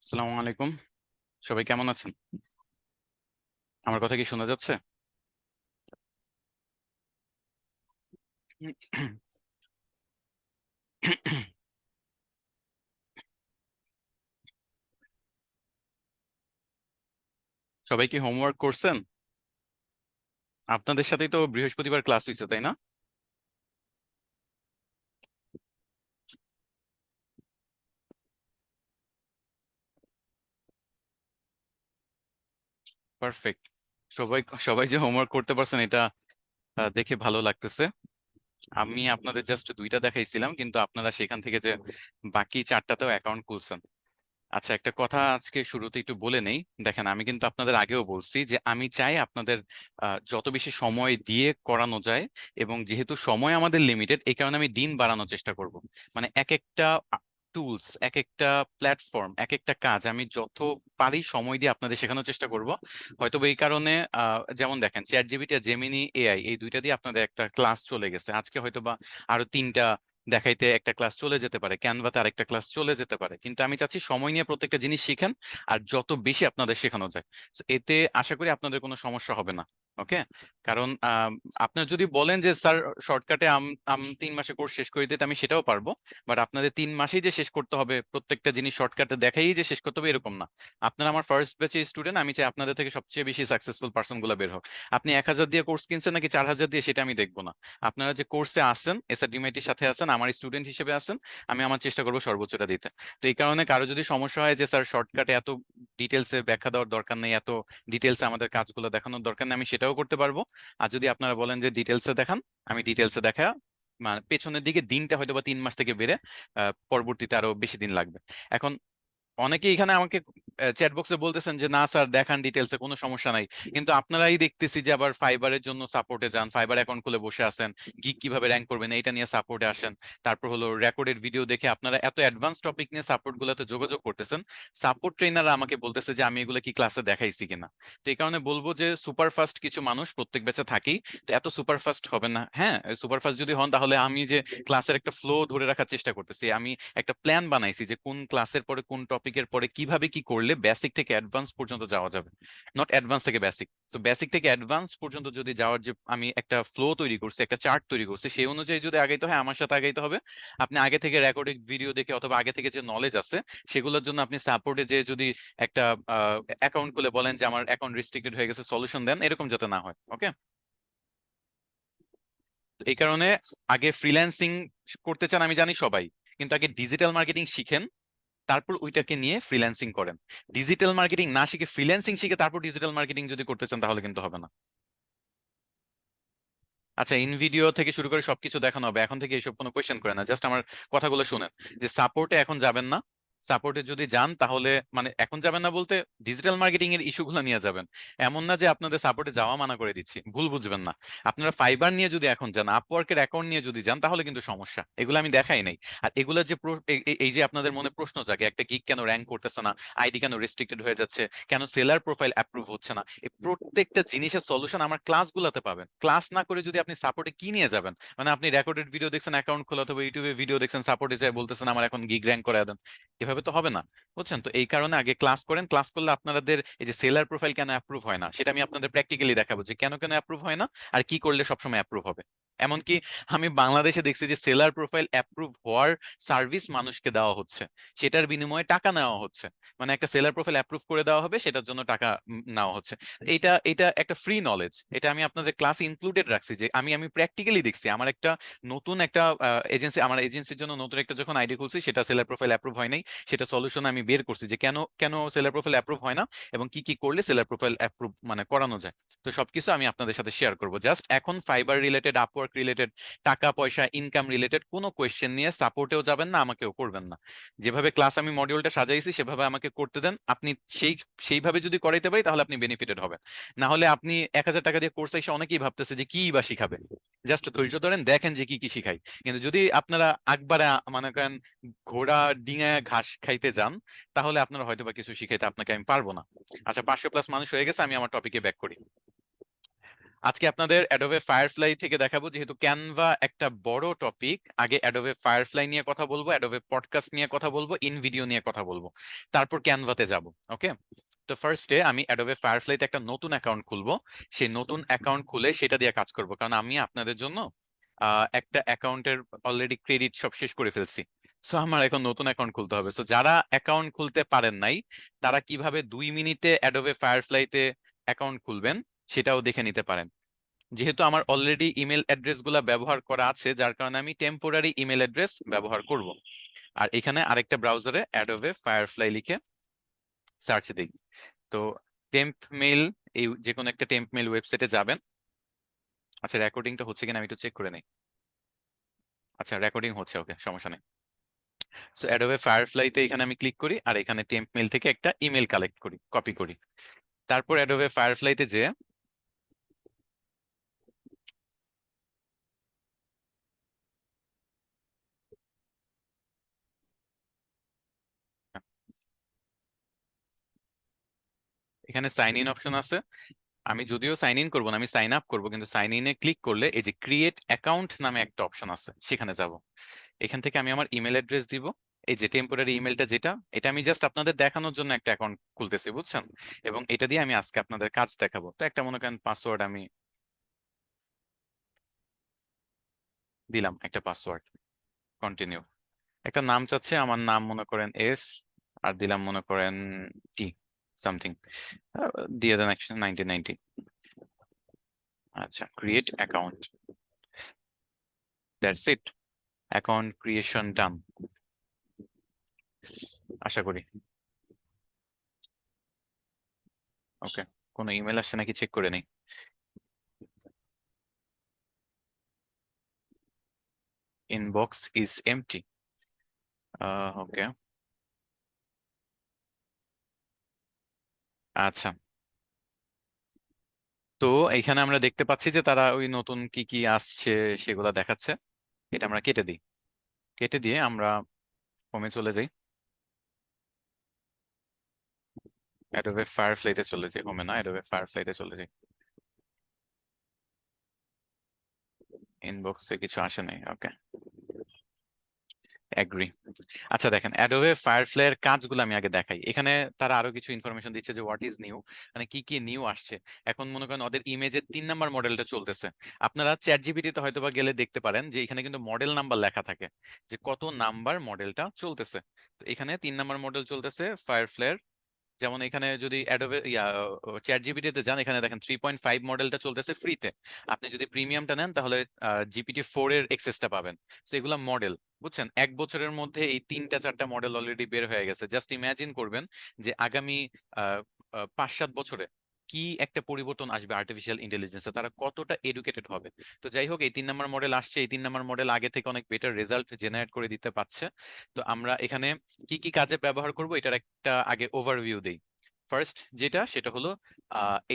আসসালামু আলাইকুম। সবাই কেমন আছেন? আমার কথা কি শোনা যাচ্ছে? সবাই কি হোমওয়ার্ক করছেন? আপনাদের সাথেই তো বৃহস্পতিবার ক্লাস হয়েছে, তাই না? পারফেক্ট। সবাই সবাই যে হোমওয়ার্ক করতে পারছেন এটা দেখে ভালো লাগতেছে। আমি আপনাদের জাস্ট দুইটা দেখাইছিলাম, কিন্তু আপনারা সেখান থেকে যে বাকি চারটাতেও অ্যাকাউন্ট খুলছেন। আচ্ছা, একটা কথা আজকে শুরুতে একটু বলে নেই। দেখেন, আমি কিন্তু আপনাদের আগেও বলছি যে আমি চাই আপনাদের যত বেশি সময় দিয়ে করানো যায়। এবং যেহেতু সময় আমাদের লিমিটেড, এই কারণে আমি দিন বাড়ানোর চেষ্টা করব। মানে এক একটা টুলস, এক একটা প্ল্যাটফর্ম, এক একটা কাজ আমি যত পারি সময় দিয়ে আপনাদের শেখানোর চেষ্টা করব। হয়তো এই কারণে যেমন দেখেন, চ্যাট জিপিটি আর জেমিনি এআই, এই দুইটা দিয়ে আপনাদের একটা ক্লাস চলে গেছে আজকে, হয়তো বা আরো তিনটা দেখাইতে একটা ক্লাস চলে যেতে পারে, ক্যানভাতে আরেকটা ক্লাস চলে যেতে পারে। কিন্তু আমি চাচ্ছি সময় নিয়ে প্রত্যেকটা জিনিস শিখেন, আর যত বেশি আপনাদের শেখানো যায়। So, এতে আশা করি আপনাদের কোনো সমস্যা হবে না। ওকে। কারণ আপনার যদি বলেন যে স্যার শর্টকাটে আম 3 মাসে কোর্স শেষ করে দিতে, আমি সেটাও পারবো। বাট আপনাদের 3 মাসেই যে শেষ করতে হবে, প্রত্যেকটা জিনিস শর্টকাটে দেখাই যে শেষ করতে হবে, এরকম না। আপনারা আমার ফার্স্ট ব্যাচের স্টুডেন্ট, আমি চাই আপনাদের থেকে সবচেয়ে বেশি সাকসেসফুল পার্সন গুলো বের হোক। আপনি 1,000 দিয়ে কোর্স কিনছেন নাকি 4,000 দিয়ে, সেটা আমি দেখবো না। আপনারা যে কোর্সে আছেন, এসআরডিএমআইটির সাথে আছেন, আমার স্টুডেন্ট হিসেবে আছেন, আমি আমার চেষ্টা করবো সর্বোচ্চটা দিতে। তো এই কারণে কারো যদি সমস্যা হয় যে স্যার শর্টকাটে এত ডিটেলসে ব্যাখ্যা দেওয়ার দরকার নেই, এত ডিটেলসে আমাদের কাজগুলো দেখানোর দরকার নেই, আমি সেটাও করতে পারবো। আর যদি আপনারা বলেন যে ডিটেলসে দেখান, আমি ডিটেলসে দেখা, মানে পেছনের দিকে দিনটা হয়তো বা 3 মাস থেকে বেড়ে পরবর্তীতে আরো বেশি দিন লাগবে। এখন অনেকে এখানে আমাকে চ্যাট বক্সে বলতেছেন যে না স্যার দেখান ডিটেলসে, কোনো সমস্যা নাই। কিন্তু আপনারাই দেখতেছি যে আবার ফাইবারের জন্য সাপোর্টে যান, ফাইবার অ্যাকাউন্ট খুলে বসে আছেন, গিগ কিভাবে র্যাঙ্ক করবেন এইটা নিয়ে সাপোর্টে আসেন। তারপর হলো রেকর্ডেড ভিডিও দেখে আপনারা এত অ্যাডভান্স টপিক নিয়ে সাপোর্ট গুলোতে যোগাযোগ করতেছেন। সাপোর্ট ট্রেনাররা আমাকে বলতেছে যে আমি এগুলো কি ক্লাসে দেখাইছি কিনা। তো এই কারণে বলবো যে সুপারফাস্ট কিছু মানুষ প্রত্যেক ব্যাচে থাকেই। তো এত সুপারফাস্ট হবে না। হ্যাঁ, সুপারফাস্ট যদি হন তাহলে আমি যে ক্লাসের একটা ফ্লো ধরে রাখার চেষ্টা করতেছি, আমি একটা প্ল্যান বানাইছি যে কোন ক্লাসের পরে কোন টপিকের পরে কিভাবে কি করলে বেসিক থেকে অ্যাডভান্স পর্যন্ত যাওয়া যাবে। নট অ্যাডভান্স থেকে বেসিক, তো বেসিক থেকে অ্যাডভান্স পর্যন্ত যদি যাওয়ার যে আমি একটা ফ্লো তৈরি করছি, একটা চার্ট তৈরি করছি, সেই অনুযায়ী যদি আগাইতে হয় আমার সাথে আগাইতে হবে। আপনি আগে থেকে রেকর্ডেড ভিডিও দেখে অথবা আগে থেকে যে নলেজ আছে সেগুলোর জন্য আপনি সাপোর্টে যে যদি একটা অ্যাকাউন্ট খুলে বলেন যে আমার অ্যাকাউন্ট রিস্ট্রিক্টেড হয়ে গেছে, সলিউশন দেন, এরকম যাতে না হয়। ওকে। এই কারণে আগে ফ্রিল্যান্সিং করতে চান আমি জানি সবাই, কিন্তু আগে ডিজিটাল মার্কেটিং শিখেন, তারপর ওইটাকে নিয়ে ফ্রিল্যান্সিং করেন। ডিজিটাল মার্কেটিং না শিখে ফ্রিল্যান্সিং শিখে তারপর ডিজিটাল মার্কেটিং যদি করতে চান তাহলে কিন্তু হবে না। আচ্ছা, ইন ভিডিও থেকে শুরু করে সবকিছু দেখানো হবে, এখন থেকে এসব কোনো কোয়েশ্চেন করে না, জাস্ট আমার কথাগুলো শুনেন। যে সাপোর্টে এখন যাবেন না, সাপোর্টে যদি যান তাহলে মানে এখন যাবেন না বলতে ডিজিটাল মার্কেটিং এর ইস্যুগুলো নিয়ে যাবেন। এমন না যে আপনাদের সাপোর্টে যাওয়া মানা করে দিচ্ছি, ভুল বুঝবেন না। আপনারা ফাইবার নিয়ে যদি এখন যান, আপওয়ার্কের অ্যাকাউন্ট নিয়ে যদি যান, তাহলে কিন্তু সমস্যা, এগুলো আমি দেখাই নাই। আর এগুলো যে এই যে আপনাদের মনে প্রশ্ন জাগে, একটা গিগ কেন র্যাঙ্ক করতেছে না, আইডি কেন রেস্ট্রিক্টেড হয়ে যাচ্ছে, কেন সেলার প্রোফাইল অ্যাপ্রুভ হচ্ছে না, এই প্রত্যেকটা জিনিসের সলিউশন আমার ক্লাসগুলোতে পাবেন। ক্লাস না করে যদি আপনি সাপোর্টে কি নিয়ে যাবেন, মানে আপনি রেকর্ডেড ভিডিও দেখছেন অ্যাকাউন্ট খোলা, অথবা ইউটিউবে ভিডিও দেখছেন, সাপোর্টে যায় বলতেছেন আমার এখন গিগ র্যাঙ্ক করে দেন, এভাবে তো হবে না। বুঝছেন? তো এই কারণে আগে ক্লাস করেন, ক্লাস করলে আপনাদের এই যে সেলার প্রোফাইল কেন অ্যাপ্রুভ হয় না সেটা আমি আপনাদের প্র্যাকটিক্যালি দেখাবো, যে কেন কেন অ্যাপ্রুভ হয় না আর কি করলে সবসময় অ্যাপ্রুভ হবে। এমনকি আমি বাংলাদেশে দেখছি যে সেলার প্রোফাইল অ্যাপ্রুভ হওয়ার সার্ভিস মানুষকে দেওয়া হচ্ছে, সেটার বিনিময়ে টাকা নেওয়া হচ্ছে। মানে একটা সেলার প্রোফাইল অ্যাপ্রুভ করে দেওয়া হবে, সেটার জন্য টাকা নেওয়া হচ্ছে। এটা এটা একটা ফ্রি নলেজ, এটা আমি আপনাদের ক্লাসে ইনক্লুডেড রাখছি, যে আমি আমি প্র্যাকটিক্যালি দেখছি। আমার একটা নতুন একটা এজেন্সি, আমার এজেন্সির জন্য নতুন একটা যখন আইডি খুলছি, সেটা সেলার প্রোফাইল অ্যাপ্রুভ হয় নাই, সেটা সলিউশন আমি বের করছি যে কেন কেন সেলার প্রোফাইল অ্যাপ্রুভ হয় না, এবং কি কি করলে সেলার প্রোফাইল অ্যাপ্রুভ মানে করানো যায়। তো সবকিছু আমি আপনাদের সাথে শেয়ার করবো। জাস্ট এখন ফাইবার রিলেটেড, আপওয়ার্ক রিলেটেড, টাকা পয়সা ইনকাম রিলেটেড কোনো কোয়েশ্চেন নিয়ে সাপোর্টেও যাবেন না, আমাকেও করবেন না। যেভাবে ক্লাস আমি মডিউলটা সাজাইছি সেভাবে আমাকে করতে দেন। আপনি সেই সেইভাবে যদি করাইতে পারি তাহলে আপনি বেনিফিটেড হবেন। না হলে আপনি 1,000 টাকা দিয়ে কোর্স এসে অনেকেই ভাবতেছে যে কি বা শিখাবে, জাস্ট ধৈর্য ধরেন, দেখেন যে কি কি শিখাই। কিন্তু যদি আপনারা আকবারে মনে করেন ঘোড়া ডিঙায় ঘাস খাইতে যান, তাহলে আপনারা হয়তো বা কিছু শিখাইতে আপনাকে আমি পারবো না। আচ্ছা, 500 প্লাস মানুষ হয়ে গেছে, আমি আমার টপিকে ব্যাক করি। আজকে আপনাদের অ্যাডোবে ফায়ারফ্লাই থেকে দেখাবো, যেহেতু ক্যানভা একটা বড় টপিক। আগে অ্যাডোবে ফায়ারফ্লাই নিয়ে কথা বলবো, অ্যাডোবে পডকাস্ট নিয়ে কথা বলবো, ইন ভিডিও নিয়ে কথা বলবো, তারপর ক্যানভাতে যাব। ওকে, তো ফার্স্টে আমি অ্যাডোবে ফায়ারফ্লাইতে একটা নতুন অ্যাকাউন্ট খুলবো। সেই নতুন অ্যাকাউন্ট খুলে সেটা দিয়ে কাজ করব, কারণ আমি আপনাদের জন্য একটা অ্যাকাউন্টের অলরেডি ক্রেডিট সব শেষ করে ফেলছি। সো আমার এখন নতুন অ্যাকাউন্ট খুলতে হবে। সো যারা অ্যাকাউন্ট খুলতে পারেন নাই, তারা কিভাবে 2 মিনিটে অ্যাডোবে ফায়ারফ্লাইতে অ্যাকাউন্ট খুলবেন সেটাও দেখে নিতে পারেন। যেহেতু আমার অলরেডি ইমেল অ্যাড্রেস গুলা ব্যবহার করা আছে, যার কারণে আমি টেম্পোরারি ইমেল অ্যাড্রেস ব্যবহার করব। আর এখানে আরেকটা ব্রাউজারে অ্যাডোবে ফায়ারফ্লাই লিখে সার্চ দিই। তো টেম্প মেইল, এই যে কোনো একটা টেম্প মেইল ওয়েবসাইটে যাবেন। আচ্ছা, রেকর্ডিংটা হচ্ছে কিনা আমি একটু চেক করে নিই। আচ্ছা, রেকর্ডিং হচ্ছে, ওকে, সমস্যা নেই। সো অ্যাডোবে ফায়ারফ্লাইতে এখানে আমি ক্লিক করি, আর এখানে টেম্প মেইল থেকে একটা ইমেল কালেক্ট করি, কপি করি। তারপর অ্যাডোবে ফায়ারফ্লাইতে যে এখানে সাইন ইন অপশন আছে। আমি যদিও সাইন ইন করবো না, আমি সাইন আপ করবো, কিন্তু সাইন ইনে ক্লিক করলে এই যে ক্রিয়েট অ্যাকাউন্ট নামে একটা অপশন আছে, সেখানে যাব। এখান থেকে আমি আমার ইমেল অ্যাড্রেস দিব। এই যে টেম্পোরারি ইমেলটা, যেটা এটা আমি জাস্ট আপনাদের দেখানোর জন্য একটা অ্যাকাউন্ট খুলতেছি, বুঝছেন? এবং এটা দিয়ে আমি আজকে আপনাদের কাজ দেখাবো। তো একটা মনে করেন পাসওয়ার্ড আমি দিলাম, একটা পাসওয়ার্ড, কন্টিনিউ। একটা নাম চাচ্ছে, আমার নাম মনে করেন এস, আর দিলাম মনে করেন টি সামথিং, দিয়ে দেন 1990। আচ্ছা, create account, that's it. Account creation done, আশা করি। ওকে, কোনো ইমেল আসছে নাকি চেক করে নেই। Inbox is empty. ওকে, আচ্ছা। তো এখানে আমরা দেখতে পাচ্ছি যে তারা ওই নতুন কি কি আসছে সেগুলা দেখাচ্ছে। এটা আমরা কেটে দিই, কেটে দিয়ে আমরা হোমে চলে যাই, অ্যাডোবে ফায়ারফ্লাইতে চলে যাই। হোমে না, অ্যাডোবে ফায়ারফ্লাইতে চলে যাই। ইনবক্সে কিছু আসে নাই, ওকে, এগ্রি। আচ্ছা দেখেন, অ্যাডোবে ফায়ারফ্লাই এর কাজগুলো আমি আগে দেখাই। এখানে তারা আরো কিছু ইনফরমেশন দিচ্ছে যে হোয়াট ইজ নিউ, মানে কি কি নিউ আসছে। এখন মনে করেন ওদের ইমেজের 3 নাম্বার মডেলটা চলতেছে। আপনারা চ্যাট জিপিটিতে হয়তো বা গেলে দেখতে পারেন যে এখানে কিন্তু মডেল নাম্বার লেখা থাকে, যে কত নাম্বার মডেলটা চলতেছে। তো এখানে 3 নাম্বার মডেল চলতেছে ফায়ারফ্লাই। যেমন এখানে যদি অ্যাডোবে চ্যাট জিপিটিতে যান, এখানে দেখেন 3.5 মডেলটা চলতেছে ফ্রিতে। আপনি যদি প্রিমিয়ামটা নেন তাহলে GPT 4 এর এক্সেসটা পাবেন। তো এগুলা মডেল, বুঝছেন? 1 বছরের মধ্যে এই 3টা 4টা মডেল অলরেডি বের হয়ে গেছে। জাস্ট ইমাজিন করবেন যে আগামী 5-7 বছরে কি একটা পরিবর্তন আসবে আর্টিফিশিয়াল ইন্টেলিজেন্সে, তারা কতটা এডুকেটেড হবে। তো যাই হোক, এই 3 নাম্বার মডেল আসছে, এই 3 নাম্বার মডেল আগে থেকে অনেক বেটার রেজাল্ট জেনারেট করে দিতে পারছে। তো আমরা এখানে কি কি কাজে ব্যবহার করব এটার একটা আগে ওভারভিউ দেই। ফার্স্ট যেটা, সেটা হলো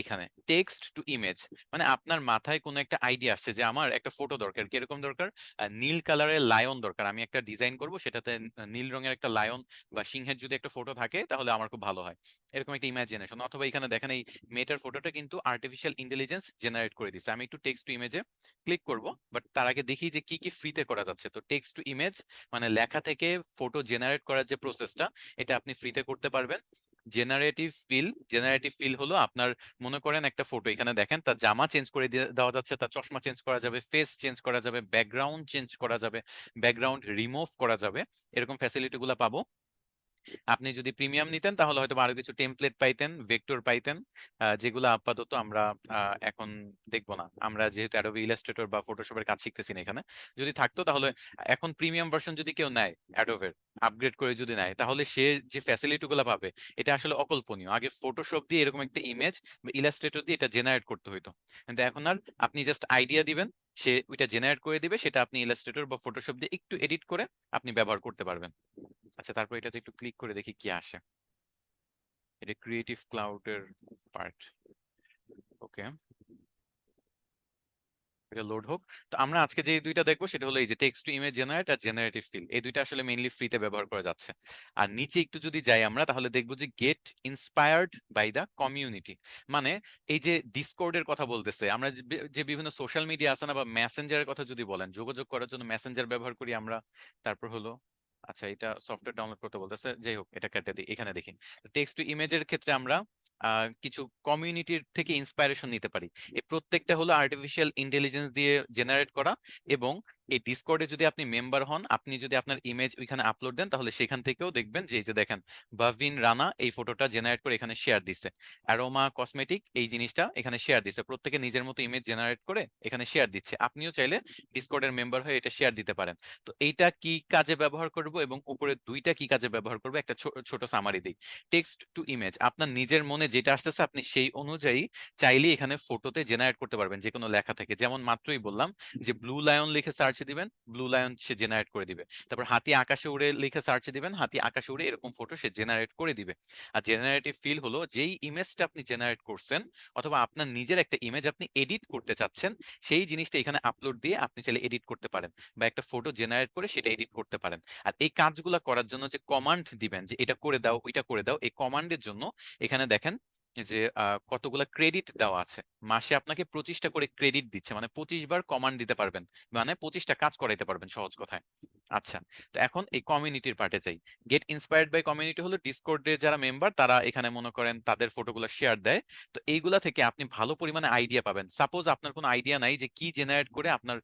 এখানে টেক্সট টু ইমেজ। মানে আপনার মাথায় কোনো একটা আইডিয়া আসছে যে আমার একটা ফটো দরকার, কিরকম দরকার? নীল কালারের লায়ন দরকার, আমি একটা ডিজাইন করব, সেটাতে নীল রঙের একটা লায়ন বা সিংহের যদি একটা ফটো থাকে তাহলে আমার খুব ভালো হয়। এরকম একটা ইমাজিনেশন। অথবা এখানে দেখেন এই মেয়েটার ফটোটা কিন্তু আর্টিফিশিয়াল ইন্টেলিজেন্স জেনারেট করে দিচ্ছে। আমি একটু টেক্সট টু ইমেজে ক্লিক করব, বাট তার আগে দেখি যে কি কি ফ্রিতে করা যাচ্ছে। তো টেক্সট টু ইমেজ মানে লেখা থেকে ফটো জেনারেট করার যে প্রসেসটা, এটা আপনি ফ্রিতে করতে পারবেন। জেনারেটিভ ফিল হলো আপনার, মনে করেন একটা ফটো, এখানে দেখেন তার জামা চেঞ্জ করে দেওয়া যাচ্ছে, তার চশমা চেঞ্জ করা যাবে, ফেস চেঞ্জ করা যাবে, ব্যাকগ্রাউন্ড চেঞ্জ করা যাবে, ব্যাকগ্রাউন্ড রিমুভ করা যাবে। এরকম ফ্যাসিলিটি গুলো পাবো। আপনি যদি প্রিমিয়াম নিতেন তাহলে হয়তো আরো কিছু টেমপ্লেট পাইতেন, ভেক্টর পাইতেন, যেগুলো আপাতত আমরা এখন দেখবো না। আমরা যেহেতু অ্যাডোবি ইলাস্ট্রেটর বা ফটোশপের কাজ শিখতেছি না এখানে। যদি থাকতো তাহলে, এখন প্রিমিয়াম ভার্সন যদি কেউ নেয় অ্যাডোবের, আপগ্রেড করে যদি নেয়, তাহলে সে যে ফ্যাসিলিটি গুলো পাবে এটা আসলে অকল্পনীয়। আগে ফটোশপ দিয়ে এরকম একটা ইমেজ বা ইলাস্ট্রেটর দিয়ে এটা জেনারেট করতে হইতো, কিন্তু এখন আর আপনি জাস্ট আইডিয়া দিবেন, সে ওইটা জেনারেট করে দিবে, সেটা আপনি ইলাস্ট্রেটর বা ফটোশপ দিয়ে একটু এডিট করে আপনি ব্যবহার করতে পারবেন। আচ্ছা, তারপর এটাতে একটু ক্লিক করে দেখি কি আসে। এটা ক্রিয়েটিভ ক্লাউডের পার্ট, ওকে। এটা লোড হোক। তো আমরা আজকে যে দুইটা দেখবো সেটা হলো এই যে টেক্সট টু ইমেজ জেনারেট আর জেনারেটিভ ফিল, এই দুইটা আসলে মেইনলি ফ্রিতে ব্যবহার করা যাচ্ছে। আর নিচে একটু যদি যাই আমরা, তাহলে দেখবো যে get inspired by the community. মানে এই যে ডিসকর্ডের কথা বলতেছে, আমরা যে বিভিন্ন সোশ্যাল মিডিয়া আছে না, বা মেসেঞ্জারের কথা যদি বলেন, যোগাযোগ করার জন্য মেসেঞ্জার ব্যবহার করি আমরা। তারপর হলো, আচ্ছা এটা সফটওয়্যার ডাউনলোড করতে বলতেছে, যাই হোক এটা কেটে দিই। এখানে দেখি টেক্সট টু ইমেজের ক্ষেত্রে আমরা কিছু কমিউনিটির থেকে ইন্সপায়ারেশন নিতে পারি। এই প্রত্যেকটা হলো আর্টিফিশিয়াল ইন্টেলিজেন্স দিয়ে জেনারেট করা। এবং এই ডিসকর্ডে যদি আপনি মেম্বার হন, আপনি যদি আপনার ইমেজ ওইখানে আপলোড দেন, তাহলে সেখান থেকেও দেখবেন যে এই যে দেখেন বাভিন রানা এই ফটোটা জেনারেট করে এখানে শেয়ার দিছে, অ্যারোমা কসমেটিক এই জিনিসটা এখানে শেয়ার দিছে, প্রত্যেকে নিজের মতো ইমেজ জেনারেট করে এখানে শেয়ার দিচ্ছে। আপনিও চাইলে ডিসকর্ডের মেম্বার হয়ে এটা শেয়ার দিতে পারেন। তো এইটা কি কাজে ব্যবহার করব এবং উপরে দুইটা কি কাজে ব্যবহার করব, একটা ছোট সামারি দিই। টেক্সট টু ইমেজ, আপনার নিজের মনে যেটা আসতেছে আপনি সেই অনুযায়ী চাইলে এখানে ফটোতে জেনারেট করতে পারবেন যে কোনো লেখা থেকে। যেমন মাত্রই বললাম যে ব্লু লায়ন লিখে সার্চে দিবেন, ব্লু লায়ন সে জেনারেট করে দিবে। তারপর হাতি আকাশে উড়ে লিখে সার্চে দিবেন, হাতি আকাশে উড়ে এরকম ফটো সে জেনারেট করে দিবে। আর জেনারেটিভ ফিল হলো যেই ইমেজটা আপনি জেনারেট করছেন, অথবা আপনার নিজের একটা ইমেজ আপনি এডিট করতে চাচ্ছেন, সেই জিনিসটা এখানে আপলোড দিয়ে আপনি চাইলে এডিট করতে পারেন, বা একটা ফটো জেনারেট করে সেটা এডিট করতে পারেন। আর এই কাজগুলো করার জন্য যে কমান্ড দিবেন, যে এটা করে দাও ওইটা করে দাও, এই কমান্ডের জন্য এখানে দেখেন যে কতগুলা ক্রেডিট দেওয়া আছে। মাসে আপনাকে 25টা করে ক্রেডিট দিচ্ছে, মানে 25 বার কমান্ড দিতে পারবেন, মানে 25টা কাজ করাইতে পারবেন সহজ কথায়। আচ্ছা, তো এখন এই কমিউনিটির পার্টে যাই। গেট ইন্সপায়ার্ড বাই কমিউনিটি হলো ডিসকর্ডের যারা মেম্বার তারা এখানে মনে করেন তাদের ফটোগুলো শেয়ার দেয়। তো এইগুলা থেকে আপনি ভালো পরিমাণে আইডিয়া পাবেন। সাপোজ আপনার কোনো আইডিয়া নাই যে কি জেনারেট করে আপনার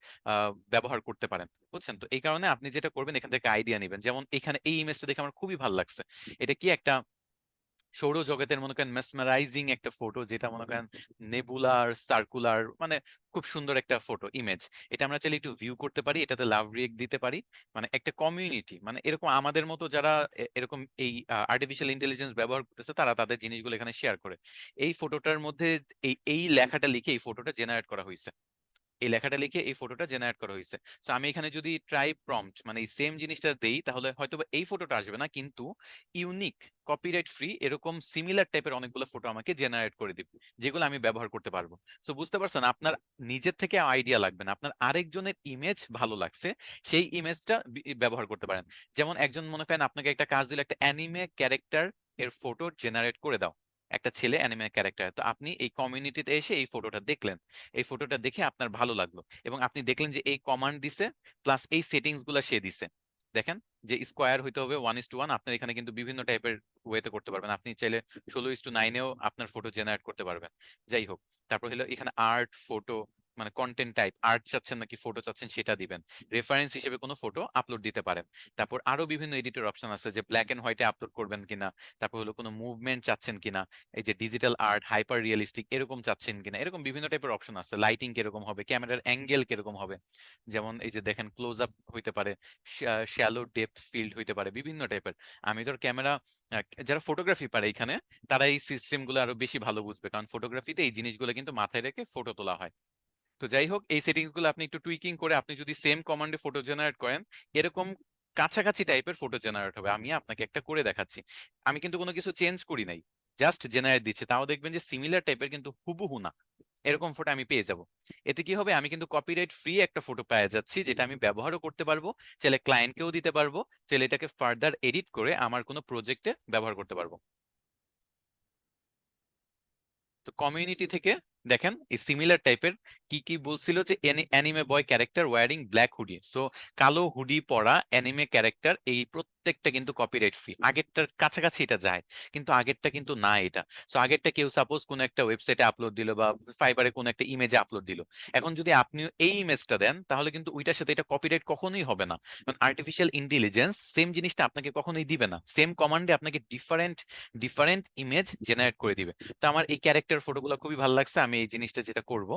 ব্যবহার করতে পারেন, বুঝছেন? তো এই কারণে আপনি যেটা করবেন এখান থেকে আইডিয়া নেবেন। যেমন এখানে এই ইমেজটা দেখে আমার খুবই ভালো লাগছে। এটা কি একটা সৌরজগতের মনে করেন মেসমারাইজিং একটা ফটো, যেটা মনে করেন নেবুলার সার্কুলার, মানে খুব সুন্দর একটা ফটো ইমেজ। এটা আমরা চাইলে একটু ভিউ করতে পারি, এটাতে লাভ রিয়েক্ট দিতে পারি। মানে একটা কমিউনিটি, মানে এরকম আমাদের মতো যারা এরকম এই আর্টিফিশিয়াল ইন্টেলিজেন্স ব্যবহার করতেছে, তারা তাদের জিনিসগুলো এখানে শেয়ার করে। এই ফটোটার মধ্যে এই এই লেখাটা লিখে এই ফটোটা জেনারেট করা হয়েছে, এই লেখাটা লিখে এই ফটোটা জেনারেট করা হয়েছে। সো আমি এখানে যদি ট্রাই প্রম্পট মানে এই সেম জিনিসটা দেই, তাহলে হয়তো বা এই ফটোটা আসবে না, কিন্তু ইউনিক কপিরাইট ফ্রি এরকম সিমিলার টাইপের অনেকগুলো ফটো আমাকে জেনারেট করে দিবে, যেগুলো আমি ব্যবহার করতে পারবো। সো বুঝতে পারছেন, আপনার নিজের থেকে আইডিয়া লাগবে না, আপনার আরেকজনের ইমেজ ভালো লাগছে সেই ইমেজটা ব্যবহার করতে পারেন। যেমন একজন মনে করেন আপনাকে একটা কাজ দিল, একটা অ্যানিমে ক্যারেক্টার এর ফটো জেনারেট করে দাও, একটা ছেলে অ্যানিমে ক্যারেক্টার। তো আপনি এই কমিউনিটিতে এসে এই ফটোটা দেখলেন, এই ফটোটা দেখে আপনার ভালো লাগলো, এবং আপনি দেখলেন যে এই কমান্ড দিছে প্লাস এই সেটিংস গুলা সে দিছে। দেখেন যে স্কোয়ার হইতে হবে 1:1, আপনার এখানে কিন্তু বিভিন্ন টাইপের ওয়েতে করতে পারবেন। আপনি চাইলে 16:9-এও আপনার ফটো জেনারেট করতে পারবেন। যাই হোক, তারপর হলো এখানে আর্ট ফটো, মানে কন্টেন্ট টাইপ আর্ট চাচ্ছেন নাকি ফটো চাচ্ছেন সেটা দিবেন। রেফারেন্স হিসেবে কোনো ফটো আপলোড দিতে পারেন। তারপর আরো বিভিন্ন এডিটের অপশন আছে, যে ব্ল্যাক এন্ড হোয়াইটে আপলোড করবেন কিনা, তারপর হলো কোনো মুভমেন্ট চাচ্ছেন কিনা, এই যে ডিজিটাল আর্ট হাইপার রিয়েলিস্টিক এরকম চাচ্ছেন কিনা, এরকম বিভিন্ন টাইপের অপশন আছে। লাইটিং কিরকম হবে, ক্যামেরার অ্যাঙ্গেল কিরকম হবে, যেমন এই যে দেখেন ক্লোজ আপ হইতে পারে, শ্যালো ডেপথ ফিল্ড হইতে পারে, বিভিন্ন টাইপের। আমি ধর ক্যামেরা, যারা ফটোগ্রাফি পারে এখানে, তারা এই সিস্টেম গুলো আরো বেশি ভালো বুঝবে, কারণ ফটোগ্রাফিতে এই জিনিসগুলো কিন্তু মাথায় রেখে ফটো তোলা হয়। তো যাই হোক, এই সেটিংস গুলো আপনি একটু টুইকিং করে আপনি যদি সেম কমান্ডে ফটো জেনারেট করেন, এরকম কাছাকাছি টাইপের ফটো জেনারেট হবে। আমি আপনাকে একটা করে দেখাচ্ছি। আমি কিন্তু কোনো কিছু চেঞ্জ করি নাই, জাস্ট জেনারেট দিচ্ছি, তাও দেখবেন যে সিমিলার টাইপের কিন্তু হুবহু না, এরকম ফটো আমি পেয়ে যাব। এতে কি হবে, আমি কিন্তু কপিরাইট ফ্রি একটা ফটো পেয়ে যাচ্ছি, যেটা আমি ব্যবহারও করতে পারবো, চাইলে ক্লায়েন্টকেও দিতে পারবো, চাইলে এটাকে ফার্দার এডিট করে আমার কোনো প্রজেক্টে ব্যবহার করতে পারবো। তো কমিউনিটি থেকে দেখেন এই সিমিলার টাইপের কি কি বলছিল, যে anime boy character wearing black hoodie. So কালো হুডি পরা অ্যানিমে ক্যারেক্টার, এই প্রত্যেকটা কিন্তু কপিরাইট ফ্রি। আগেরটার কাছাকাছি এটা যায়, কিন্তু আগেরটা কিন্তু না এটা। সো আগেরটা কেউ সাপোজ কোন একটা ওয়েবসাইটে আপলোড দিল, বা ফাইবারে কোন একটা ইমেজে আপলোড দিল, এখন যদি আপনি এই ইমেজটা দেন, তাহলে কিন্তু ওইটার সাথে এটা কপিরাইট কখনোই হবে না। কারণ আর্টিফিশিয়াল ইন্টেলিজেন্স সেম জিনিসটা আপনাকে কখনোই দিবে না, সেম কমান্ডে আপনাকে ডিফারেন্ট ডিফারেন্ট ইমেজ জেনারেট করে দিবে। তো আমার এই ক্যারেক্টার ফটোগুলো খুবই ভালো লাগছে। আমি এই জিনিসটা যেটা করব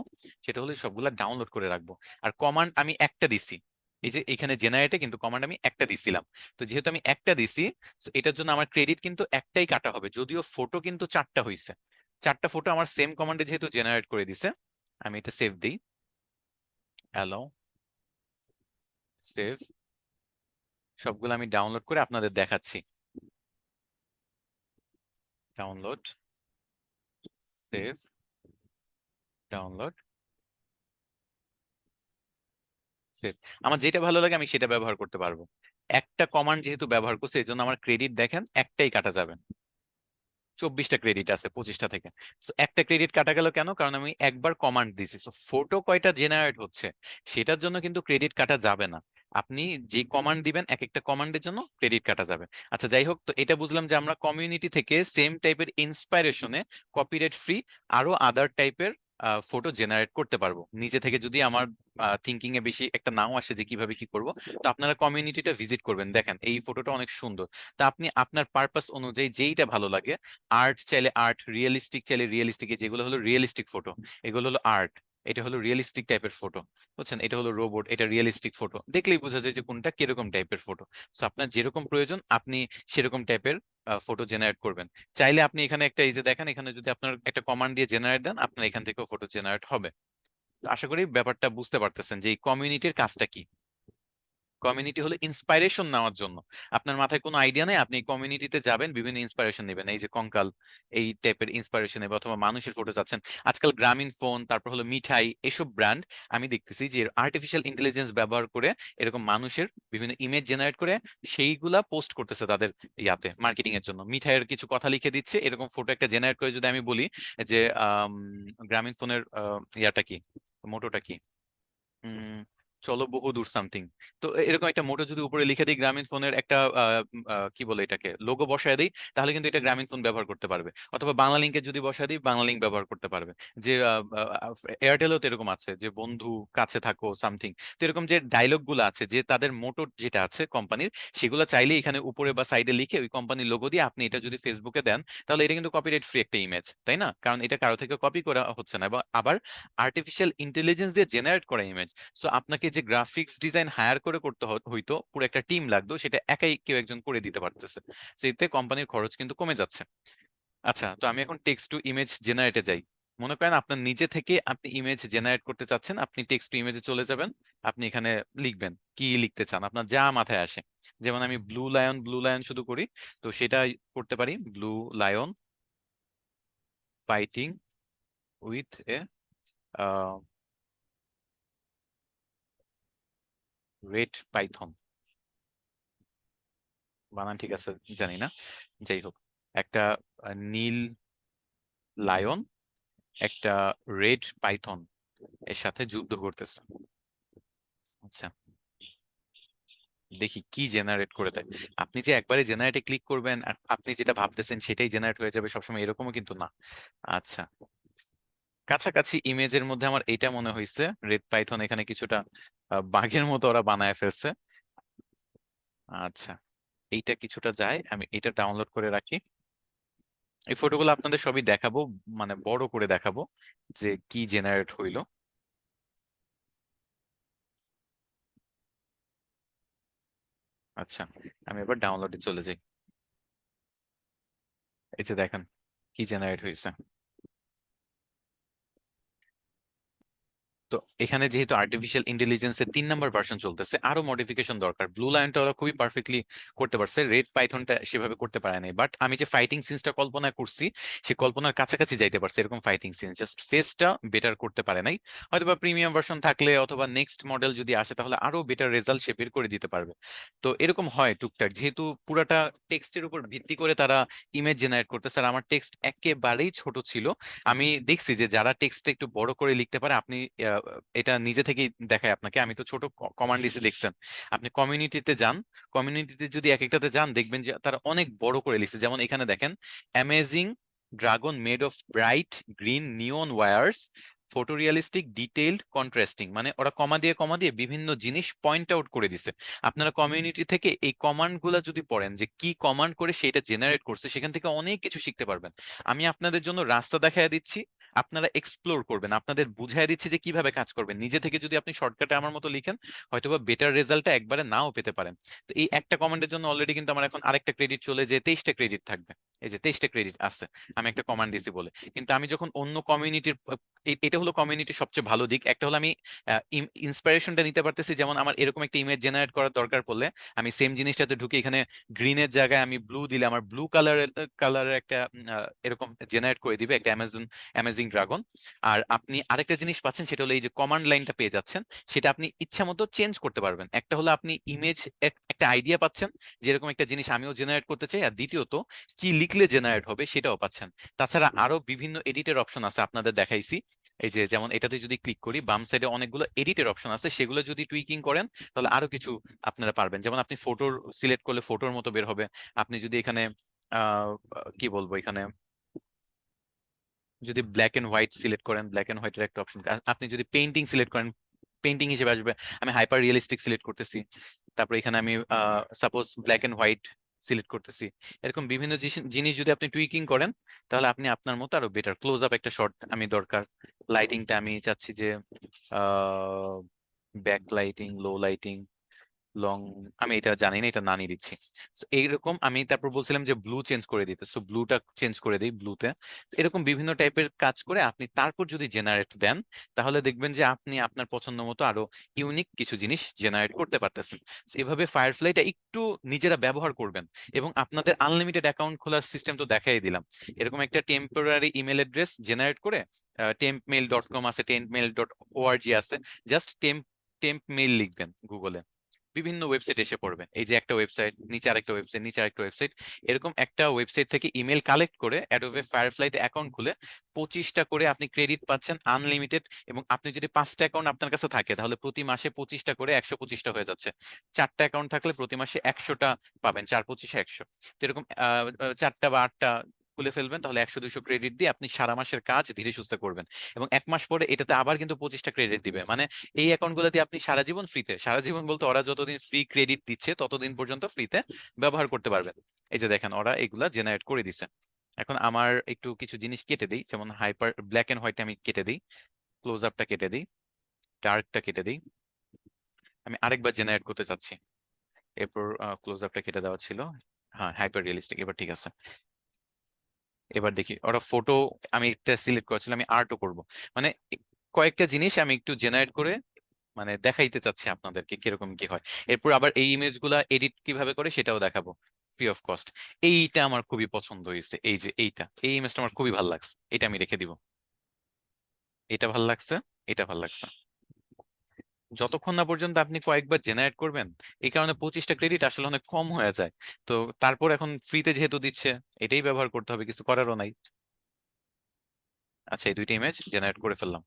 সেটা হলো সবগুলা ডাউনলোড করে রাখবো। আর কমান্ড আমি একটা দিছি, এই যে এখানে জেনারেটে কিন্তু কমান্ড আমি একটা দিছিলাম। তো যেহেতু আমি একটা দিছি, তো এটার জন্য আমার ক্রেডিট কিন্তু একটাই কাটা হবে, যদিও ফটো কিন্তু চারটা হইছে। চারটা ফটো আমার সেম কমান্ডে যেহেতু জেনারেট করে দিছে। আমি এটা সেভ দিই, হ্যালো, সেভ। সবগুলো আমি ডাউনলোড করে আপনাদের দেখাচ্ছি। Download, save, download, save. আমার যেটা ভালো লাগে আমি সেটা ব্যবহার করতে পারবো। একটা কমান্ড যেহেতু ব্যবহার করছে এই জন্য আমার ক্রেডিট দেখেন একটাই কাটা যাবে। 24টা ক্রেডিট আছে 25টা থেকে। So, একটা ক্রেডিট কাটা গেল কেন? কারণ আমি একবার কমান্ড দিছি। সো ফটো কয়টা জেনারেট হচ্ছে সেটার জন্য কিন্তু ক্রেডিট কাটা যাবে না। আপনি যে কমান্ড দিবেন এক একটা কমান্ডের জন্য ক্রেডিট কাটা যাবে। আচ্ছা যাই হোক, তো এটা বুঝলাম যে আমরা কমিউনিটি থেকে সেম টাইপের ইন্সপাইরেশনে কপিরাইট ফ্রি আরো আদার টাইপের ফটো জেনারেট করতে পারবো নিজে থেকে, যদি আমার থিঙ্কিং এ বেশি একটা নাও আসে যে কিভাবে কি করব। তো আপনারা কমিউনিটিটা ভিজিট করবেন, দেখেন এই ফটোটা অনেক সুন্দর। তা আপনি আপনার পারপাস অনুযায়ী যেইটা ভালো লাগে, আর্ট চাইলে আর্ট, রিয়েলিস্টিক চাইলে রিয়েলিস্টিক, যেগুলো হলো রিয়েলিস্টিক ফটো এগুলো হলো আর্ট, এটা হলো রিয়েলিস্টিক টাইপের ফটো, বুঝছেন? এটা হলো রোবট, এটা রিয়েলিস্টিক ফটো, দেখলেই বোঝা যায় যে কোনটা কিরকম টাইপের ফটো। সো আপনার যেরকম প্রয়োজন আপনি সেরকম টাইপের ফটো জেনারেট করবেন। চাইলে আপনি এখানে একটা, এই যে দেখেন এখানে যদি আপনার একটা কমান্ড দিয়ে জেনারেট দেন আপনার এখান থেকেও ফটো জেনারেট হবে। তো আশা করি ব্যাপারটা বুঝতে পারতেছেন যে এই কমিউনিটির কাজটা কি। কমিউনিটি হলো ইন্সপাইরেশন নেওয়ার জন্য। আপনার মাথায় কোনো আইডিয়া নেই, আপনি কমিউনিটিতে যাবেন, বিভিন্ন ইন্সপাইরেশন নেবেন, এই যে কঙ্কাল এই টাইপের ইন্সপাইরেশন নেবে, অথবা মানুষের ফটো চাচ্ছেন। আজকাল গ্রামীণ ফোন, তারপর হলো মিঠাই, এসব ব্র্যান্ড আমি দেখতেছি যে আর্টিফিশিয়াল ইন্টেলিজেন্স ব্যবহার করে এরকম মানুষের বিভিন্ন ইমেজ জেনারেট করে সেইগুলা পোস্ট করতেছে তাদের ইয়াতে মার্কেটিং এর জন্য। মিঠাইয়ের কিছু কথা লিখে দিচ্ছে, এরকম ফটো একটা জেনারেট করে যদি আমি বলি যে গ্রামীণ ফোনের ইয়াটা কি, মোটোটা কি, উম, চলো বহুদূর সামথিং। তো এরকম একটা মোটো যদি উপরে লিখে দিই, গ্রামীণ ফোনের একটা কি বলে এটাকে, লোগো বসায় দিই, তাহলে কিন্তু এটা গ্রামীণ ফোন ব্যবহার করতে পারবে। অথবা বাংলা লিঙ্কে যদি বসায় দিই বাংলা লিঙ্ক ব্যবহার করতে পারবে। যে এয়ারটেলও তো এরকম আছে যে বন্ধু কাছে থাকো সামথিং। তো এরকম যে ডায়লগ গুলো আছে, যে তাদের মোটো যেটা আছে কোম্পানির, সেগুলো চাইলে এখানে উপরে বা সাইডে লিখে ওই কোম্পানির লোগো দিয়ে আপনি এটা যদি ফেসবুকে দেন, তাহলে এটা কিন্তু কপিরাইট ফ্রি একটা ইমেজ, তাই না? কারণ এটা কারো থেকে কপি করা হচ্ছে না, এবং আবার আর্টিফিশিয়াল ইন্টেলিজেন্স দিয়ে জেনারেট করা ইমেজ। সো আপনাকে যে গ্রাফিক্স ডিজাইন হায়ার করে করতে হইতো, পুরো একটা টিম লাগতো, সেটা একাই কেউ একজন করে দিতে পারতেছে। তো এতে কোম্পানির খরচ কিন্তু কমে যাচ্ছে। আচ্ছা, তো আমি এখন টেক্সট টু ইমেজ জেনারেটে যাই। মনে করেন আপনার নিজে থেকে আপনি ইমেজ জেনারেট করতে চাচ্ছেন, আপনি টেক্সট টু ইমেজে চলে যাবেন। আপনি এখানে লিখবেন কি লিখতে চান, আপনার যা মাথায় আসে। যেমন আমি ব্লু লায়ন, ব্লু লায়ন শুধু করি, তো সেটা করতে পারি। Blue lion fighting with a red Python. বানান ঠিক আছে জানি না, যাই হোক। একটা নীল লায়ন একটা রেড পাইথন এর সাথে যুদ্ধ করতেছে। আচ্ছা, দেখি কি জেনারেট করে দেয়। আপনি যে একবারে জেনারেটে ক্লিক করবেন আর আপনি যেটা ভাবতেছেন সেটাই জেনারেট হয়ে যাবে সবসময়, এরকমও কিন্তু না। আচ্ছা, কাছাকাছি ইমেজের মধ্যে আমার এটা মনে হয়েছে, রেড পাইথন এখানে কিছুটা বাঘের মতো ওরা বানায় ফেলছে। আচ্ছা, এইটা কিছুটা যায়, আমি এটা ডাউনলোড করে রাখি। এই ফটোগুলো আপনাদের সবই দেখাবো, মানে বড় করে দেখাবো যে কি জেনারেট হইলো। আচ্ছা, আমি এবার ডাউনলোডে চলে যাই। এই যে দেখেন কি জেনারেট হয়েছে। তো এখানে যেহেতু আর্টিফিশিয়াল ইন্টেলিজেন্সের 3 নম্বর ভার্সন চলতেছে, আরো মডিফিকেশন দরকার। ব্লু লায়নটা ওরা খুবই পারফেক্টলি করতে পারছে, রেড পাইথনটা সেভাবে করতে পারে নাই। বাট আমি যে ফাইটিং সিনসটা কল্পনা করছি সে কল্পনার কাছাকাছি যাইতে পারছে, এরকম ফাইটিং সিন, জাস্ট ফেসটা বেটার করতে পারে নাই। হয়তোবা প্রিমিয়াম ভার্সন থাকলে অথবা নেক্সট মডেল যদি আসে তাহলে আরো বেটার রেজাল্ট সে বের করে দিতে পারবে। তো এরকম হয় টুকটাক, যেহেতু পুরাটা টেক্সটের উপর ভিত্তি করে তারা ইমেজ জেনারেট করতেছে। আর আমার টেক্সট একেবারেই ছোট ছিল। আমি দেখছি যে যারা টেক্সটটা একটু বড় করে লিখতে পারে, আপনি এটা নিজে থেকেই দেখায় আপনাকে, আমি তো ছোট কমান্ড লিখে দেখছেন। আপনি কমিউনিটিতে যান, কমিউনিটিতে যদি এক একটাতে যান দেখবেন যে তারা অনেক বড় করে লিখছে। যেমন এখানে দেখেন, amazing dragon made of bright green neon wires, photo realistic detailed contrasting, মানে ওরা কমা দিয়ে বিভিন্ন জিনিস পয়েন্ট আউট করে দিছে। আপনারা কমিউনিটি থেকে এই কমান্ড গুলা যদি পড়েন যে কি কমান্ড করে সেটা জেনারেট করছে, সেখান থেকে অনেক কিছু শিখতে পারবেন। আমি আপনাদের জন্য রাস্তা দেখায় দিচ্ছি, আপনারা এক্সপ্লোর করবেন, আপনাদের বুঝাই দিচ্ছি যে কিভাবে কাজ করবেন। নিজে থেকে যদি আপনি শর্টকাটে আমার মতো লিখেন হয়তোবা বেটার রেজাল্টটা একবারে নাও পেতে পারেন। তো এই একটা কমান্ডের জন্য অলরেডি কিন্তু আমার এখন আরেকটা ক্রেডিট চলে, যে 23টা ক্রেডিট থাকবে। এই যে 23টা ক্রেডিট আছে, আমি একটা কমান্ড দিছি বলে। কিন্তু আমি যখন অন্য কমিউনিটির, এটা হলো কমিউনিটির সবচেয়ে ভালো দিক, একটা হলো আমি ইন্সপিরেশনটা নিতে পারতেছি। যেমন আমার এরকম একটা ইমেজ জেনারেট করার দরকার পড়লে আমি সেম জিনিসটাতে ঢুকে এখানে গ্রিনের জায়গায় আমি ব্লু দিলে আমার ব্লু কালারের একটা এরকম জেনারেট করে দিবে একটা অ্যামেজিং ড্রাগন। আর আপনি আরেকটা জিনিস পাচ্ছেন, সেটা হলো এই যে কমান্ড লাইনটা পেয়ে যাচ্ছেন, সেটা আপনি ইচ্ছা মতো চেঞ্জ করতে পারবেন। একটা হলো আপনি ইমেজ, একটা আইডিয়া পাচ্ছেন যেরকম একটা জিনিস আমিও জেনারেট করতে চাই, আর দ্বিতীয়ত কি লিখলে জেনারেট হবে সেটাও পাচ্ছেন। তাছাড়া আরো বিভিন্ন এডিটের অপশন আছে, আপনাদের দেখাইছি। এই যে যেমন এটাতে যদি ক্লিক করি, বাম সাইডে অনেকগুলো এডিটের অপশন আছে, সেগুলো যদি টুইকিং করেন তাহলে আরো কিছু আপনারা পারবেন। যেমন আপনি ফটোর সিলেক্ট করলে ফটোর মতো বের হবে। আপনি যদি এখানে আহ কি বলবো, এখানে যদি ব্ল্যাক এন্ড হোয়াইট সিলেক্ট করেন, ব্ল্যাক এন্ড হোয়াইটের একটা অপশন, আপনি যদি পেইন্টিং সিলেক্ট করেন পেইন্টিং হিসেবে আসবে। আমি হাইপার রিয়েলিস্টিক সিলেক্ট করতেছি, তারপর এখানে আমি suppose black and white select করতেছি। এরকম বিভিন্ন জিনিস যদি আপনি টুইকিং করেন তাহলে আপনি আপনার মতো আরো বেটার ক্লোজ আপ একটা শট আমি দরকার, লাইটিংটা আমি চাচ্ছি যে ব্যাক লাইটিং, লো লাইটিং, লং, আমি এটা জানি না, এটা না নিয়ে দিচ্ছি। So, এইরকম আমি তারপর বলছিলাম যে ব্লু চেঞ্জ করে দিতে, সো ব্লুটা চেঞ্জ করে দিই ব্লুতে। এরকম বিভিন্ন টাইপের কাজ করে আপনি তারপর যদি জেনারেট দেন, তাহলে দেখবেন যে আপনি আপনার পছন্দ মতো আরো ইউনিক কিছু জিনিস জেনারেট করতে পারতেছেন। So, এভাবে ফায়ারফ্লাইটা একটু নিজেরা ব্যবহার করবেন। এবং আপনাদের আনলিমিটেড অ্যাকাউন্ট খোলার সিস্টেম তো দেখাই দিলাম। এরকম একটা টেম্পোরারি ইমেল অ্যাড্রেস জেনারেট করে, tempmail.com আছে, tempmail.org আছে, জাস্ট টেম্প মেইল লিখবেন গুগলে, বিভিন্ন ওয়েবসাইট এসে পড়বে। এই যে একটা ওয়েবসাইট, নিচে আরেকটা ওয়েবসাইট, নিচে আরেকটা ওয়েবসাইট, এরকম একটা ওয়েবসাইট থেকে ইমেল কালেক্ট করে অ্যাডোবে ফায়ারফ্লাইতে অ্যাকাউন্ট খুলে 25টা করে আপনি ক্রেডিট পাচ্ছেন আনলিমিটেড। এবং আপনি যদি 5টা অ্যাকাউন্ট আপনার কাছে থাকে তাহলে প্রতি মাসে 25টা করে 125টা হয়ে যাচ্ছে। 4টা অ্যাকাউন্ট থাকলে প্রতি মাসে 100টা পাবেন, 4 25 100। তো এরকম 4টা বা 8টা খুলে ফেলবেন, তাহলে 100 200 ক্রেডিট দিয়ে আপনি সারা মাসের কাজ ধীরে সুস্থে করবেন। এবং 1 মাস পরে এটাতে আবার কিন্তু 25টা ক্রেডিট দিবে, মানে এই অ্যাকাউন্ট গুলো দিয়ে আপনি সারা জীবন ফ্রিতে, সারা জীবন বলতে ওরা যতদিন ফ্রি ক্রেডিট দিচ্ছে ততদিন পর্যন্ত ফ্রিতে ব্যবহার করতে পারবেন। এই যে দেখেন ওরা এগুলা জেনারেট করে দিছে। এখন আমার একটু কিছু জিনিস কেটে দিই, যেমন হাইপার ব্ল্যাক এন্ড হোয়াইট আমি কেটে দিই, ক্লোজ আপটা কেটে দিই, ডার্কটা কেটে দিই। আমি আরেকবার জেনারেট করতে চাচ্ছি, এরপর ক্লোজ আপটা কেটে দেওয়া ছিল। হ্যাঁ, হাইপার রিয়েলিস্টিক, এবার ঠিক আছে। এবার দেখি ওরা ফটো, আমি একটা সিলেক্ট করেছিলাম, আমি আর্টও করব। মানে কয়েকটা জিনিস আমি একটু জেনারেট করে মানে দেখাইতে চাচ্ছি আপনাদেরকে কিরকম কি হয়। এরপর আবার এই ইমেজ গুলা এডিট কিভাবে করে সেটাও দেখাবো ফ্রি অফ কস্ট। এইটা আমার খুবই পছন্দ হয়েছে, এই যে এইটা, এই ইমেজটা আমার খুবই ভালো লাগছে, এটা আমি রেখে দিব। এটা ভালো লাগছে, এটা ভালো লাগছে। যতক্ষণ না পর্যন্ত আপনি কয়েকবার জেনারেট করবেন, এই কারণে 25টা ক্রেডিট আসলে অনেক কম হয়ে যায়। তো তারপর এখন ফ্রিতে যেহেতু দিচ্ছে, এটাই ব্যবহার করতে হবে, কিছু করারও নাই। আচ্ছা, এই দুইটা ইমেজ জেনারেট করে ফেললাম।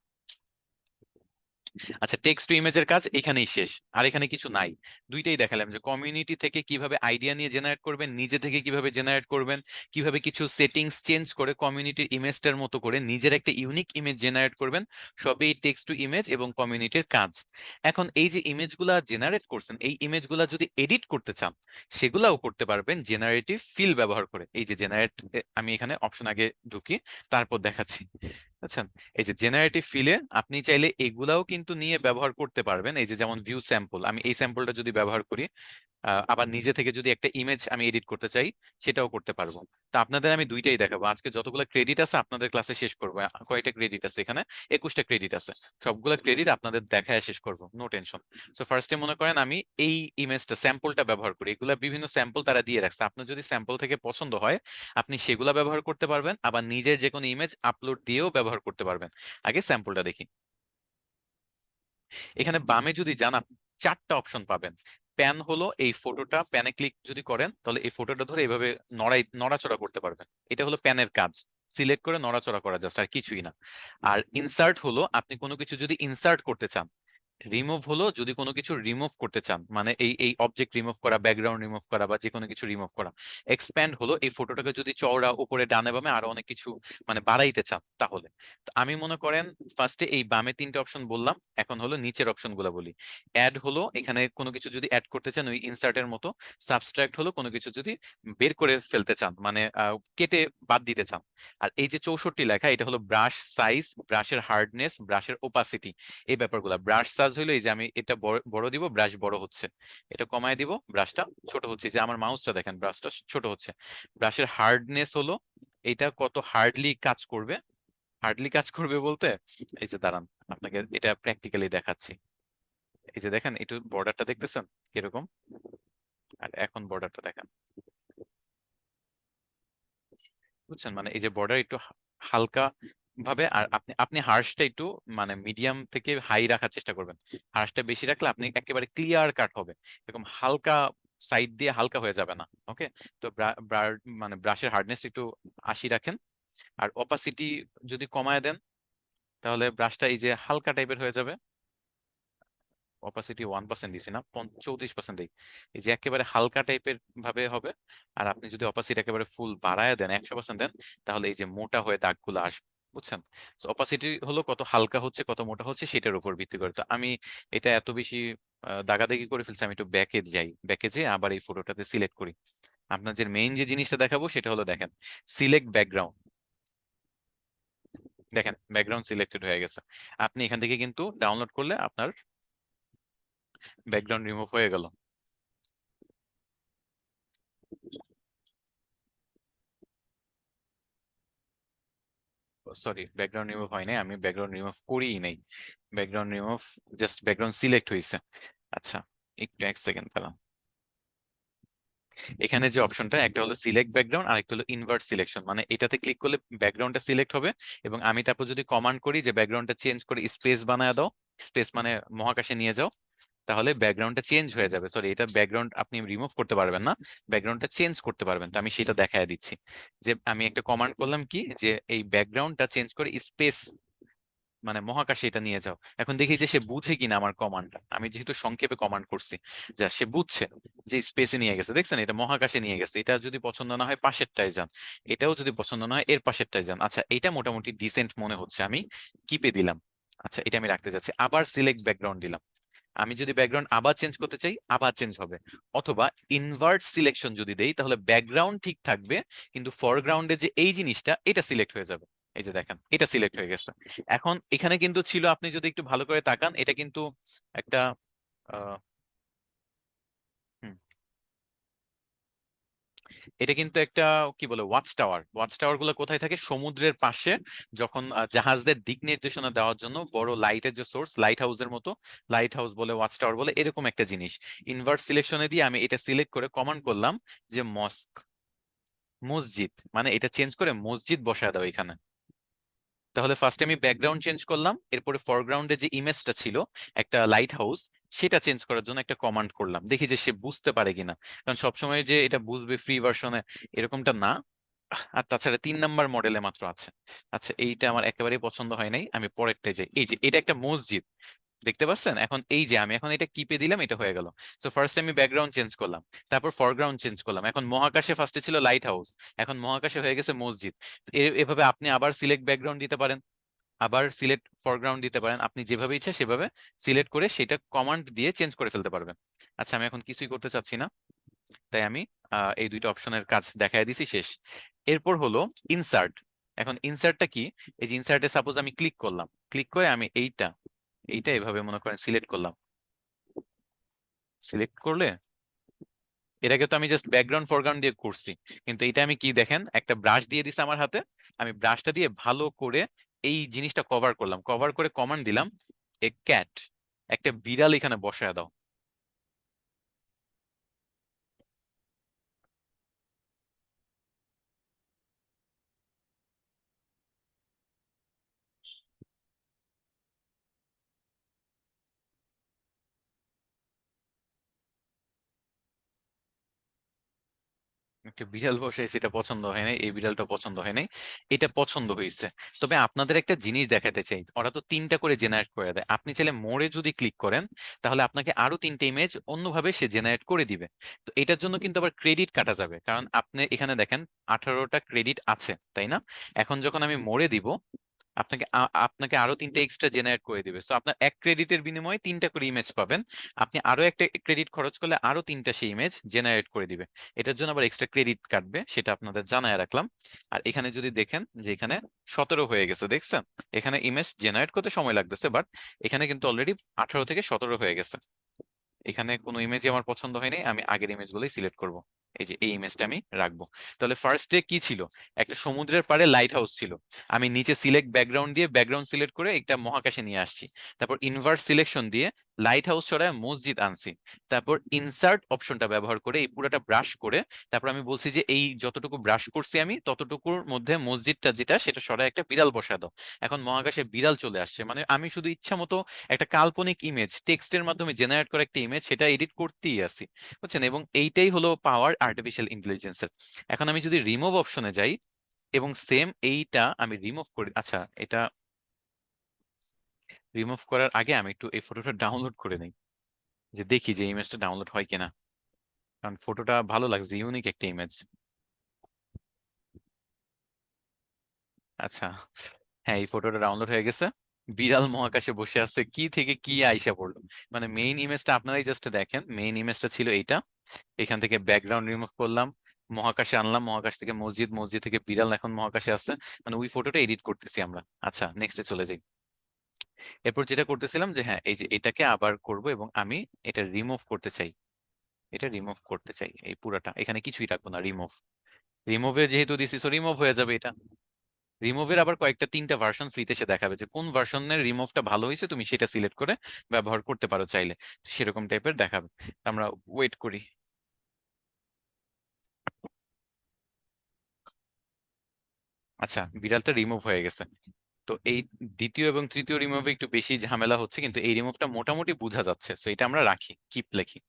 আচ্ছা, টেক্সট টু ইমেজের কাজ এখানেই শেষ, আর এখানে কিছু নাই। দুইটাই দেখালাম যে কমিউনিটি থেকে কিভাবে আইডিয়া নিয়ে জেনারেট করবেন, নিজে থেকে কিভাবে জেনারেট করবেন, কিভাবে কিছু সেটিংস চেঞ্জ করে কমিউনিটির ইমেজটার মতো করে নিজের একটা ইউনিক ইমেজ জেনারেট করবেন। সবই টেক্সট টু ইমেজ এবং কমিউনিটির কাজ। এখন এই যে ইমেজগুলা জেনারেট করছেন, এই ইমেজগুলা যদি এডিট করতে চান সেগুলাও করতে পারবেন জেনারেটিভ ফিল ব্যবহার করে। এই যে জেনারেট, আমি এখানে অপশন আগে ঢুকি, তারপর দেখাচ্ছি। আচ্ছা, এই যে জেনারেটিভ ফিলে আপনি চাইলে এগুলাও কিন্তু নিয়ে ব্যবহার করতে পারবেন। এই যে যেমন ভিউ স্যাম্পল, আমি এই স্যাম্পলটা যদি ব্যবহার করি, আবার নিজে থেকে যদি একটা ইমেজ আমি এডিট করতে চাই সেটাও করতে পারবো। তো আপনাদের আমি দুইটাই দেখাবো আজকে, যতগুলো ক্রেডিট আছে আপনাদের ক্লাসে শেষ করবো। কয়টা ক্রেডিট আছে এখানে? 21টা ক্রেডিট আছে। সবগুলো ক্রেডিট আপনাদের দেখায় শেষ করবো, নো টেনশন। সো ফার্স্টে মনে করেন আমি এই ইমেজটা স্যাম্পলটা ব্যবহার করি, এগুলা বিভিন্ন স্যাম্পল তারা দিয়ে রাখছে, আপনার যদি স্যাম্পল থেকে পছন্দ হয় আপনি সেগুলা ব্যবহার করতে পারবেন, আবার নিজের যে কোনো ইমেজ আপলোড দিয়েও ব্যবহার করতে পারবেন। আগে স্যাম্পলটা দেখি। এখানে বামে যদি যান 4টা অপশন পাবেন। প্যান হলো এই ফটোটা, প্যানে ক্লিক যদি করেন তাহলে এই ফটোটা ধরে এইভাবে নড়াচড়া করতে পারবেন। এটা হলো প্যানের কাজ, সিলেক্ট করে নড়াচড়া করা, জাস্ট আর কিছুই না। আর ইনসার্ট হলো আপনি কোনো কিছু যদি ইনসার্ট করতে চান। রিমুভ হলো যদি কোনো কিছু রিমুভ করতে চান, মানে এই এই অবজেক্ট রিমুভ করা, ব্যাকগ্রাউন্ড রিমুভ করা, বা যে কোনো কিছু রিমুভ করা। এক্সপ্যান্ড হলো এই ফটোটাকে যদি চওড়া উপরে ডানে বামে আরো অনেক কিছু মানে বাড়াইতে চান তাহলে। তো আমি মনে করেন ফার্স্টে এই বামে 3টে অপশন বললাম, এখন হলো নিচের অপশন গুলা বলি। অ্যাড হলো এখানে কোনো কিছু যদি অ্যাড করতে চান ওই ইনসার্টের মতো। সাবস্ট্রাক্ট হলো কোনো কিছু যদি বের করে ফেলতে চান, মানে কেটে বাদ দিতে চান। আর এই যে 64 লেখা, এটা হলো ব্রাশ সাইজ, ব্রাশের হার্ডনেস, ব্রাশের ওপাসিটি, এই ব্যাপারগুলো। ব্রাশ মাসাজ হলো এই যে আমি এটা বড় বড় দিব, ব্রাশ বড় হচ্ছে, এটা কমায় দিব, ব্রাশটা ছোট হচ্ছে। এই যে আমার মাউসটা দেখেন, ব্রাশটা ছোট হচ্ছে। ব্রাশের হার্ডনেস হলো এটা কত হার্ডলি কাজ করবে। হার্ডলি কাজ করবে বলতে এই যে দাঁড়ান, আপনাকে এটা প্র্যাকটিক্যালি দেখাচ্ছি। এই যে দেখেন একটু বর্ডারটা দেখতেছেন কিরকম, আর এখন বর্ডারটা দেখেন, বুঝছেন? মানে এই যে বর্ডার একটু হালকা ভাবে, আর আপনি আপনি হার্শটা একটু মানে মিডিয়াম থেকে হাই রাখার চেষ্টা করবেন। হার্শটা বেশি রাখলে আপনি একেবারে ক্লিয়ার কাট হবে, এরকম হালকা সাইড দিয়ে হালকা হয়ে যাবে না। ওকে, তো মানে ব্রাশের হার্ডনেস একটু 80 রাখেন, আর অপাসিটি যদি কমায় দেন তাহলে ব্রাশটা এই যে হালকা টাইপের হয়ে যাবে। অপাসিটি 1% দিছি না, 34% দিই। এই যে একেবারে হালকা টাইপের ভাবে হবে। আর আপনি যদি অপাসিটি একেবারে ফুল বাড়ায় দেন, 100% দেন, তাহলে এই যে মোটা হয়ে দাগগুলো আসবে, বুঝছেন? অপাসিটি হলো কত হালকা হচ্ছে কত মোটা হচ্ছে সেটার উপর ভিত্তি করে। তো আমি এটা এত বেশি দাগাদাগি করে ফেলছি, আমি একটু ব্যাকে যাই, ব্যাকে যেয়ে আবার এই ফটোটাতে সিলেক্ট করি। আপনার যে মেইন যে জিনিসটা দেখাবো সেটা হলো দেখেন, সিলেক্ট ব্যাকগ্রাউন্ড। দেখেন ব্যাকগ্রাউন্ড সিলেক্টেড হয়ে গেছে। আপনি এখান থেকে কিন্তু ডাউনলোড করলে আপনার ব্যাকগ্রাউন্ড রিমুভ হয়ে গেল। সরি, ব্যাকগ্রাউন্ড রিমুভ হয় নাই, আমি ব্যাকগ্রাউন্ড রিমুভ করিই নাই। Background remove, just background select হয়েছে। আচ্ছা, একটু এক সেকেন্ড দাঁড়ান। এখানে যে অপশনটা, একটা হলো সিলেক্ট ব্যাকগ্রাউন্ড আর একটা হলো ইনভার্ট সিলেকশন, মানে এটাতে ক্লিক করলে ব্যাকগ্রাউন্ডটা সিলেক্ট হবে, এবং আমি তারপর যদি কমান্ড করি যে ব্যাকগ্রাউন্ডটা চেঞ্জ করে স্পেস বানায় দাও, স্পেস মানে মহাকাশে নিয়ে যাও, তাহলে ব্যাকগ্রাউন্ডটা চেঞ্জ হয়ে যাবে। সরি, এটা ব্যাকগ্রাউন্ড আপনি রিমুভ করতে পারবেন না, ব্যাকগ্রাউন্ডটা চেঞ্জ করতে পারবেন। তো আমি সেটা দেখায় দিচ্ছি, যে আমি একটা কমান্ড করলাম কি, যে এই ব্যাকগ্রাউন্ডটা চেঞ্জ করে স্পেস মানে মহাকাশে এটা নিয়ে যাও। এখন দেখি যে সে বুঝে কিনা আমার কমান্ডটা, আমি যেহেতু সংক্ষেপে কমান্ড করছি, যা সে বুঝছে যে স্পেসে নিয়ে গেছে। দেখছেন, এটা মহাকাশে নিয়ে গেছে। এটা যদি পছন্দ না হয় পাশেরটায় যান, এটাও যদি পছন্দ না হয় এর পাশেরটায় যান। আচ্ছা, এটা মোটামুটি ডিসেন্ট মনে হচ্ছে, আমি কিপে দিলাম। আচ্ছা, এটা আমি রাখতে যাচ্ছি, আবার সিলেক্ট ব্যাকগ্রাউন্ড দিলাম। আমি যদি ব্যাকগ্রাউন্ড আবার চেঞ্জ করতে চাই, আবার চেঞ্জ হবে। অথবা ইনভার্ট সিলেকশন যদি দেই, তাহলে ব্যাকগ্রাউন্ড ঠিক থাকবে, কিন্তু ফরগ্রাউন্ডে যে এই জিনিসটা এটা সিলেক্ট হয়ে যাবে। এই যে দেখেন, এটা সিলেক্ট হয়ে গেছে। এখন এখানে কিন্তু ছিল, আপনি যদি একটু ভালো করে তাকান, এটা কিন্তু একটা আহ, হুম, এটা কিন্তু একটা কি বলে ওয়াচ টাওয়ার। ওয়াচ টাওয়ার গুলো কোথায় থাকে? সমুদ্রের পাশে, যখন জাহাজদের দিক নির্দেশনা দেওয়ার জন্য বড় লাইটের যে সোর্স, লাইট হাউসের মতো, লাইট হাউস বলে, ওয়াচ টাওয়ার বলে, এরকম একটা জিনিস। ইনভার্ট সিলেকশনে দিয়ে আমি এটা সিলেক্ট করে কমান্ড করলাম যে মস্ক, মসজিদ, মানে এটা চেঞ্জ করে মসজিদ বসায় দাও এখানে। তাহলে ফার্স্টে আমি ব্যাকগ্রাউন্ড চেঞ্জ করলাম, এরপরে ফরগ্রাউন্ডে যে ইমেজটা ছিল একটা লাইট হাউস, সেটা চেঞ্জ করার জন্য একটা কমান্ড করলাম, দেখি যে সে বুঝতে পারে কিনা। কারণ সবসময় যে এটা বুঝবে ফ্রি ভার্সনে এরকমটা না। আর তাছাড়া 3 নাম্বার মডেলে মাত্র আছে। আচ্ছা, এইটা আমার একেবারেই পছন্দ হয় নাই, আমি পরেরটাই যাই। এই যে এটা একটা মসজিদ, দেখতে পাচ্ছেন? এখন এই যে আমি এখন এটা কিপে দিলাম, এটা হয়ে গেল। সো ফার্স্ট আমি ব্যাকগ্রাউন্ড চেঞ্জ করলাম, তারপর ফরগ্রাউন্ড চেঞ্জ করলাম। এখন মহাকাশে ফার্স্টে ছিল লাইট হাউস, এখন মহাকাশে হয়ে গেছে মসজিদ। এভাবে আপনি আবার সিলেক্ট ব্যাকগ্রাউন্ড দিতে পারেন, আবার সিলেক্ট ফরগ্রাউন্ড দিতে পারেন, আপনি যেভাবে ইচ্ছা সেভাবে সিলেক্ট করে সেটা কমান্ড দিয়ে চেঞ্জ করে ফেলতে পারবেন। আচ্ছা, আমি এখন কিছুই করতে চাচ্ছি না, তাই আমি এই দুইটা অপশনের কাজ দেখায় দিছি, শেষ। এরপর হলো ইনসার্ট। এখন ইনসার্টটা কি? এই যে ইনসার্টে সাপোজ আমি ক্লিক করলাম, ক্লিক করে আমি এইটা এইটা এভাবে মনে করেন সিলেক্ট করলাম। সিলেক্ট করলে, এর আগে তো আমি জাস্ট ব্যাকগ্রাউন্ড ফরগ্রাউন্ড দিয়ে করছি, কিন্তু এটা আমি কি দেখেন, একটা ব্রাশ দিয়ে দিছে আমার হাতে, আমি ব্রাশটা দিয়ে ভালো করে এই জিনিসটা কভার করলাম, কভার করে কমান্ড দিলাম এ ক্যাট, একটা বিড়াল এখানে বসায় দাও। একটা বিড়াল বসাইছে, এটা পছন্দ হয় নাই, এই বিড়ালটা পছন্দ হয় নাই, এটা পছন্দ হয়েছে। তবে আপনাদের একটা জিনিস দেখাতে চাই, ওরা তো 3টা করে জেনারেট করে দেয়। আপনি চাইলে মোড়ে যদি ক্লিক করেন, তাহলে আপনাকে আরো 3টে ইমেজ অন্যভাবে সে জেনারেট করে দিবে। তো এটার জন্য কিন্তু আবার ক্রেডিট কাটা যাবে, কারণ আপনি এখানে দেখেন 18টা ক্রেডিট আছে, তাই না? এখন যখন আমি মোড়ে দিব, আপনাকে আরো 3টা এক্সট্রা জেনারেট করে দিবে। সো আপনার 1 ক্রেডিটের বিনিময়ে 3টা করে ইমেজ পাবেন। আপনি আরো একটা ক্রেডিট খরচ করলে আরো 3টা সেই ইমেজ জেনারেট করে দিবে। এটার জন্য আবার এক্সট্রা ক্রেডিট কাটবে, সেটা আপনাদের জানায় রাখলাম। আর এখানে যদি দেখেন যে এখানে 17 হয়ে গেছে, দেখছেন? এখানে ইমেজ জেনারেট করতে সময় লাগতেছে, বাট এখানে কিন্তু অলরেডি 18 থেকে 17 হয়ে গেছে। এখানে কোনো ইমেজই আমার পছন্দ হয়নি, আমি আগের ইমেজগুলোই সিলেক্ট করব। এই যে এই ইমেজটা আমি রাখবো। তাহলে ফার্স্ট ডে কি ছিল? একটা সমুদ্রের পাড়ে লাইট হাউস ছিল। আমি নিচে সিলেক্ট ব্যাকগ্রাউন্ড দিয়ে ব্যাকগ্রাউন্ড সিলেক্ট করে একটা মহাকাশে নিয়ে আসছি। তারপর ইনভার্স সিলেকশন দিয়ে লাইট হাউস সরায় মসজিদ আনছি। তারপর ইনসার্ট অপশনটা ব্যবহার করে এই পুরোটা ব্রাশ করে তারপর আমি বলছি যে এই যতটুকু ব্রাশ করছি আমি ততটুকুর মধ্যে মসজিদটা যেটা সেটা সরায় একটা বিড়াল বসা দাও। এখন মহাকাশে বিড়াল চলে আসছে, মানে আমি শুধু ইচ্ছা মতো একটা কাল্পনিক ইমেজ টেক্সটের মাধ্যমে জেনারেট করা একটা ইমেজ সেটা এডিট করতেই আছি, বুঝছেন? এবং এইটাই হলো পাওয়ার আর্টিফিশিয়াল ইন্টেলিজেন্সের। এখন আমি যদি রিমুভ অপশনে যাই এবং সেম এইটা আমি রিমুভ করি, আচ্ছা এটা রিমুভ করার আগে আমি একটু এই ফটোটা ডাউনলোড করে নিই, যে দেখি যে ইমেজটা ডাউনলোড হয় কিনা। কারণ ফটোটা ভালো লাগছে, ইউনিক একটা ইমেজ। আচ্ছা, হ্যাঁ এই ফটোটা ডাউনলোড হয়ে গেছে। বিড়াল মহাকাশে বসে আছে, কি থেকে কি আইসা পড়লো। মানে মেইন ইমেজটা আপনারাই জাস্ট দেখেন, মেইন ইমেজটা ছিল এইটা। এখান থেকে ব্যাকগ্রাউন্ড রিমুভ করলাম, মহাকাশে আনলাম, মহাকাশ থেকে মসজিদ, মসজিদ থেকে বিড়াল, এখন মহাকাশে আছে। মানে ওই ফটোটা এডিট করতেছি আমরা। আচ্ছা নেক্সটে চলে যাই। এরপর যেটা করতেছিলাম যে হ্যাঁ এই যে এটাকে আবার করব এবং আমি এটা রিমুভ করতে চাই। এটা রিমুভ করতে চাই এই পুরাটা, এখানে কিছুই রাখবো না, রিমুভ। রিমুভে যেহেতু দিছি সো রিমুভ হয়ে যাবে এটা। রিমুভের আবার কয়েকটা 3টা ভার্সন ফ্রিতে এসে দেখাবে, যে কোন ভার্সনের রিমুভটা ভালো হয়েছে তুমি সেটা সিলেক্ট করে ব্যবহার করতে পারো চাইলে। সেরকম টাইপের দেখাবে। আমরা ওয়েট করি। আচ্ছা বিড়ালটা রিমুভ হয়ে গেছে। তো এই দ্বিতীয় এবং তৃতীয় রিমুভে একটু বেশি ঝামেলা হচ্ছে, কিন্তু এই রিমুভটা মোটামুটি বোঝা যাচ্ছে, তো এটা আমরা রাখি, কিপ লিখি।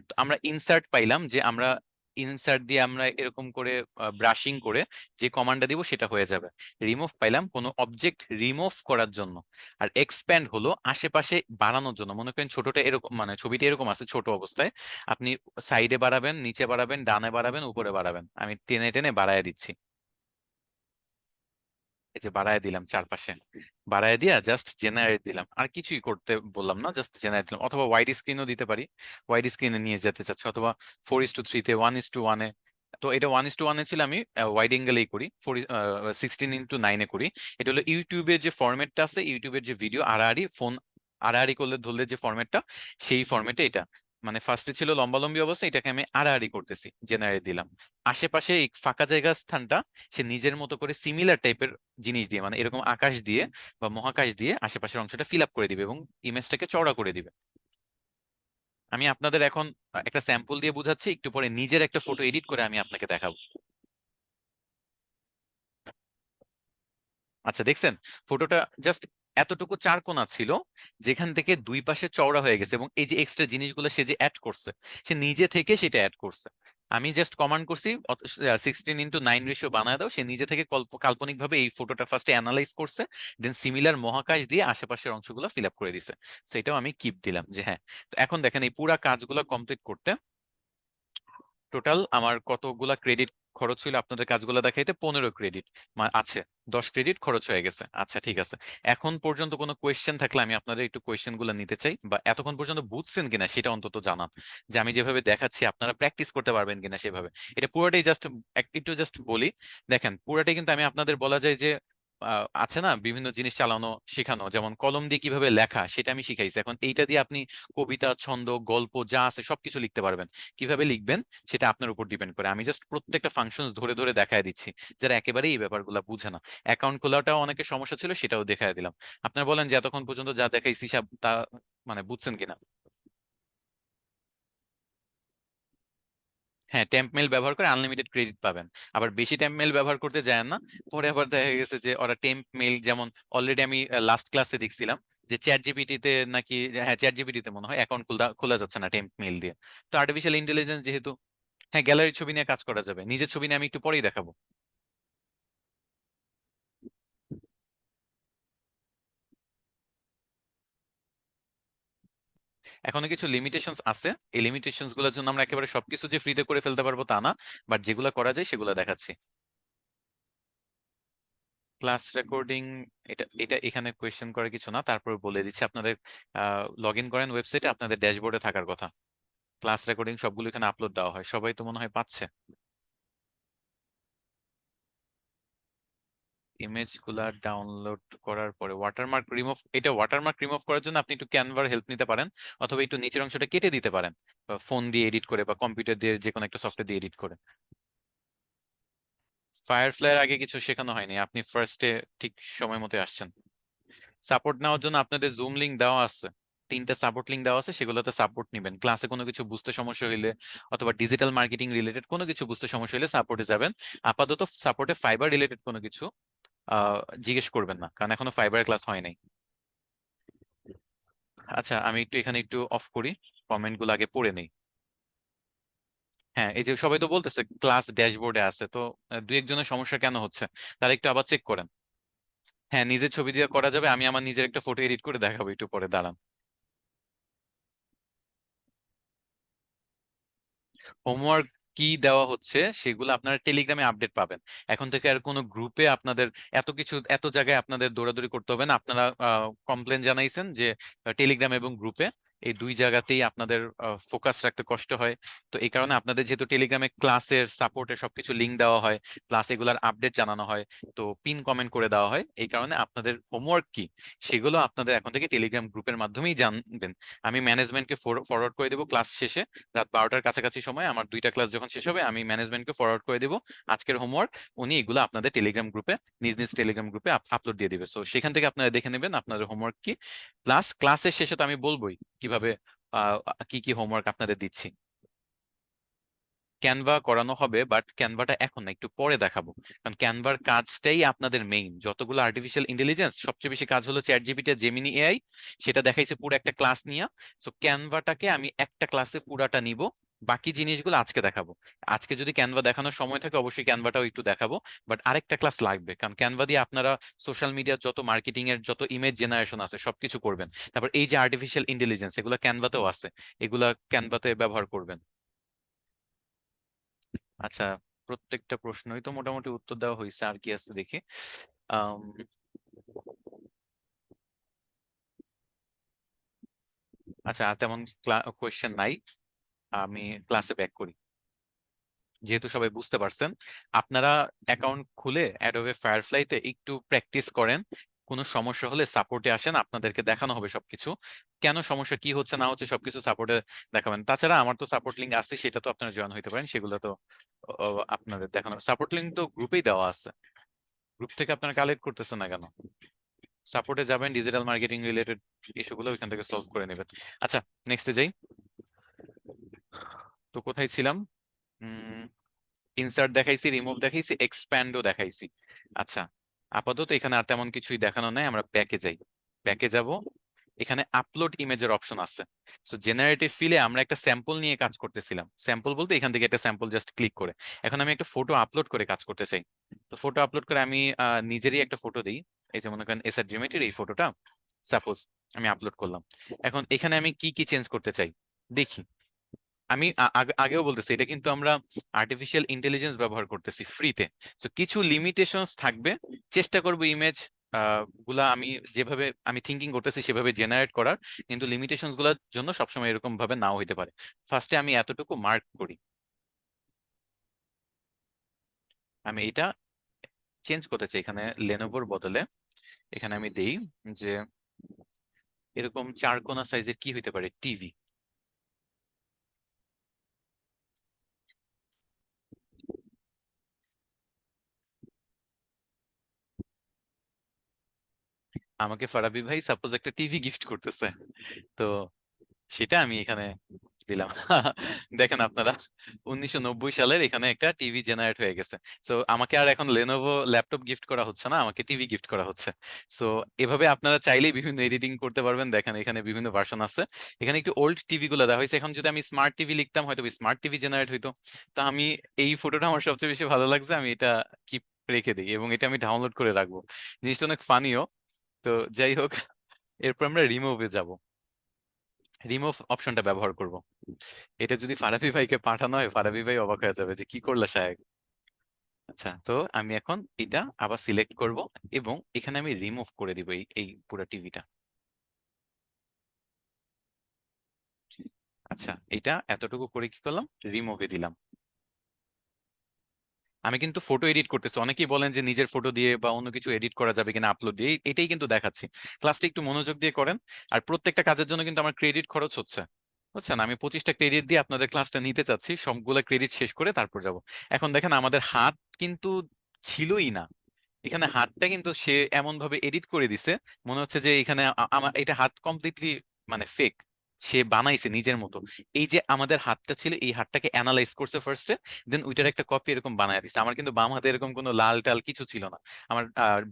তো আমরা ইনসার্ট পাইলাম, যে আমরা ইনসার্ট দিয়ে আমরা এরকম করে ব্রাশিং করে যে কমান্ডটা দিব সেটা হয়ে যাবে। রিমুভ পাইলাম কোনো অবজেক্ট রিমুভ করার জন্য। আর এক্সপ্যান্ড হলো আশেপাশে বাড়ানোর জন্য। মনে করেন ছোটটা এরকম, মানে ছবিটা এরকম আছে ছোট অবস্থায়, আপনি সাইডে বাড়াবেন, নিচে বাড়াবেন, ডানে বাড়াবেন, উপরে বাড়াবেন। আমি টেনে টেনে বাড়ায় দিচ্ছি। এই যে বাড়ায় দিলাম চারপাশে, বাড়ায় দিয়া জাস্ট জেনারেট দিলাম, আর কিছুই করতে বললাম না, জাস্ট জেনারেট দিলাম। অথবা ওয়াইড স্ক্রিনও দিতে পারি, ওয়াইড স্ক্রিনে নিয়ে যেতে চাচ্ছি, অথবা 4:3-তে, 1:1-এ। তো এটা 1:1-এ ছিল, আমি ওয়াইড অ্যাঙ্গেলেই করি, 16:9-এ করি। এটা হলো ইউটিউবের যে ফরম্যাটটা আছে, ইউটিউবের যে ভিডিও আড়াআড়ি ফোন আড়াআড়ি করলে ধরলে যে ফরম্যাটটা, সেই ফরম্যাটে এটা। মানে ফার্স্টে ছিল লম্বালম্বি অবস্থা, এটাকে আমি আড়াআড়ি করতেছি, জেনারেট দিলাম। আশেপাশে এই ফাঁকা জায়গার স্থানটা সে নিজের মতো করে সিমিলার টাইপের জিনিস দিয়ে, মানে এরকম আকাশ দিয়ে বা মহাকাশ দিয়ে আশেপাশের অংশটা ফিল আপ করে দিবে এবং ইমেজটাকে চওড়া করে দিবে। আমি আপনাদের এখন একটা স্যাম্পল দিয়ে বুঝাচ্ছি, একটু পরে নিজের একটা ফটো এডিট করে আমি আপনাকে দেখাবো। আচ্ছা দেখছেন, ফটোটা জাস্ট এতটুকু চার কোণা ছিল, যেখান থেকে দুই পাশে চওড়া হয়ে গেছে, এবং এই যে এক্সট্রা জিনিসগুলো সে যে অ্যাড করছে, সে নিজে থেকে সেটা অ্যাড করছে। আমি জাস্ট কমান্ড করছি 16:9 রেশিও বানায় দাও, সে নিজে থেকে কাল্পনিক ভাবে এই ফটোটা ফার্স্টে অ্যানালাইজ করছে, দেন সিমিলার মহাকাশ দিয়ে আশেপাশের অংশগুলো ফিল আপ করে দিছে। সেটাও আমি কিপ দিলাম যে হ্যাঁ। তো এখন দেখেন এই পুরা কাজগুলো কমপ্লিট করতে টোটাল আমার কতগুলা ক্রেডিট খরচ ছিল আপনাদের কাজগুলো দেখাইতে? 15 ক্রেডিট আছে। 10 ক্রেডিট খরচ হয়ে গেছে। আচ্ছা ঠিক আছে। এখন পর্যন্ত কোনো কোয়েশ্চেন থাকলে আমি আপনাদের একটু কোয়েশ্চেন গুলো নিতে চাই, বা এতক্ষণ পর্যন্ত বুঝছেন কিনা সেটা অন্তত জানান, যে আমি যেভাবে দেখাচ্ছি আপনারা প্র্যাকটিস করতে পারবেন কিনা সেভাবে। এটা পুরোটাই জাস্ট একটু জাস্ট বলি। দেখেন পুরোটাই কিন্তু আমি আপনাদের বলা যায় যে আছে না বিভিন্ন জিনিস চালানো শেখানো, যেমন কলম দিয়ে কিভাবে লেখা সেটা আমি শিখাইছি। এখন এইটা দিয়ে আপনি কবিতা, ছন্দ, গল্প যা আছে সবকিছু লিখতে পারবেন। কিভাবে লিখবেন সেটা আপনার উপর ডিপেন্ড করে। আমি জাস্ট প্রত্যেকটা ফাংশনস ধরে ধরে দেখায় দিচ্ছি, যারা একেবারেই এই ব্যাপারগুলো বুঝে না। অ্যাকাউন্ট খোলাটাও অনেকের সমস্যা ছিল, সেটাও দেখায় দিলাম। আপনার বলেন যে এতক্ষণ পর্যন্ত যা দেখাইছি তা মানে বুঝছেন কিনা? হ্যাঁ, টেম্প মেল ব্যবহার করে আনলিমিটেড ক্রেডিট পাবেন। আবার বেশি টেম্প মেল ব্যবহার করতে যায় না, পরে আবার দেখা গেছে যে ওরা টেম্প মেল, যেমন অলরেডি আমি লাস্ট ক্লাসে দেখছিলাম যে চ্যাট জিপিটিতে নাকি, হ্যাঁ চ্যাট জিপিটিতে মনে হয় অ্যাকাউন্ট খোলা খোলা যাচ্ছে না টেম্প মেল দিয়ে। তো আর্টিফিশিয়াল ইন্টেলিজেন্স যেহেতু, হ্যাঁ গ্যালারির ছবি নিয়ে কাজ করা যাবে, নিজের ছবি নিয়ে আমি একটু পরেই দেখাবো। এখনো কিছু লিমিটেশনস আছে, এই লিমিটেশনস গুলোর জন্য আমরা একেবারে সবকিছু যে ফ্রিতে করে ফেলতে পারবো তা না, বাট যেগুলো করা যায় সেগুলো দেখাচ্ছি। ক্লাস রেকর্ডিং, এটা এটা এখানে কোয়েশ্চেন করে কিছু না, তারপর বলে দিচ্ছি আপনাদের। লগ ইন করেন ওয়েবসাইটে, আপনাদের ড্যাশবোর্ডে থাকার কথা। ক্লাস রেকর্ডিং সবগুলো এখানে আপলোড দেওয়া হয়, সবাই তো মনে হয় পাচ্ছে। ইমেজ গুলা ডাউনলোড করার পরে ওয়াটারমার্ক রিমুভ, এটা ওয়াটারমার্ক রিমুভ করার জন্য আপনি একটু ক্যানভার হেল্প নিতে পারেন, অথবা একটু নিচের অংশটা কেটে দিতে পারেন, ফোন দিয়ে এডিট করে বা কম্পিউটার দিয়ে যে কোনো একটা সফটওয়্যার দিয়ে এডিট করে। ফায়ারফ্লাইয়ের আগে কিছু শেখানো হয়নি, আপনি ফার্স্টে ঠিক সময় মতো আসছেন। সাপোর্ট নেওয়ার জন্য আপনাদের জুম লিংক দেওয়া আছে, 3টা সাপোর্ট লিংক দেওয়া আছে, সেগুলোতে সাপোর্ট নেবেন। ক্লাসে কোনো কিছু বুঝতে সমস্যা হইলে অথবা ডিজিটাল মার্কেটিং রিলেটেড কোনো কিছু বুঝতে সমস্যা হলে সাপোর্টে যাবেন। আপাতত সাপোর্টে ফাইবার রিলেটেড কোনো কিছু আহ জিজ্ঞেস করবেন না, কারণ এখনো ফাইবারের ক্লাস হয় নাই। আচ্ছা, আমি একটু এখানে একটু অফ করি, কমেন্ট গুলো আগে পড়ে নেই। হ্যাঁ, এই যে সবাই তো বলতেছে ক্লাস ড্যাশবোর্ডে আছে, তো দুই একজনের সমস্যা কেন হচ্ছে তারা একটু আবার চেক করেন। হ্যাঁ, নিজের ছবি দিয়ে করা যাবে, আমি আমার নিজের একটা ফটো এডিট করে দেখাবো একটু পরে, দাঁড়ান। হোমওয়ার্ক কি দেওয়া হচ্ছে সেগুলো আপনারা টেলিগ্রামে আপডেট পাবেন। এখন থেকে আর কোনো গ্রুপে আপনাদের এত কিছু এত জায়গায় আপনাদের দৌড়াদৌড়ি করতে হবে না। আপনারা কমপ্লেন জানাইছেন যে টেলিগ্রাম এবং গ্রুপে এই দুই জায়গাতেই আপনাদের ফোকাস রাখতে কষ্ট হয়। তো এই কারণে আপনাদের যেহেতু টেলিগ্রামে ক্লাসের সাপোর্টের সবকিছু লিঙ্ক দেওয়া হয়, প্লাস এগুলার আপডেট জানানো হয়, তো পিন কমেন্ট করে দেওয়া হয়, এই কারণে আপনাদের হোমওয়ার্ক কি সেগুলো আপনাদের এখন থেকে টেলিগ্রাম গ্রুপের মাধ্যমেই জানবেন। আমি ম্যানেজমেন্টকে ফরওয়ার্ড করে দেবো ক্লাস শেষে, রাত 12টার কাছাকাছি সময় আমার 2টা ক্লাস যখন শেষ হবে আমি ম্যানেজমেন্টকে ফরওয়ার্ড করে দিব আজকের হোমওয়ার্ক। উনি এগুলো আপনাদের টেলিগ্রাম গ্রুপে, নিজ নিজ টেলিগ্রাম গ্রুপে আপলোড দিয়ে দিবে, সো সেখান থেকে আপনারা দেখে নেবেন আপনাদের হোমওয়ার্ক কি। প্লাস ক্লাসের শেষে তো আমি বলবোই কিভাবে আহ, কি কি হোমওয়ার্ক আপনাদের দিচ্ছি। ক্যানভা করানো হবে, বাট ক্যানভাটা এখন না, একটু পরে দেখাবো। কারণ ক্যানভার কাজটাই আপনাদের মেইন, যতগুলো আর্টিফিশিয়াল ইন্টেলিজেন্স সবচেয়ে বেশি কাজ হলো চ্যাট জিপিটি আর জেমিনি এআই, সেটা দেখাইছে পুরো একটা ক্লাস নিয়ে। সো ক্যানভাটাকে আমি একটা ক্লাসে পুরাটা নিব, বাকি জিনিসগুলো আজকে দেখাবো। আজকে যদি ক্যানভা দেখানোর সময় থাকে অবশ্যই ক্যানভাটাও একটু দেখাবো, বাট আরেকটা ক্লাস লাগবে, কারণ ক্যানভা দিয়ে আপনারা সোশ্যাল মিডিয়ার যত মার্কেটিং এর যত ইমেজ জেনারেশন আছে সবকিছু করবেন। তারপর এই যে আর্টিফিশিয়াল ইন্টেলিজেন্স, এগুলো ক্যানভাতেও আছে, এগুলা ক্যানভাতে ব্যবহার করবেন। আচ্ছা, প্রত্যেকটা প্রশ্নই তো মোটামুটি উত্তর দেওয়া হয়েছে, আর কি আছে দেখি। আম, আচ্ছা, আর তেমন কোয়েশ্চেন নাই, আমি ক্লাসে ব্যাক করি। যেহেতু সবাই বুঝতে পারছেন, আপনারা অ্যাকাউন্ট খুলে অ্যাডোবে ফায়ারফ্লাইতে একটু প্র্যাকটিস করেন। কোনো সমস্যা হলে সাপোর্টে আসেন, আপনাদেরকে দেখানো হবে সবকিছু, কেন সমস্যা কি হচ্ছে না হচ্ছে সবকিছু সাপোর্টে দেখাবেন। তাছাড়া আমার তো সাপোর্ট লিঙ্ক আছে, সেটা তো আপনারা জয়েন হইতে পারেন, সেগুলো তো আপনাদের দেখানো। সাপোর্ট লিঙ্ক তো গ্রুপেই দেওয়া আছে, গ্রুপ থেকে আপনারা কালেক্ট করতেছেন না কেন? সাপোর্টে যাবেন, ডিজিটাল মার্কেটিং রিলেটেড ইস্যুগুলো ওইখান থেকে সলভ করে নেবেন। আচ্ছা, নেক্সটে যাই। তো কোথায় ছিলাম? ইনসার্ট দেখাইছি, রিমুভ দেখাইছি, এক্সপ্যান্ডও দেখাইছি। আচ্ছা, আপাতত এখানে আর তেমন কিছুই দেখানো নাই, আমরা ব্যাকে যাই। ব্যাকে যাব, এখানে আপলোড ইমেজের অপশন আছে। সো জেনারেটিভ ফিলে আমরা একটা স্যাম্পল নিয়ে কাজ করতেছিলাম, স্যাম্পল বলতে এখান থেকে একটা স্যাম্পল জাস্ট ক্লিক করে এখন আমি একটা ফটো আপলোড করে কাজ করতে চাই। তো ফটো আপলোড করে আমি নিজেরই একটা ফটো দিই, এই যে মনে করেন এসআর ড্রিমেটের এই ফটোটা সাপোজ আমি আপলোড করলাম। এখন এখানে আমি কি কি চেঞ্জ করতে চাই দেখি। আমি আগেও বলতেছি এটা কিন্তু আমরা আর্টিফিশিয়াল ইন্টেলিজেন্স ব্যবহার করতেছি ফ্রিতে, তো কিছু লিমিটেশনস থাকবে। চেষ্টা করব ইমেজ গুলা আমি যেভাবে আমি থিঙ্কিং করতেছি সেভাবে জেনারেট করার, কিন্তু লিমিটেশনস গুলোর জন্য সবসময় এরকম ভাবে নাও হইতে পারে। ফার্স্টে আমি এতটুকু মার্ক করি, আমি এটা চেঞ্জ করতে চাই এখানে লেনোভোর বদলে। এখানে আমি দেই যে এরকম চার কোনা সাইজের কি হইতে পারে, টিভি। আমাকে ফারাবি ভাই সাপোজ একটা টিভি গিফট করতেছে, তো সেটা আমি এখানে দিলাম। দেখেন আপনারা, 1990 সালের এখানে একটা টিভি জেনারেট হয়ে গেছে। সো আমাকে আর এখন লেনোভো ল্যাপটপ গিফট করা হচ্ছে না, আমাকে টিভি গিফট করা হচ্ছে। সো এভাবে আপনারা চাইলেই বিভিন্ন এডিটিং করতে পারবেন। দেখেন এখানে বিভিন্ন ভার্সন আছে, এখানে একটু ওল্ড টিভি গুলো দেওয়া হয়েছে। এখন যদি আমি স্মার্ট টিভি লিখতাম হয়তো স্মার্ট টিভি জেনারেট হইতো। তো আমি এই ফটোটা আমার সবচেয়ে বেশি ভালো লাগছে, আমি এটা কিপ রেখে দিই এবং এটা আমি ডাউনলোড করে রাখবো। জিনিসটা অনেক ফানিও। তো যাই হোক, এরপর আমরা রিমুভে যাব, রিমুভ অপশনটা ব্যবহার করব। এটা যদি ফারাবি ভাইকে পাঠানো হয় ফারাবি ভাই অবাক হয়ে যাবে যে কি করলা সাহেব। আচ্ছা, তো আমি এখন এটা আবার সিলেক্ট করব এবং এখানে আমি রিমুভ করে দিব এই এই পুরো টিভিটা। আচ্ছা, এটা এতটুকু করে কি করলাম, রিমুভে দিলাম। আমি কিন্তু ফটো এডিট করতেছি, অনেকেই বলেন যে নিজের ফটো দিয়ে বা অন্য কিছু এডিট করা যাবে কিনা আপলোড দিয়ে, এটাই কিন্তু দেখাচ্ছি। ক্লাসটা একটু মনোযোগ দিয়ে করেন। আর প্রত্যেকটা কাজের জন্য কিন্তু আমার ক্রেডিট খরচ হচ্ছে, বুঝছেন? আমি 25টা ক্রেডিট দিয়ে আপনাদের ক্লাসটা নিতে চাচ্ছি, সবগুলো ক্রেডিট শেষ করে তারপর যাব। এখন দেখেন আমাদের হাত কিন্তু ছিলই না, এখানে হাতটা কিন্তু সে এমন ভাবে এডিট করে দিছে, মনে হচ্ছে যে এখানে আমার এটা হাত কমপ্লিটলি মানে ফেক, সে বানাইছে নিজের মতো। এই যে আমাদের হাতটা ছিল, এই হাতটাকে অ্যানালাইজ করছে ফার্স্টে, দেন ওইটার একটা কপি এরকম বানায় দিছে। আমার কিন্তু বাম হাতে এরকম কোনো লাল টাল কিছু ছিল না, আমার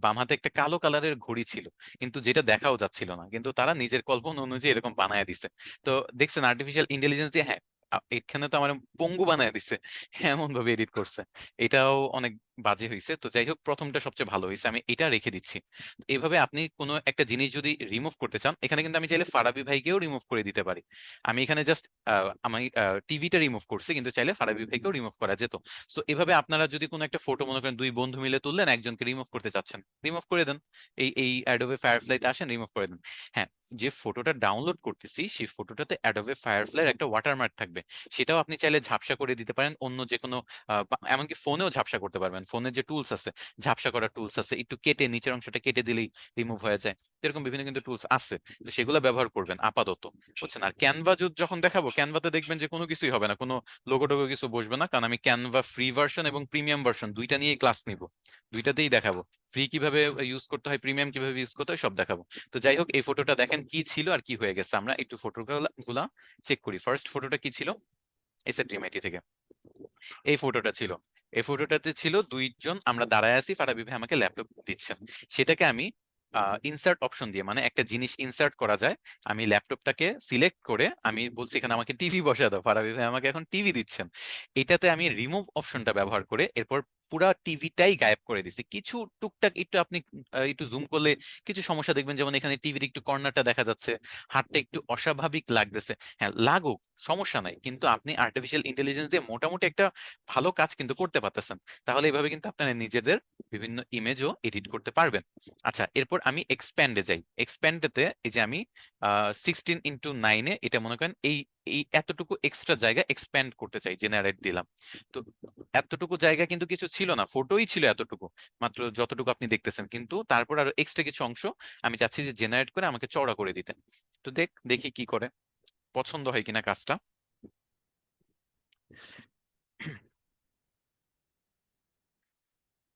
বাম হাতে একটা কালো কালারের ঘড়ি ছিল, কিন্তু যেটা দেখাও যাচ্ছিল না, কিন্তু তারা নিজের কল্পনা অনুযায়ী এরকম বানায় দিছে। তো দেখছেন আর্টিফিশিয়াল ইন্টেলিজেন্স দিয়ে, হ্যাঁ এখানে তো আমার পঙ্গু বানায় দিছে, এমন ভাবে এডিট করছে। এটাও অনেক বাজে হয়েছে। তো যাই হোক, প্রথমটা সবচেয়ে ভালো হয়েছে, আমি এটা রেখে দিচ্ছি। এইভাবে আপনি কোনো একটা জিনিস যদি রিমুভ করতে চান, এখানে কিন্তু আমি চাইলে ফারাবি ভাইকেও রিমুভ করে দিতে পারি। আমি এখানে জাস্ট আমি টিভিটা রিমুভ করছি, কিন্তু চাইলে ফারাবি ভাইকেও রিমুভ করা যেত। সো এভাবে আপনারা যদি কোনো একটা ফটো মনে করেন দুই বন্ধু মিলে তুললেন, একজনকে রিমুভ করতে চাচ্ছেন, রিমুভ করে দেন। এই এই অ্যাডোবে ফায়ারফ্লাইতে আসেন, রিমুভ করে দেন। হ্যাঁ, যে ফটোটা ডাউনলোড করতেছি সেই ফটোটাতে অ্যাডোবে ফায়ারফ্লাইয়ের একটা ওয়াটারমার্ক থাকবে, সেটাও আপনি চাইলে ঝাপসা করে দিতে পারেন অন্য যে কোনো এমনকি ফোনেও ঝাপসা করতে পারবেন। ফোনের যে টুলস আছে, ঝাপসা করার টুলস আছে, একটু কেটে নিচের অংশটা কেটে দিলেই রিমুভ হয়ে যায়, এরকম বিভিন্ন কিন্তু টুলস আছে। তো সেগুলো ব্যবহার করবেন আপাতত, বুঝছেন? আর ক্যানভা যখন দেখাবো, ক্যানভাতে দেখবেন যে কোনো কিছুই হবে না, কোনো লোগো টোগো কিছু বসবে না, কারণ আমি ক্যানভা ফ্রি ভার্সন এবং প্রিমিয়াম ভার্সন দুইটা নিয়েই ক্লাস নিব, দুইটাতেই দেখাবো। ফ্রি কিভাবে ইউজ করতে হয়, প্রিমিয়াম কিভাবে ইউজ করতে হয়, সব দেখাবো। তো যাই হোক, এই ফটোটা দেখেন কি ছিল আর কি হয়ে গেছে, আমরা একটু ফটোগুলা চেক করি। ফার্স্ট ফটোটা কি ছিল, এসএ ড্রিম থেকে এই ফটোটা ছিল। এই ফটোটাতে ছিল দুইজন আমরা দাঁড়ায় আছি, ফারাবি ভাই আমাকে ল্যাপটপ দিচ্ছেন। সেটাকে আমি ইনসার্ট অপশন দিয়ে, মানে একটা জিনিস ইনসার্ট করা যায়, আমি ল্যাপটপটাকে সিলেক্ট করে আমি বলছি এখানে আমাকে টিভি বসা দাও, ফারাবি ভাই আমাকে এখন টিভি দিচ্ছেন। এটাতে আমি রিমুভ অপশনটা ব্যবহার করে এরপর পুরা টিভিটাই গায়েব করে দিছি। কিছু টুকটাক একটু আপনি একটু জুম করলে কিছু সমস্যা দেখবেন, যেমন এখানে টিভির একটু কর্নারটা দেখা যাচ্ছে, হাতটা একটু অস্বাভাবিক লাগতেছে। হ্যাঁ, লাগুক, সমস্যা নাই, কিন্তু আপনি আর্টিফিশিয়াল ইন্টেলিজেন্স দিয়ে মোটামুটি একটা ভালো কাজ কিন্তু করতে পারতেছেন। তাহলে এইভাবে কিন্তু আপনারা নিজেদের বিভিন্ন ইমেজও এডিট করতে পারবেন। আচ্ছা, এরপর আমি এক্সপ্যান্ডে যাই। এক্সপ্যান্ডেতে এই যে আমি 16:9 এটা মনে করেন এই এই এতটুকু এক্সট্রা জায়গা এক্সপ্যান্ড করতে চাই, জেনারেট দিলাম। তো এতটুকু জায়গা কিন্তু কিছু ছিল না, ফটোই ছিল এতটুকু, মাত্র যতটুকু আপনি দেখতেছেন, কিন্তু তারপর আরো এক্সট্রা কিছু অংশ আমি চাচ্ছি যে জেনারেট করে আমাকে চওড়া করে দিতে। তো দেখি কি করে, পছন্দ হয় কিনা কাজটা।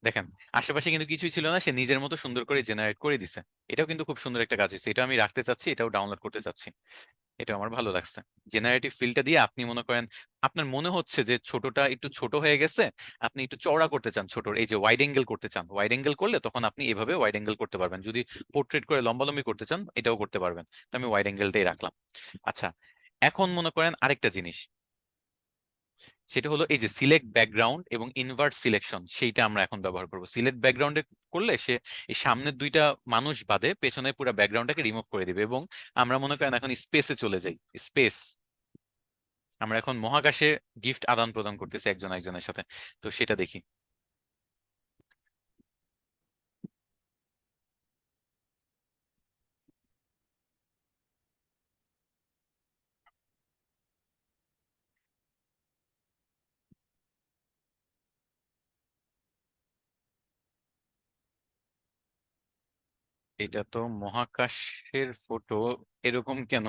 দেখেন, আশেপাশে কিন্তু কিছুই ছিল না, সে নিজের মতো সুন্দর করে জেনারেট করে দিছে। এটাও কিন্তু খুব সুন্দর একটা কাজ হয়েছে, এটা আমি রাখতে চাচ্ছি, এটাও ডাউনলোড করতে চাচ্ছি। এটা আমার ভালো লাগছে। জেনারেটিভ ফিল্ডটা দিয়ে আপনি মনে করেন আপনার মনে হচ্ছে যে ছোটটা একটু ছোট হয়ে গেছে, আপনি একটু চওড়া করতে চান, ছোটর এই যে ওয়াইড অ্যাঙ্গেল করতে চান, ওয়াইড অ্যাঙ্গেল করলে তখন আপনি এভাবে ওয়াইড অ্যাঙ্গেল করতে পারবেন। যদি পোর্ট্রেট করে লম্বালম্বি করতে চান, এটাও করতে পারবেন। তো আমি ওয়াইড অ্যাঙ্গেলটাই রাখলাম। আচ্ছা, এখন মনে করেন আরেকটা জিনিস, সেটা হলো এই যে সিলেক্ট ব্যাকগ্রাউন্ড এবং ইনভার্ট সিলেকশন, সেইটা আমরা এখন ব্যবহার করব। সিলেক্ট ব্যাকগ্রাউন্ডে করলে সে এই সামনের দুইটা মানুষ বাদে পেছনে পুরো ব্যাকগ্রাউন্ডটাকে রিমুভ করে দিবে, এবং আমরা মনে করেন এখন স্পেসে চলে যাই। স্পেস, আমরা এখন মহাকাশে গিফট আদান প্রদান করতেছি একজন একজনের সাথে। তো সেটা দেখি। এটা তো মহাকাশের ফটো, এরকম কেন?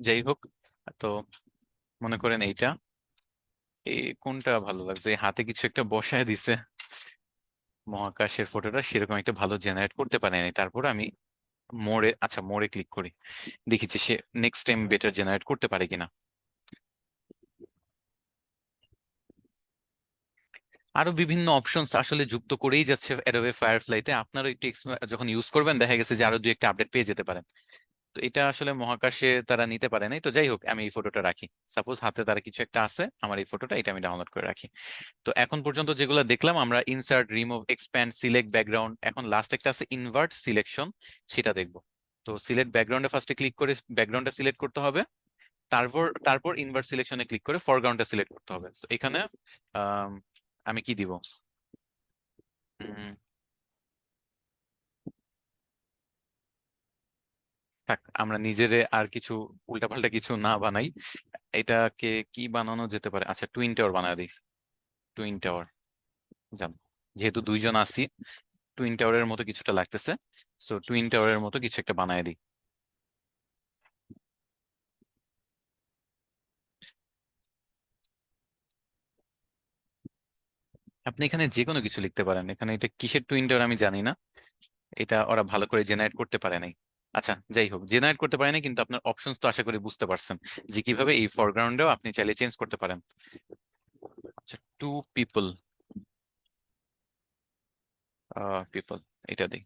যাই হোক, তো মনে করেন এইটা, এই কোনটা ভালো লাগছে, এই হাতে কিছু একটা বসায় দিছে। মহাকাশের ফটোটা সেরকম একটা ভালো জেনারেট করতে পারেনি, তারপর আমি মোড়ে, আচ্ছা মোড়ে ক্লিক করি, দেখি যে সে নেক্সট টাইম বেটার জেনারেট করতে পারে কিনা। আরো বিভিন্ন অপশনস আসলে যুক্ত করেই যাচ্ছে অ্যাডোবে ফায়ারফ্লাইতে, আপনারও একটু যখন ইউজ করবেন দেখা গেছে যে আরো দুই একটা আপডেট পেয়ে যেতে পারেন। তো এটা আসলে মহাকাশে তারা নিতে পারে নাই। তো যাই হোক, আমি এই ফটোটা রাখি। সাপোজ হাতে তারা কিছু একটা আছে, আমার এই ফটোটা, এটা আমি ডাউনলোড করে রাখি। তো এখন পর্যন্ত যেগুলো দেখলাম আমরা, insert, remove, expand, select background, এখন লাস্ট একটা আছে ইনভার্ট সিলেকশন, সেটা দেখবো। তো সিলেক্ট ব্যাকগ্রাউন্ডে ফার্স্টে ক্লিক করে ব্যাকগ্রাউন্ডটা সিলেক্ট করতে হবে, তারপর তারপর ইনভার্ট সিলেকশনে ক্লিক করে ফরগ্রাউন্ডটা সিলেক্ট করতে হবে। তো এখানে আমি কি দিব? উম, থাক, আমরা নিজেরে আর কিছু উল্টাপাল্টা কিছু না বানাই। এটাকে কি বানানো যেতে পারে? আচ্ছা, টুইন টাওয়ার বানায় দিই। টুইন টাওয়ার, জান, যেহেতু দুইজন আছি, টুইন টাওয়ারের মতো কিছুটা লাগতেছে। সো টুইন টাওয়ারের মতো কিছু একটা বানায় দিই। আপনি এখানে যে কোনো কিছু লিখতে পারেন, এখানে এটা কিসের টুইন টাওয়ার আমি জানি না, এটা ওরা ভালো করে জেনারেট করতে পারে নাই। আচ্ছা, যাই হোক, জেনারেট করতে পারে নাই, কিন্তু আপনার অপশনস তো আশা করি বুঝতে পারছেন যে কিভাবে এই ফরগ্রাউন্ডেও আপনি চাইলে চেঞ্জ করতে পারেন। আচ্ছা, টু পিপল, পিপল, এটা দিই।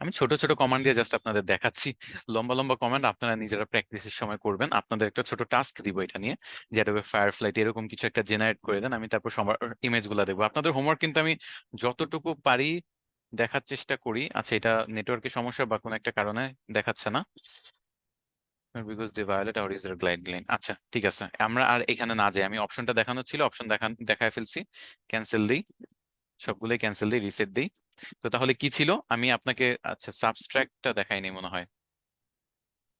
আমি ছোট ছোট কমান্ড দিয়ে জাস্ট আপনাদের দেখাচ্ছি। লম্বা লম্বা কমান্ড আপনারা নিজেরা প্র্যাকটিসের সময় করবেন। আপনাদের একটা ছোট টাস্ক দিব এটা নিয়ে, যে অ্যাডোবে ফায়ারফ্লাইতে এরকম কিছু একটা জেনারেট করে দেন, আমি তারপর সবার ইমেজ গুলা দেখবো। আপনাদের হোমওয়ার্ক কিন্তু আমি যতটুকু পারি দেখার চেষ্টা করি। আচ্ছা, এটা নেটওয়ার্কের সমস্যা বা কোনো একটা কারণে দেখাচ্ছে না, because they violate our user guideline. আচ্ছা, ঠিক আছে, আমরা আর এখানে না যাই, আমি অপশনটা দেখানো ছিল, অপশন দেখায় ফেলছি। ক্যান্সেল দিই, সবগুলোই ক্যান্সেল দিই, রিসেট দিই। তো তাহলে কি ছিল আমি আপনাকে, আচ্ছা, সাবস্ট্রাক্টটা দেখাইনি মনে হয়।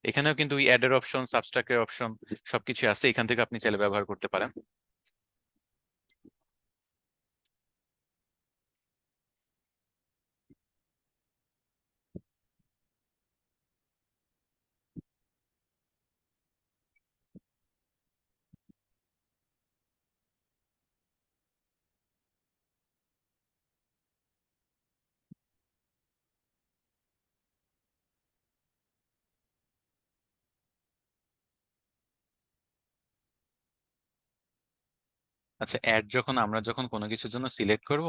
এখানেও কিন্তু ওই অ্যাডের অপশন, সাবস্ট্রাক্টের অপশন সবকিছু আছে, এখান থেকে আপনি চাইলে ব্যবহার করতে পারেন। আচ্ছা, অ্যাড যখন আমরা যখন কোনো কিছুর জন্য সিলেক্ট করব,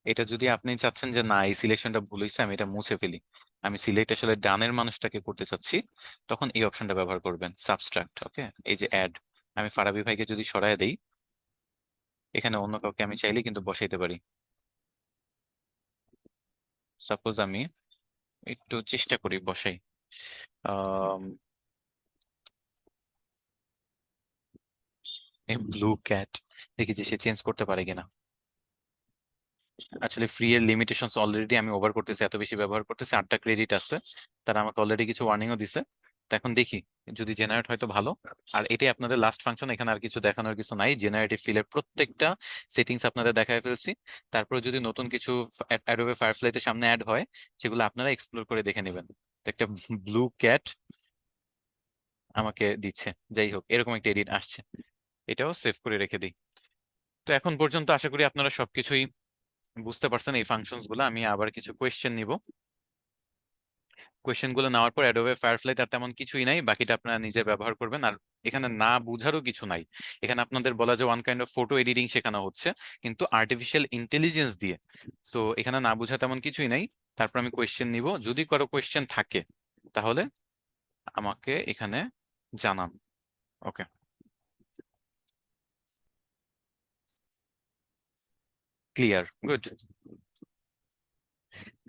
এটা যদি আপনি চাচ্ছেন যে না এই সিলেকশনটা ভুল হয়েছে, আমি এটা মুছে ফেলি, আমি সিলেক্ট আসলে ডানের মানুষটাকে করতে চাচ্ছি, তখন এই অপশনটা ব্যবহার করবেন, সাবস্ট্রাক্ট। ওকে, এই যে অ্যাড, আমি ফারাবি ভাইকে যদি সরায় দেই, এখানে অন্য কাউকে আমি চাইলে কিন্তু বসাইতে পারি। সাপোজ আমি একটু চেষ্টা করি বসাই, ব্লু ক্যাট, দেখি যে সে চেঞ্জ করতে পারে কিনা। আসলে ফ্রি এর লিমিটেশনস অলরেডি আমি ওভার করতেছি, এত বেশি ব্যবহার করতেছি, 8টা ক্রেডিট আছে, তারা আমাকে অলরেডি কিছু ওয়ার্নিংও দিছে। তো এখন দেখি যদি জেনারেট হয় তো ভালো। আর এটাই আপনাদের লাস্ট ফাংশন, এখানে আর কিছু দেখানোর কিছু নাই। জেনারেটিভ ফিলের প্রত্যেকটা সেটিংস আপনাদের দেখায় ফেলছি। তারপরে যদি নতুন কিছু অ্যাডোবে ফায়ারফ্লাইতে সামনে অ্যাড হয়, সেগুলো আপনারা এক্সপ্লোর করে দেখে নেবেন। তো একটা ব্লু ক্যাট আমাকে দিচ্ছে, যাই হোক এরকম একটা এডিট আসছে, এটাও সেভ করে রেখে দিই। তো এখন পর্যন্ত আশা করি আপনারা সবকিছুই বুঝতে পারছেন এই ফাংশনস গুলো। আমি আবার কিছু কোয়েশ্চেন নিব, কোয়েশ্চেন গুলো নেওয়ার পর অ্যাডোবে ফায়ারফ্লাই তার তেমন কিছুই নাই, বাকিটা আপনারা নিজে ব্যবহার করবেন। আর এখানে না বুঝারও কিছু নাই, এখানে আপনাদের বলা যে one kind of photo editing শেখানো হচ্ছে, কিন্তু আর্টিফিশিয়াল ইন্টেলিজেন্স দিয়ে। সো এখানে না বুঝা তেমন কিছুই নাই। তারপর আমি কোয়েশ্চেন নিব, যদি কারো কোয়েশ্চেন থাকে তাহলে আমাকে এখানে জানান। ওকে, ক্লিয়ার, গুড।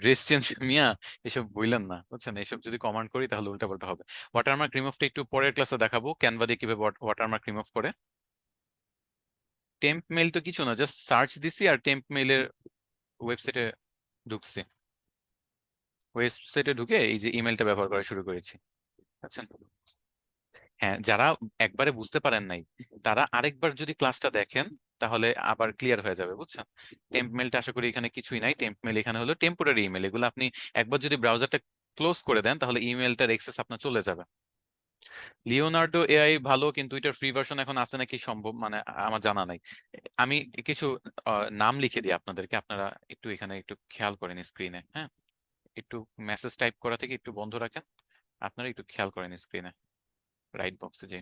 ড্রেস চেঞ্জ মিয়া, এসব বললেন না, বুঝছেন, এসব যদি কমান্ড করি তাহলে উল্টাপাল্টা হবে। ওয়াটারমার্ক রিমুভটা একটু পরের ক্লাসে দেখাবো, ক্যানভা দিয়ে কিভাবে ওয়াটারমার্ক রিমুভ করে। টেম্প মেইল তো কিছু না, জাস্ট সার্চ দিছি আর টেম্প মেইলের ওয়েবসাইটে ঢুকছি, ওয়েবসাইটে ঢুকে এই যে ইমেলটা ব্যবহার করা শুরু করেছি। আচ্ছা, হ্যাঁ, যারা একবারে বুঝতে পারেন নাই, তারা আরেকবার যদি ক্লাসটা দেখেন তাহলে আবার ক্লিয়ার হয়ে যাবে, বুঝছেন। টেম্প মেলটা আশা করি এখানে কিছুই নাই, টেম্প মেল এখানে হলো টেম্পোরারি ইমেল, এগুলো আপনি একবার যদি ব্রাউজারটা ক্লোজ করে দেন তাহলে ইমেলটার এক্সেস আপনার চলে যাবে। লিওনার্ডো এআই ভালো, কিন্তু এটার ফ্রি ভার্সন এখন আছে নাকি সম্ভব মানে আমার জানা নাই। আমি কিছু নাম লিখে দিই আপনাদেরকে, আপনারা একটু এখানে একটু খেয়াল করেন স্ক্রিনে, হ্যাঁ, একটু মেসেজ টাইপ করা থেকে একটু বন্ধ রাখেন, আপনারা একটু খেয়াল করেন স্ক্রিনে, রাইট বক্সে যে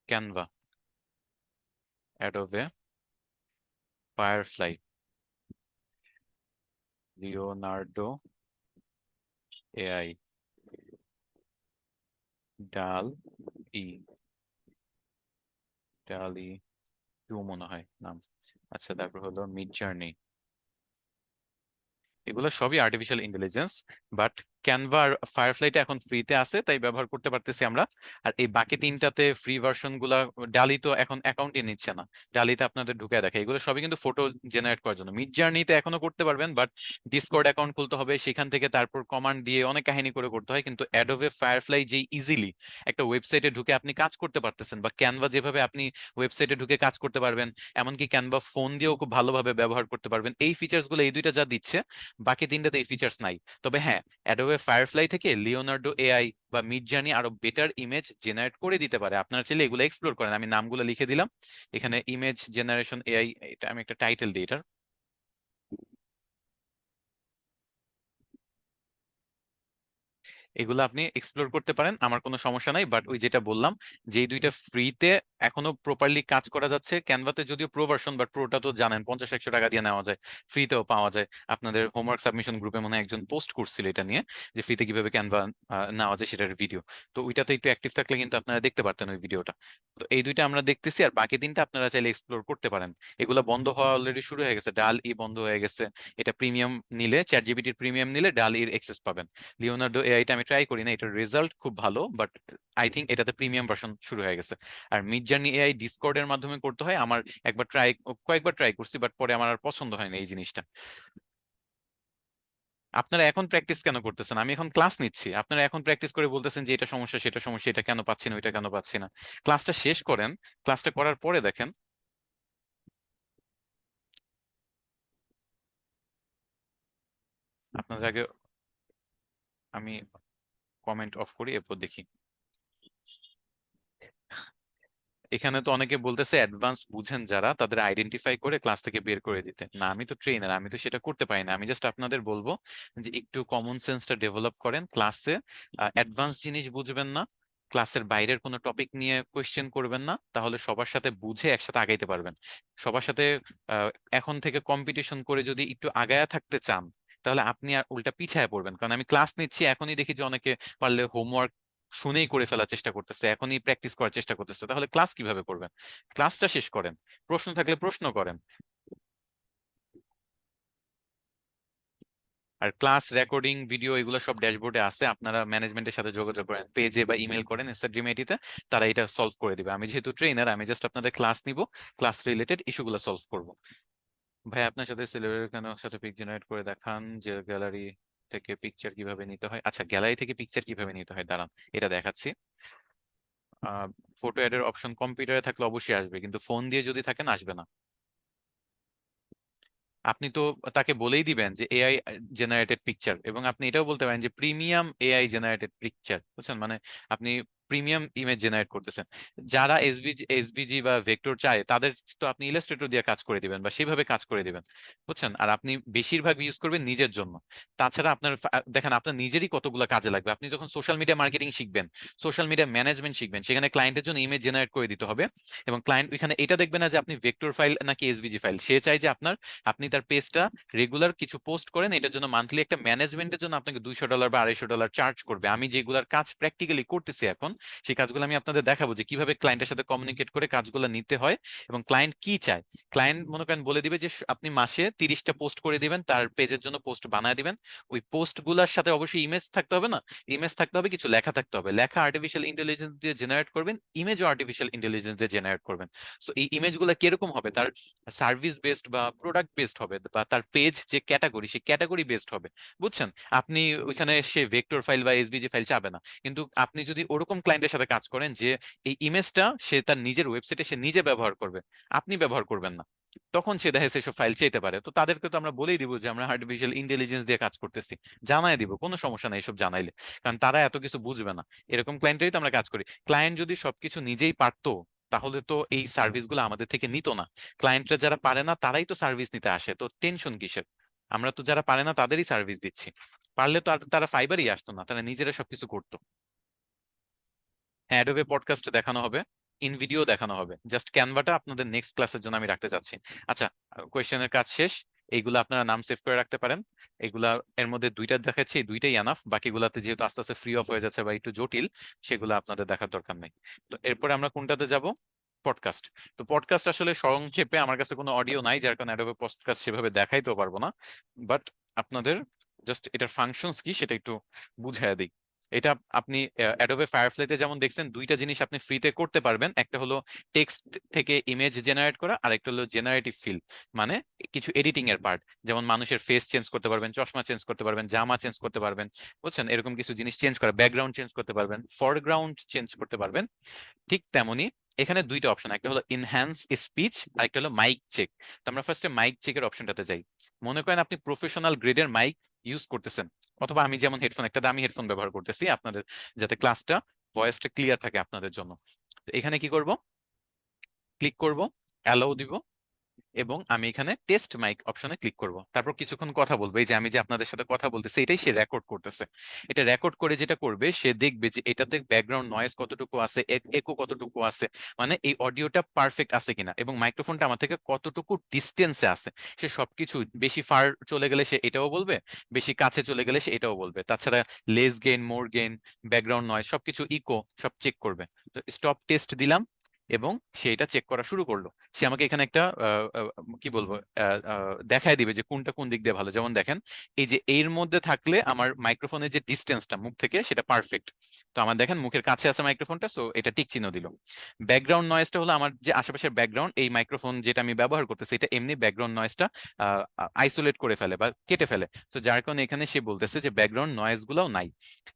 Canva, Adobe firefly, Leonardo AI, ডাল ই, ডাল ই টু মনে হয় নাম। আচ্ছা, তারপর হলো মিড জার্নি, এগুলো সবই আর্টিফিশিয়াল ইন্টেলিজেন্স, বাট ক্যানভা আর ফায়ারফ্লাইটা এখন ফ্রিতে আছে, তাই ব্যবহার করতে পারতেছি আমরা। আর এই বাকি তিনটাতে ফ্রি ভার্সন গুলা, ডালি তো এখন অ্যাকাউন্টে নিচ্ছে না, ডালিতে আপনাদের ঢুকে দেখে, এগুলো সবই কিন্তু ফটো জেনারেট করার জন্য। মিড জার্নিতে এখনো করতে পারবেন, বাট ডিসকর্ড অ্যাকাউন্ট খুলতে হবে, সেখান থেকে তারপর কমান্ড দিয়ে অনেক কাহিনী করে করতে হয়। কিন্তু অ্যাডোবে ফায়ারফ্লাই যেই ইজিলি একটা ওয়েবসাইটে ঢুকে আপনি কাজ করতে পারতেছেন, বা ক্যানভা যেভাবে আপনি ওয়েবসাইটে ঢুকে কাজ করতে পারবেন, এমনকি ক্যানভা ফোন দিয়েও খুব ভালোভাবে ব্যবহার করতে পারবেন, এই ফিচার্স গুলো এই দুইটা যা দিচ্ছে, বাকি তিনটাতে এই ফিচার্স নাই। তবে হ্যাঁ, অ্যাডোবে ফায়ারফ্লাই থেকে লিওনার্ডো এআই বা মিড জার্নি আরো বেটার ইমেজ জেনারেট করে দিতে পারে। আপনারা চাইলে এগুলো এক্সপ্লোর করেন, আমি নামগুলো লিখে দিলাম এখানে। ইমেজ জেনারেশন এআই, এটা আমি একটা টাইটেল দিই এটার। এগুলো আপনি এক্সপ্লোর করতে পারেন, আমার কোনো সমস্যা নাই। বাট ওই যেটা বললাম, যেই দুইটা ফ্রিতে এখনো প্রপারলি কাজ করা যাচ্ছে, ক্যানভাতে যদিও প্রো ভার্সন, বাট প্রোটা তো জানেন 50-100 টাকা দিয়ে নেওয়া যায়, ফ্রিতেও পাওয়া যায়। আপনাদের হোমওয়ার্ক সাবমিশন গ্রুপে মনে হয় একজন পোস্ট করছিল এটা নিয়ে, যে ফ্রিতে কিভাবে ক্যানভা নেওয়া যায় সেটার ভিডিও। তো ওইটাতে একটু অ্যাক্টিভ থাকলে কিন্তু আপনারা দেখতে পারতেন ওই ভিডিওটা। তো এই দুইটা আমরা দেখতেছি, আর বাকি তিনটা আপনারা চাইলে এক্সপ্লোর করতে পারেন। এগুলো বন্ধ হওয়া অলরেডি শুরু হয়ে গেছে, ডাল ই বন্ধ হয়ে গেছে। এটা প্রিমিয়াম নিলে, চ্যাট জিপিটির প্রিমিয়াম নিলে ডাল ইর এক্সেস পাবেন। লিওনার্ডো এআইটা আমি ট্রাই করি না, এটার রেজাল্ট খুব ভালো, বাট আই থিঙ্ক এটাতে প্রিমিয়াম ভার্সন শুরু হয়ে গেছে। আর মিড জার্নি এআই ডিসকর্ডের মাধ্যমে করতে হয়, আমার একবার ট্রাই, কয়েকবার ট্রাই করছি, বাট পরে আমার আর পছন্দ হয় না এই জিনিসটা। আপনারা এখন প্র্যাকটিস কেন করতেছেন? আমি এখন ক্লাস নিচ্ছি, আপনারা এখন প্র্যাকটিস করে বলতেছেন যে এটা সমস্যা সেটা সমস্যা, এটা কেন পাচ্ছি না ওইটা কেন পাচ্ছি না। ক্লাসটা শেষ করেন, ক্লাসটা করার পরে দেখেন। আপনাদের আগে আমি কমেন্ট অফ করি, এরপর দেখি। এখানে তো অনেকে বলতেছে অ্যাডভান্স বুঝেন যারা, তাদের আইডেন্টিফাই করে ক্লাস থেকে বের করে দিতে। না, আমি তো ট্রেনার, আমি তো সেটা করতে পারি না। আমি জাস্ট আপনাদের বলবো যে একটু কমন সেন্সটা ডেভেলপ করেন ক্লাসে। অ্যাডভান্স জিনিস বুঝবেন না, ক্লাসের বাইরের কোনো টপিক নিয়ে কোয়েশ্চেন করবেন না, তাহলে সবার সাথে বুঝে একসাথে আগাইতে পারবেন। সবার সাথে আহ, এখন থেকে কম্পিটিশন করে যদি একটু আগায়া থাকতে চান, তাহলে আপনি আর উল্টা পিছায় পড়বেন। কারণ আমি ক্লাস নিচ্ছি, এখনই দেখি যে অনেকে পারলে হোমওয়ার্ক শুনেই করে ফেলার চেষ্টা করতেছে, এখনই প্র্যাকটিস করার চেষ্টা করতেছে, তাহলে ক্লাস কিভাবে করবেন? ক্লাসটা শেষ করেন, প্রশ্ন থাকলে প্রশ্ন করেন। আর ক্লাস রেকর্ডিং ভিডিও এগুলো সব ড্যাশবোর্ডে আছে, আপনারা ম্যানেজমেন্টের সাথে যোগাযোগ করেন, পেজে বা ইমেল করেন এসআরজিমেটিতে, তারা এটা সলভ করে দিবে। আমি যেহেতু ট্রেনার, আমি জাস্ট আপনাদের ক্লাস নিব, ক্লাস রিলেটেড ইস্যুগুলো সলভ করব। ভাই আপনার সাথে সিলেবাস কেন সাথে পিক জেনারেট করে দেখান যে গ্যালারি থেকে পিকচার কিভাবে নিতে হয়। আচ্ছা, গ্যালারি থেকে পিকচার কিভাবে নিতে হয়, দাঁড়ান এটা দেখাচ্ছি। ফটো এডের অপশন কম্পিউটারে থাকলে অবশ্যই আসবে, কিন্তু ফোন দিয়ে যদি থাকেন আসবে না। আপনি তো তাকে বলেই দিবেন যে এআই জেনারেটেড পিকচার, এবং আপনি এটাও বলতে পারেন যে প্রিমিয়াম এআই জেনারেটেড পিকচার, বুঝছেন? মানে আপনি প্রিমিয়াম ইমেজ জেনারেট করতেছেন। যারা এসভিজি বা ভেক্টর চায়, তাদের তো আপনি ইলাস্ট্রেটর দিয়ে কাজ করে দিবেন বা সেভাবে কাজ করে দিবেন, বুঝছেন? আর আপনি বেশিরভাগ ইউজ করবেন নিজের জন্য। তাছাড়া আপনার দেখেন আপনার নিজেরই কতগুলো কাজে লাগবে। আপনি যখন সোশ্যাল মিডিয়া মার্কেটিং শিখবেন, সোশ্যাল মিডিয়া ম্যানেজমেন্ট শিখবেন, সেখানে ক্লায়েন্টের জন্য ইমেজ জেনারেট করে দিতে হবে। এবং ক্লায়েন্ট ওইখানে এটা দেখবে না যে আপনি ভেক্টর ফাইল নাকি এসভিজি ফাইল, সে চাই যে আপনি তার পেজটা রেগুলার কিছু পোস্ট করেন, এটার জন্য মান্থলি একটা ম্যানেজমেন্টের জন্য আপনাকে $200 বা $250 চার্জ করবে। আমি যেগুলার কাজ প্র্যাকটিক্যালি করতেছি এখন, সেই কাজগুলো আমি আপনাদের দেখাবো যে কিভাবে ক্লায়েন্টের সাথে কমিউনিকেট করে কাজগুলো নিতে হয়, এবং ক্লায়েন্ট কি চায়। ক্লায়েন্ট মনে করেন বলে দিবে যে আপনি মাসে 30টা পোস্ট করে দিবেন, তার পেজের জন্য পোস্ট বানায় দিবেন। ওই পোস্ট গুলার সাথে অবশ্যই ইমেজ থাকতে হবে না, ইমেজ থাকতে হবে, কিছু লেখা থাকতে হবে। লেখা আর্টিফিশিয়াল ইন্টেলিজেন্স দিয়ে জেনারেট করবেন, ইমেজও আর্টিফিশিয়াল ইন্টেলিজেন্স দিয়ে জেনারেট করবেন। সো এই ইমেজগুলো কিরকম হবে, তার সার্ভিস বেসড বা প্রোডাক্ট বেসড হবে, বা তার পেজ যে ক্যাটাগরি, সেই ক্যাটাগরি বেসড হবে, বুঝছেন? আপনি ওইখানে সে ভেক্টর ফাইল বা এসভিজি ফাইল চাবে না। কিন্তু আপনি যদি ওরকম ক্লায়েন্টের সাথে কাজ করেন যে এই ইমেজটা সে তার নিজের ওয়েবসাইটে সে নিজে ব্যবহার করবে, আপনি ব্যবহার করবেন না, তখন সে দেখে সেসব ফাইল চাইতে পারে। তো তাদেরকে তো আমরা বলেই দিব যে আমরা আর্টিফিশিয়াল ইন্টেলিজেন্স দিয়ে কাজ করতেছি, জানাই দিব, কোনো সমস্যা নেই এসব জানাইলে। কারণ তারা এত কিছু বুঝবে না, এরকম ক্লায়েন্টেরই তো আমরা কাজ করি। ক্লায়েন্ট যদি সবকিছু নিজেই পারতো, তাহলে তো এই সার্ভিস গুলো আমাদের থেকে নিত না। ক্লায়েন্টরা যারা পারে না তারাই তো সার্ভিস নিতে আসে, তো টেনশন কিসের? আমরা তো যারা পারে না তাদেরই সার্ভিস দিচ্ছি। পারলে তো আর তারা ফাইবারই আসতো না, তারা নিজেরা সবকিছু করতো। হ্যাঁ, অ্যাডোবে পডকাস্ট দেখানো হবে, ইন ভিডিও দেখানো হবে। জাস্ট ক্যানভাটা আপনাদের নেক্সট ক্লাসের জন্য আমি রাখতে চাচ্ছি। আচ্ছা, কোয়েশ্চেনের কাজ শেষ। এইগুলো আপনারা নাম সেভ করে রাখতে পারেন। এগুলা এর মধ্যে দুইটা দেখাচ্ছি, এই দুইটাই এনাফ। বাকিগুলাতে যেহেতু আস্তে আস্তে ফ্রি অফ হয়ে যাচ্ছে বা একটু জটিল, সেগুলো আপনাদের দেখার দরকার নেই। তো এরপরে আমরা কোনটাতে যাব? পডকাস্ট। তো পডকাস্ট আসলে সংক্ষেপে, আমার কাছে কোনো অডিও নাই, যার কারণে অ্যাডোবে পডকাস্ট সেভাবে দেখাইতেও পারবো না। বাট আপনাদের জাস্ট এটার ফাংশনস কি সেটা একটু বুঝাইয়া দিই। এটা আপনি অ্যাডোবে ফায়ারফ্লাইতে যেমন দেখছেন দুইটা জিনিস আপনি ফ্রিতে করতে পারবেন, একটা হলো টেক্সট থেকে ইমেজ জেনারেট করা, আর একটা হলো জেনারেটিভ ফিল, মানে কিছু এডিটিং এর পার্ট, যেমন মানুষের ফেস চেঞ্জ করতে পারবেন, চশমা চেঞ্জ করতে পারবেন, জামা চেঞ্জ করতে পারবেন, বুঝছেন, এরকম কিছু জিনিস চেঞ্জ করা, ব্যাকগ্রাউন্ড চেঞ্জ করতে পারবেন, ফরগ্রাউন্ড চেঞ্জ করতে পারবেন। ঠিক তেমনি এখানে দুইটা অপশন, একটা হলো ইনহ্যান্স স্পিচ আর একটা হলো মাইক চেক। তো আমরা ফার্স্টে মাইক চেকের অপশনটাতে যাই। মনে করেন আপনি প্রফেশনাল গ্রেডের মাইক ইউজ করতেছেন, অথবা আমি যেমন হেডফোন, একটা দামি হেডফোন ব্যবহার করতেছি আপনাদের, যাতে ক্লাসটা ভয়েসটা ক্লিয়ার থাকে আপনাদের জন্য। তো এখানে কি করব, ক্লিক করব, অ্যালাউ দিব, এবং আমি এখানে টেস্ট মাইক অপশনে ক্লিক করব। তারপর কিছুক্ষণ কথা বলবো, এই যে আমি যে আপনাদের সাথে কথা বলতেছি এটাই সে রেকর্ড করতেছে। এটা রেকর্ড করে যেটা করবে, সে দেখবে যে এটাতে ব্যাকগ্রাউন্ড নয়েজ কতটুকু আছে, একো কতটুকু আছে, মানে এই অডিওটা পারফেক্ট আছে কিনা, এবং মাইক্রোফোনটা আমার থেকে কতটুকু ডিস্টেন্সে আছে। সে সবকিছু, বেশি ফার চলে গেলে সে এটাও বলবে, বেশি কাছে চলে গেলে সে এটাও বলবে। তাছাড়া লেস গেইন, মোর গেইন, ব্যাকগ্রাউন্ড নয়েজ সবকিছু, ইকো সব চেক করবে। তো স্টপ টেস্ট দিলাম, এবং সে এটা চেক করা শুরু করলো। সে আমাকে এখানে একটা কি বলবো, দেখায় দিবে যে কোনটা কোন দিক দিয়ে ভালো। যেমন দেখেন, এই যে এর মধ্যে থাকলে আমার মাইক্রোফোনের যে ডিস্টেন্সটা মুখ থেকে সেটা পারফেক্ট। তো আমার দেখেন মুখের কাছে আছে মাইক্রোফোনটা, সো এটা টিক চিহ্ন দিল। ব্যাকগ্রাউন্ড নয়েজটা হলো আমার যে আশেপাশের ব্যাকগ্রাউন্ড, এই মাইক্রোফোন যেটা আমি ব্যবহার করতেছি এটা এমনি ব্যাকগ্রাউন্ড নয়েজটা আইসোলেট করে ফেলে বা কেটে ফেলে। তো যার কারণে এখানে সে বলতেছে যে ব্যাকগ্রাউন্ড নয়েজ গুলোও নাই।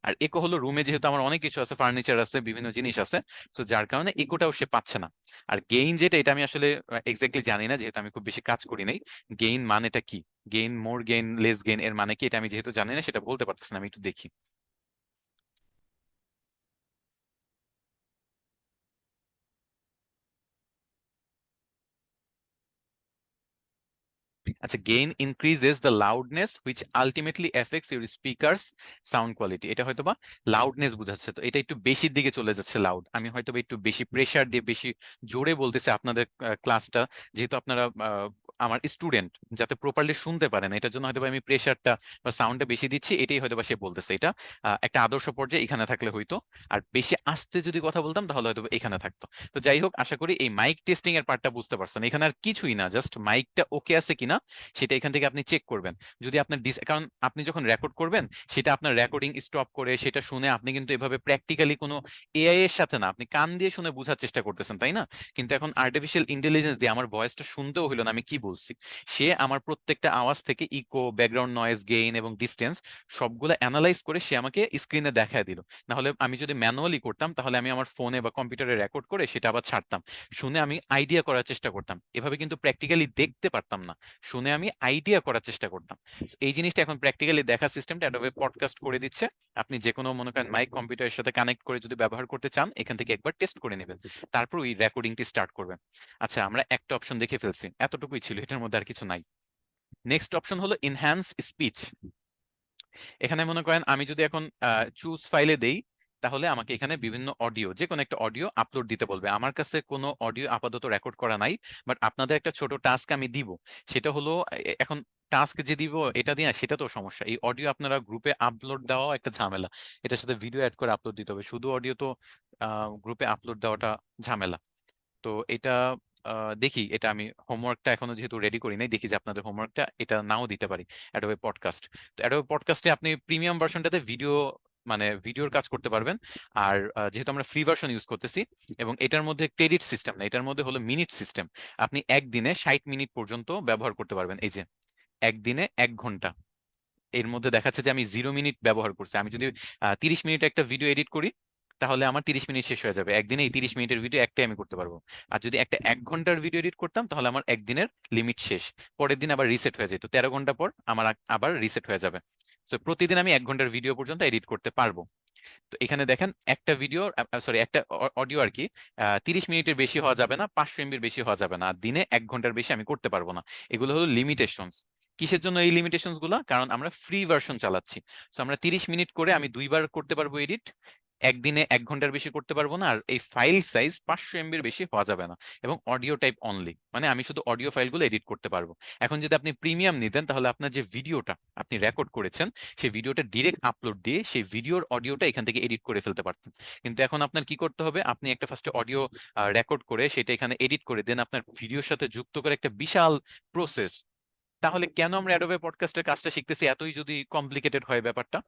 আর ইকো হলো রুমে যেহেতু আমার অনেক কিছু আছে, ফার্নিচার আছে, বিভিন্ন জিনিস আছে, তো যার কারণে ইকোটাও সে পাচ্ছে না। আর গেইন যেটা, এটা আমি আসলে এক্স্যাক্টলি জানি না, যেহেতু আমি খুব বেশি কাজ করি নাই। গেইন মানেটা কি, গেইন, মোর গেইন, লেস গেইন এর মানে কি, এটা আমি যেহেতু জানি না সেটা বলতে পারতেছি না, আমি একটু দেখি। আচ্ছা, gain increases the loudness which ultimately effects your speakers sound quality. এটা হয়তোবা লাউডনেস বোঝাচ্ছে, তো এটা একটু বেশির দিকে চলে যাচ্ছে লাউড। আমি হয়তোবা একটু বেশি প্রেসার দিয়ে বেশি জোরে বলতেছি আপনাদের ক্লাসটা, যেহেতু আপনারা আমার স্টুডেন্ট, যাতে প্রপারলি শুনতে পারেন, এটার জন্য হয়তোবা আমি প্রেসারটা বা সাউন্ডটা বেশি দিচ্ছি, এটাই হয়তোবা সে বলতেছে। এটা একটা আদর্শ পর্যায়ে এখানে থাকলে হইতো, আর বেশি আস্তে যদি কথা বলতাম তাহলে হয়তো এখানে থাকতো। তো যাই হোক, আশা করি এই মাইক টেস্টিং এর পার্টটা বুঝতে পারছেন। এখানে আর কিছুই না, জাস্ট মাইকটা ওকে আছে কিনা সেটা এখান থেকে আপনি চেক করবেন। যদি আপনার কারণ আপনি যখন রেকর্ড করবেন, সেটা আপনার রেকর্ডিং স্টপ করে সেটা শুনে আপনি কিন্তু এভাবে প্র্যাকটিক্যালি কোনো এআই এর সাথে না, আপনি কান দিয়ে শুনে বোঝার চেষ্টা করতেছেন, তাই না? কিন্তু এখন আর্টিফিশিয়াল ইন্টেলিজেন্স দিয়ে আমার ভয়েসটা শুনতেও হইলো না আমি কি বলছি। সে আমার প্রত্যেকটা আওয়াজ থেকে ইকো, ব্যাকগ্রাউন্ড নয়েজ, গেইন এবং ডিস্টেন্স সবগুলো অ্যানালাইজ করে সে আমাকে স্ক্রিনে দেখায় দিল। না হলে আমি যদি ম্যানুয়ালি করতাম, তাহলে আমি আমার ফোনে বা কম্পিউটারে রেকর্ড করে সেটা আবার ছাড়তাম, শুনে আমি আইডিয়া করার চেষ্টা করতাম, এভাবে কিন্তু প্র্যাকটিক্যালি দেখতে পারতাম না, শুনে আমি আইডিয়া করার চেষ্টা করতাম। এই জিনিসটা এখন প্র্যাকটিক্যালি দেখা সিস্টেমটা অ্যাডোবে পডকাস্ট করে দিচ্ছে। আপনি যে কোনো মনে করেন মাইক কম্পিউটারের সাথে কানেক্ট করে যদি ব্যবহার করতে চান, এখান থেকে একবার টেস্ট করে নেবেন, তারপর ওই রেকর্ডিংটি স্টার্ট করবেন। আচ্ছা, আমরা একটা অপশন দেখে ফেলছি, এতটুকুই ছিল, এটার মধ্যে আর কিছু নাই। নেক্সট অপশন হলো ইনহ্যান্স স্পিচ। এখানে মনে করেন আমি যদি এখন চুজ ফাইলে দেই, তাহলে আমাকে এখানে বিভিন্ন অডিও, যে কোনো একটা অডিও আপলোড দিতে বলবে। আমার কাছে কোনো অডিও আপাতত রেকর্ড করা নাই, বাট আপনাদের একটা ছোট টাস্ক আমি দিব। সেটা হলো এখন টাস্ক যে দিব এটা দিয়ে সেটা তো সমস্যা, এই অডিও আপনারা গ্রুপে আপলোড দেওয়া একটা ঝামেলা। এটার সাথে ভিডিও অ্যাড করে আপলোড দিতে হবে, শুধু অডিও তো গ্রুপে আপলোড দেওয়াটা ঝামেলা। তো এটা দেখি, এটা আমি হোমওয়ার্কটা এখনো যেহেতু রেডি করি নাই, দেখি যে আপনাদের হোমওয়ার্কটা এটা নাও দিতে পারি। অ্যাডোবে পডকাস্ট, তো অ্যাডোবে পডকাস্টে আপনি প্রিমিয়াম ভার্সনটাতে ভিডিও, মানে ভিডিওর কাজ করতে পারবেন। আর যেহেতু আমরা ফ্রি ভার্সন ইউজ করতেছি, এবং এটার মধ্যে ক্রেডিট সিস্টেম না, এটার মধ্যে হলো মিনিট সিস্টেম। আপনি একদিনে 60 মিনিট পর্যন্ত ব্যবহার করতে পারবেন। এই যে একদিনে 1 ঘন্টা, এর মধ্যে দেখাচ্ছে যে আমি 0 মিনিট ব্যবহার করছি। আমি যদি 30 মিনিট একটা ভিডিও এডিট করি, তাহলে আমার 30 মিনিট শেষ হয়ে যাবে, একদিনে এই 30 মিনিটের ভিডিও একটাই আমি করতে পারবো। আর যদি একটা 1 ঘন্টার ভিডিও এডিট করতাম, তাহলে আমার একদিনের লিমিট শেষ, পরের দিন আবার রিসেট হয়ে যেত, 13 ঘন্টা পর আমার আবার রিসেট হয়ে যাবে। তো প্রতিদিন আমি 1 ঘন্টার ভিডিও পর্যন্ত এডিট করতে পারবো। তো এখানে দেখেন একটা ভিডিও, সরি একটা অডিও আর কি, 30 মিনিটের বেশি হওয়া যাবে না, 500 এমবির বেশি হওয়া যাবে না, আর দিনে 1 ঘন্টার বেশি আমি করতে পারবো না। এগুলো হলো লিমিটেশনস। কিসের জন্য এই লিমিটেশনস গুলা? কারণ আমরা ফ্রি ভার্সন চালাচ্ছি। তো আমরা 30 মিনিট করে আমি 2 বার করতে পারবো এডিট, একদিনে 1 ঘন্টার বেশি করতে পারবো না, আর এই ফাইল সাইজ 500 এমবির বেশি হওয়া যাবে না, এবং অডিও টাইপ অনলি, মানে আমি শুধু অডিও ফাইলগুলো এডিট করতে পারবো। এখন যদি আপনি প্রিমিয়াম নিতেন, তাহলে আপনার যে ভিডিওটা আপনি রেকর্ড করেছেন, সেই ভিডিওটা ডিরেক্ট আপলোড দিয়ে সেই ভিডিওর অডিওটা এখান থেকে এডিট করে ফেলতে পারতেন। কিন্তু এখন আপনার কি করতে হবে, আপনি একটা ফার্স্টে অডিও রেকর্ড করে সেটা এখানে এডিট করে দেন আপনার ভিডিওর সাথে যুক্ত করে একটা বিশাল প্রসেস, তাহলে কেন আমরা অ্যাডোবে পডকাস্টের কাজটা শিখতেছি এতই যদি কমপ্লিকেটেড হয় ব্যাপারটা?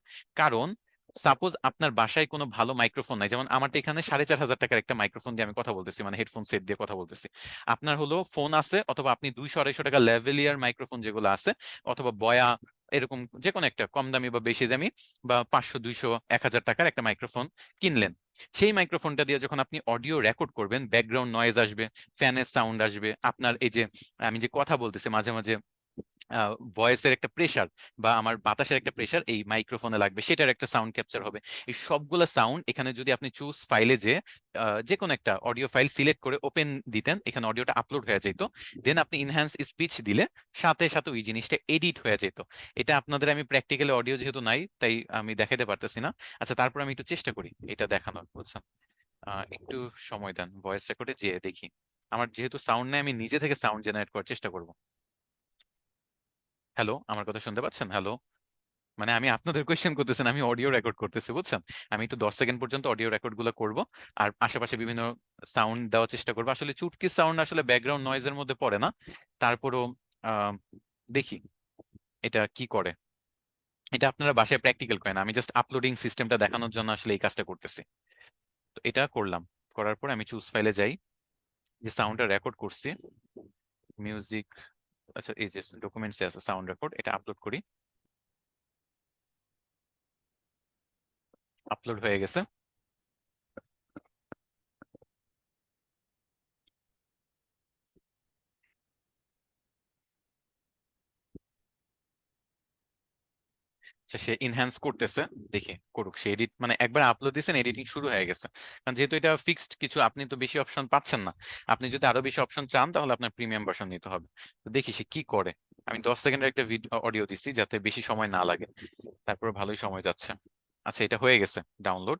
কারণ সাপোজ আপনার বাসায় কোনো ভালো মাইক্রোফোন নাই, যেমন আমার তো এখানে 4,500 টাকার একটা মাইক্রোফোন দিয়ে আমি কথা বলতেছি, মানে হেডফোন সেট দিয়ে কথা বলতেছি। আপনার হলো ফোন আছে, অথবা আপনি 200-250 টাকা লেভেলিয়ার মাইক্রোফোন যেগুলো আছে, অথবা বয়া, এরকম যে কোনো একটা কম দামি বা বেশি দামি, বা 500, 200, 1,000 টাকার একটা মাইক্রোফোন কিনলেন। সেই মাইক্রোফোনটা দিয়ে যখন আপনি অডিও রেকর্ড করবেন, ব্যাকগ্রাউন্ড নয়েজ আসবে, ফ্যানের সাউন্ড আসবে, আপনার এই যে আমি যে কথা বলতেছি মাঝে মাঝে ভয়েসের একটা প্রেসার বা আমার বাতাসের একটা প্রেসার এই মাইক্রোফোনে লাগবে, সেটার একটা সাউন্ড ক্যাপচার হবে। এই সবগুলো সাউন্ড এখানে যদি আপনি চুজ ফাইলে যে কোনো একটা অডিও ফাইল সিলেক্ট করে ওপেন দিতেন, এখানে অডিওটা আপলোড হয়ে যেত। দেন আপনি ইনহ্যান্স স্পিচ দিলে সাথে সাথে ওই জিনিসটা এডিট হয়ে যেত। এটা আপনাদের আমি প্র্যাকটিক্যালি অডিও যেহেতু নাই তাই আমি দেখাতে পারতেছি না। আচ্ছা, তারপর আমি একটু চেষ্টা করি এটা দেখানোর, বুঝছেন? একটু সময় দেন, ভয়েস রেকর্ডে যেয়ে দেখি। আমার যেহেতু সাউন্ড নেই, আমি নিজে থেকে সাউন্ড জেনারেট করার চেষ্টা করব। হ্যালো, আমার কথা শুনতে পাচ্ছেন? হ্যালো, মানে আমি আপনাদের কোয়েশ্চেন করতেছেন, আমি অডিও রেকর্ড করতেছি, বুঝছেন? আমি একটু 10 সেকেন্ড পর্যন্ত অডিও রেকর্ড গুলো করবো, আর আশেপাশে বিভিন্ন সাউন্ড দেওয়ার চেষ্টা করবো। আসলে চুটকি সাউন্ড আসলে ব্যাকগ্রাউন্ড নয়েজের মধ্যে পড়ে না, তারপরও আহ, দেখি এটা কি করে। এটা আপনারা বাসায় প্র্যাকটিক্যাল করেন, আমি জাস্ট আপলোডিং সিস্টেমটা দেখানোর জন্য আসলে এই কাজটা করতেছি। তো এটা করলাম, করার পর আমি চুজ ফাইলে যাই, যে সাউন্ডটা রেকর্ড করছি, মিউজিক, আচ্ছা এই যে ডকুমেন্টসে আছে সাউন্ড রেকর্ড, এটা আপলোড করি। আপলোড হয়ে গেছে। আচ্ছা, সে ইনহ্যান্স করতেছে, দেখি করুক সে। এডিট মানে একবার আপলোড দিয়েছেন, এডিটিং শুরু হয়ে গেছে। কারণ যেহেতু এটা ফিক্সড কিছু, আপনি তো বেশি অপশন পাচ্ছেন না। আপনি যদি আরো বেশি অপশন চান তাহলে আপনার প্রিমিয়াম ভার্সন নিতে হবে। তো দেখি সে কি করে। আমি 10 সেকেন্ডের একটা অডিও দিচ্ছি যাতে বেশি সময় না লাগে। তারপরে ভালোই সময় যাচ্ছে। আচ্ছা, এটা হয়ে গেছে ডাউনলোড।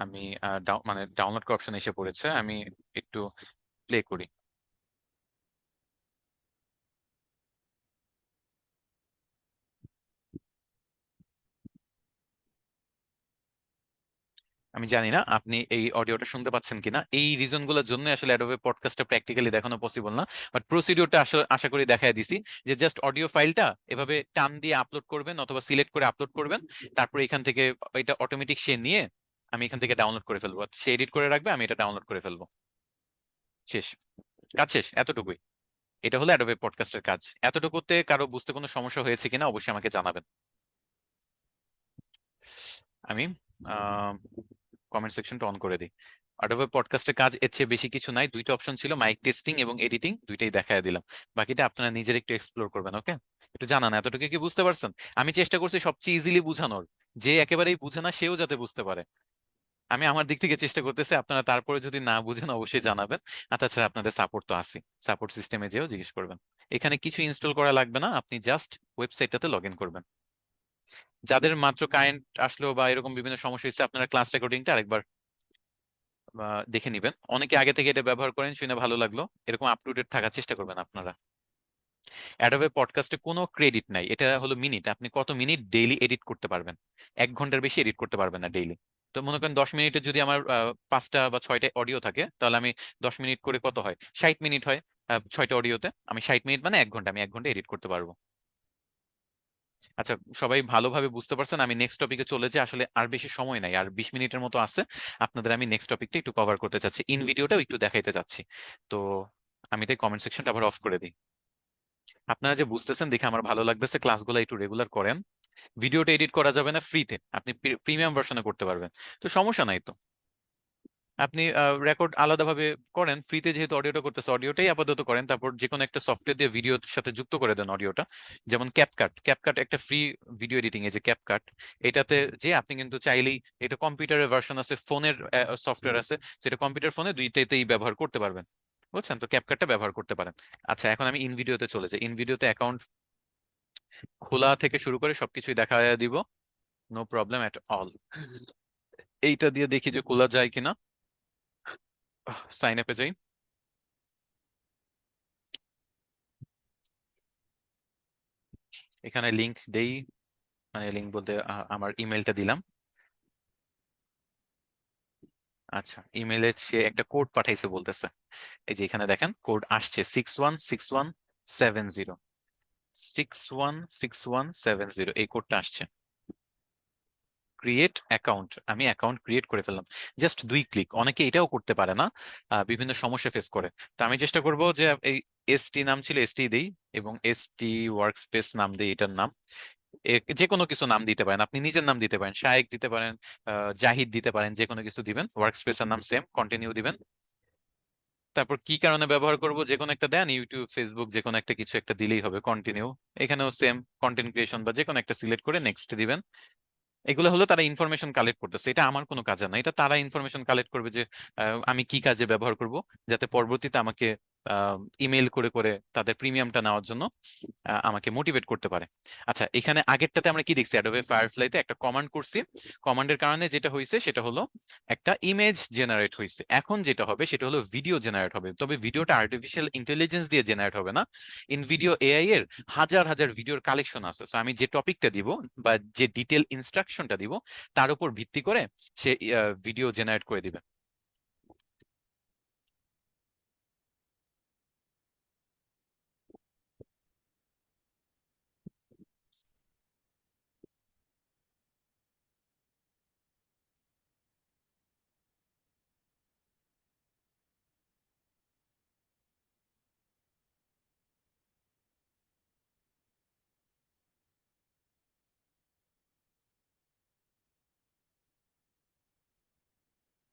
আমি মানে ডাউনলোড করার অপশন এসে পড়েছে, আমি একটু প্লে করি। আমি জানি না আপনি এই অডিওটা শুনতে পাচ্ছেন কিনা, এই রিজন গুলোর জন্য আসলে অ্যাডোবে পডকাস্টটা প্র্যাকটিক্যালি দেখানো পসিবল না। বাট প্রসিডিওরটা আশা করি দেখায় দিছি, যে জাস্ট অডিও ফাইলটা এভাবে টান দিয়ে আপলোড করবেন অথবা সিলেক্ট করে আপলোড করবেন। তারপর এখান থেকে এটা অটোমেটিক সে নিয়ে আমি এখান থেকে ডাউনলোড করে ফেলবো, সে এডিট করে রাখবে, আমি এটা ডাউনলোড করে ফেলবো। শেষ, কাজ শেষ, এতটুকুই। এটা হলো অ্যাডোবে পডকাস্টের কাজ। এতটুকুতে কারো বুঝতে কোনো সমস্যা হয়েছে কিনা অবশ্যই আমাকে জানাবেন। আমি কমেন্ট সেকশনটা অন করে দিই। অটোওয়ে পডকাস্টের কাজ এর চেয়ে বেশি কিছু নাই, দুইটা অপশন ছিল, মাইক টেস্টিং এবং এডিটিং, দুইটাই দেখায় দিলাম। বাকিটা আপনারা নিজের একটু এক্সপ্লোর করবেন, ওকে? একটু জানান এতটুকু কি বুঝতে পারছেন? আমি চেষ্টা করছি সবচেয়ে ইজিলি বুঝানোর, যে একেবারেই বুঝে না সেও যাতে বুঝতে পারে। আমি আমার দিক থেকে চেষ্টা করতেছি, আপনারা তারপরে যদি না বুঝেন অবশ্যই জানাবেন। আর তাছাড়া আপনাদের সাপোর্ট তো আছে, সাপোর্ট সিস্টেমে যেও জিজ্ঞেস করবেন। এখানে কিছু ইনস্টল করা লাগবে না, আপনি জাস্ট ওয়েবসাইটটাতে লগ ইন করবেন। যাদের মাত্র কারেন্ট আসলো বা এরকম বিভিন্ন সমস্যা হচ্ছে, আপনারা ক্লাস রেকর্ডিংটা আরেকবার দেখে নিবেন। অনেকে আগে থেকে এটা ব্যবহার করেন, শুনে ভালো লাগলো। এরকম আপ টু ডেট থাকার চেষ্টা করবেন আপনারা। অ্যাডোবে পডকাস্টে কোনো ক্রেডিট নাই, এটা হলো মিনিট। আপনি কত মিনিট ডেইলি এডিট করতে পারবেন? 1 ঘন্টার বেশি এডিট করতে পারবেন না ডেইলি। তো মনে করেন 10 মিনিটে যদি আমার 5টা বা 6টা অডিও থাকে, তাহলে আমি 10 মিনিট করে কত হয়, 60 মিনিট হয়। 6টা অডিওতে আমি 60 মিনিট মানে 1 ঘন্টা, আমি 1 ঘন্টা এডিট করতে পারবো। আচ্ছা, সবাই ভালোভাবে বুঝতে পারছেন? আমি নেক্সট টপিকে চলে যাই, আসলে আর বেশি সময় নাই, আর 20 মিনিটের মতো আছে। আপনাদের আমি নেক্সট টপিকটা একটু কভার করতে চাচ্ছি, ইন ভিডিওটাও একটু দেখাইতে চাচ্ছি। তো আমি তাই কমেন্ট সেকশনটা আবার অফ করে দিই। আপনারা যে বুঝতেছেন দেখে আমার ভালো লাগতেছে, ক্লাসগুলো একটু রেগুলার করেন। ভিডিওটা এডিট করা যাবে না ফ্রিতে, আপনি প্রিমিয়াম ভার্সনে করতে পারবেন। তো সমস্যা নাই তো, আপনি রেকর্ড আলাদাভাবে করেন ফ্রিতে, যেহেতু অডিওটা করতেছে অডিওটাই আপাতত করেন, তারপর যে কোনো একটা সফটওয়্যার দিয়ে ভিডিওর সাথে যুক্ত করে দেন অডিওটা। যেমন ক্যাপকাট, ক্যাপকাট একটা ফ্রি ভিডিও এডিটিং, এই যে ক্যাপকাট, এটাতে যে আপনি কিন্তু চাইলেই, এটা কম্পিউটারের ভার্সন আছে, ফোনের সফটওয়্যার আছে, সেটা কম্পিউটার ফোনে দুইটাতেই ব্যবহার করতে পারবেন। বুঝছেন? তো ক্যাপকাটটা ব্যবহার করতে পারেন। আচ্ছা, এখন আমি ইন ভিডিওতে চলে যাই। ইন ভিডিওতে অ্যাকাউন্ট খোলা থেকে শুরু করে সবকিছুই দেখা দিব, নো প্রবলেম এট অল। এইটা দিয়ে দেখি যে খোলা যায় কিনা। সাইন আপে যাই। এখানে লিংক দেই, মানে লিংক বলতে আমার ইমেলটা দিলাম। আচ্ছা, ইমেলে সে একটা কোড পাঠাইছে বলতেছে। এই যে এখানে দেখেন কোড আসছে 616170। 616170 এই কোডটা আসছে। ক্রিয়েট অ্যাকাউন্ট, আমি অ্যাকাউন্ট ক্রিয়েট করে ফেললাম, জাস্ট 2 ক্লিক। অনেকে এটাও করতে পারে না, বিভিন্ন সমস্যা ফেস করে। তো আমি চেষ্টা করব যে এই এসটি নাম ছিল এসটি দেই, এবং এসটি ওয়ার্ক স্পেস নাম দেই এটার নাম। যে কোনো কিছু নাম দিতে পারেন, আপনি নিজের নাম দিতে পারেন, শায়েক দিতে পারেন, জাহিদ দিতে পারেন, যে কোনো কিছু দিবেন। ওয়ার্ক স্পেসের নাম সেম, কন্টিনিউ দিবেন। তারপর কি কারণে ব্যবহার করব, যে কোনো একটা দেন, ইউটিউব ফেসবুক যে কোনো একটা কিছু একটা দিলেই হবে, কন্টিনিউ। এখানেও সেম, কন্টেন্ট ক্রিয়েশন বা যে কোনো একটা সিলেক্ট করে নেক্সট দিবেন। এগুলো হলো তারা ইনফরমেশন কালেক্ট করতেছে, এটা আমার কোনো কাজে না, এটা তারা ইনফরমেশন কালেক্ট করবে যে আমি কি কাজে ব্যবহার করব, যাতে পরবর্তীতে আমাকে ইমেল করে করে তাদের প্রিমিয়ামটা নেওয়ার জন্য আমাকে মোটিভেট করতে পারে। আচ্ছা, এখানে আগেরটাতে আমরা কি দেখছি, অ্যাডোবে ফায়ারফ্লাইতে একটা কমান্ড করছি, কমান্ডের কারণে যেটা হয়েছে সেটা হলো একটা ইমেজ জেনারেট হয়েছে। এখন যেটা হবে সেটা হলো ভিডিও জেনারেট হবে, তবে ভিডিওটা আর্টিফিশিয়াল ইন্টেলিজেন্স দিয়ে জেনারেট হবে না। ইন ভিডিও এআই এর হাজার হাজার ভিডিওর কালেকশন আছে, সো আমি যে টপিকটা দিব বা যে ডিটেল ইনস্ট্রাকশনটা দিব তার উপর ভিত্তি করে সে ভিডিও জেনারেট করে দিবে।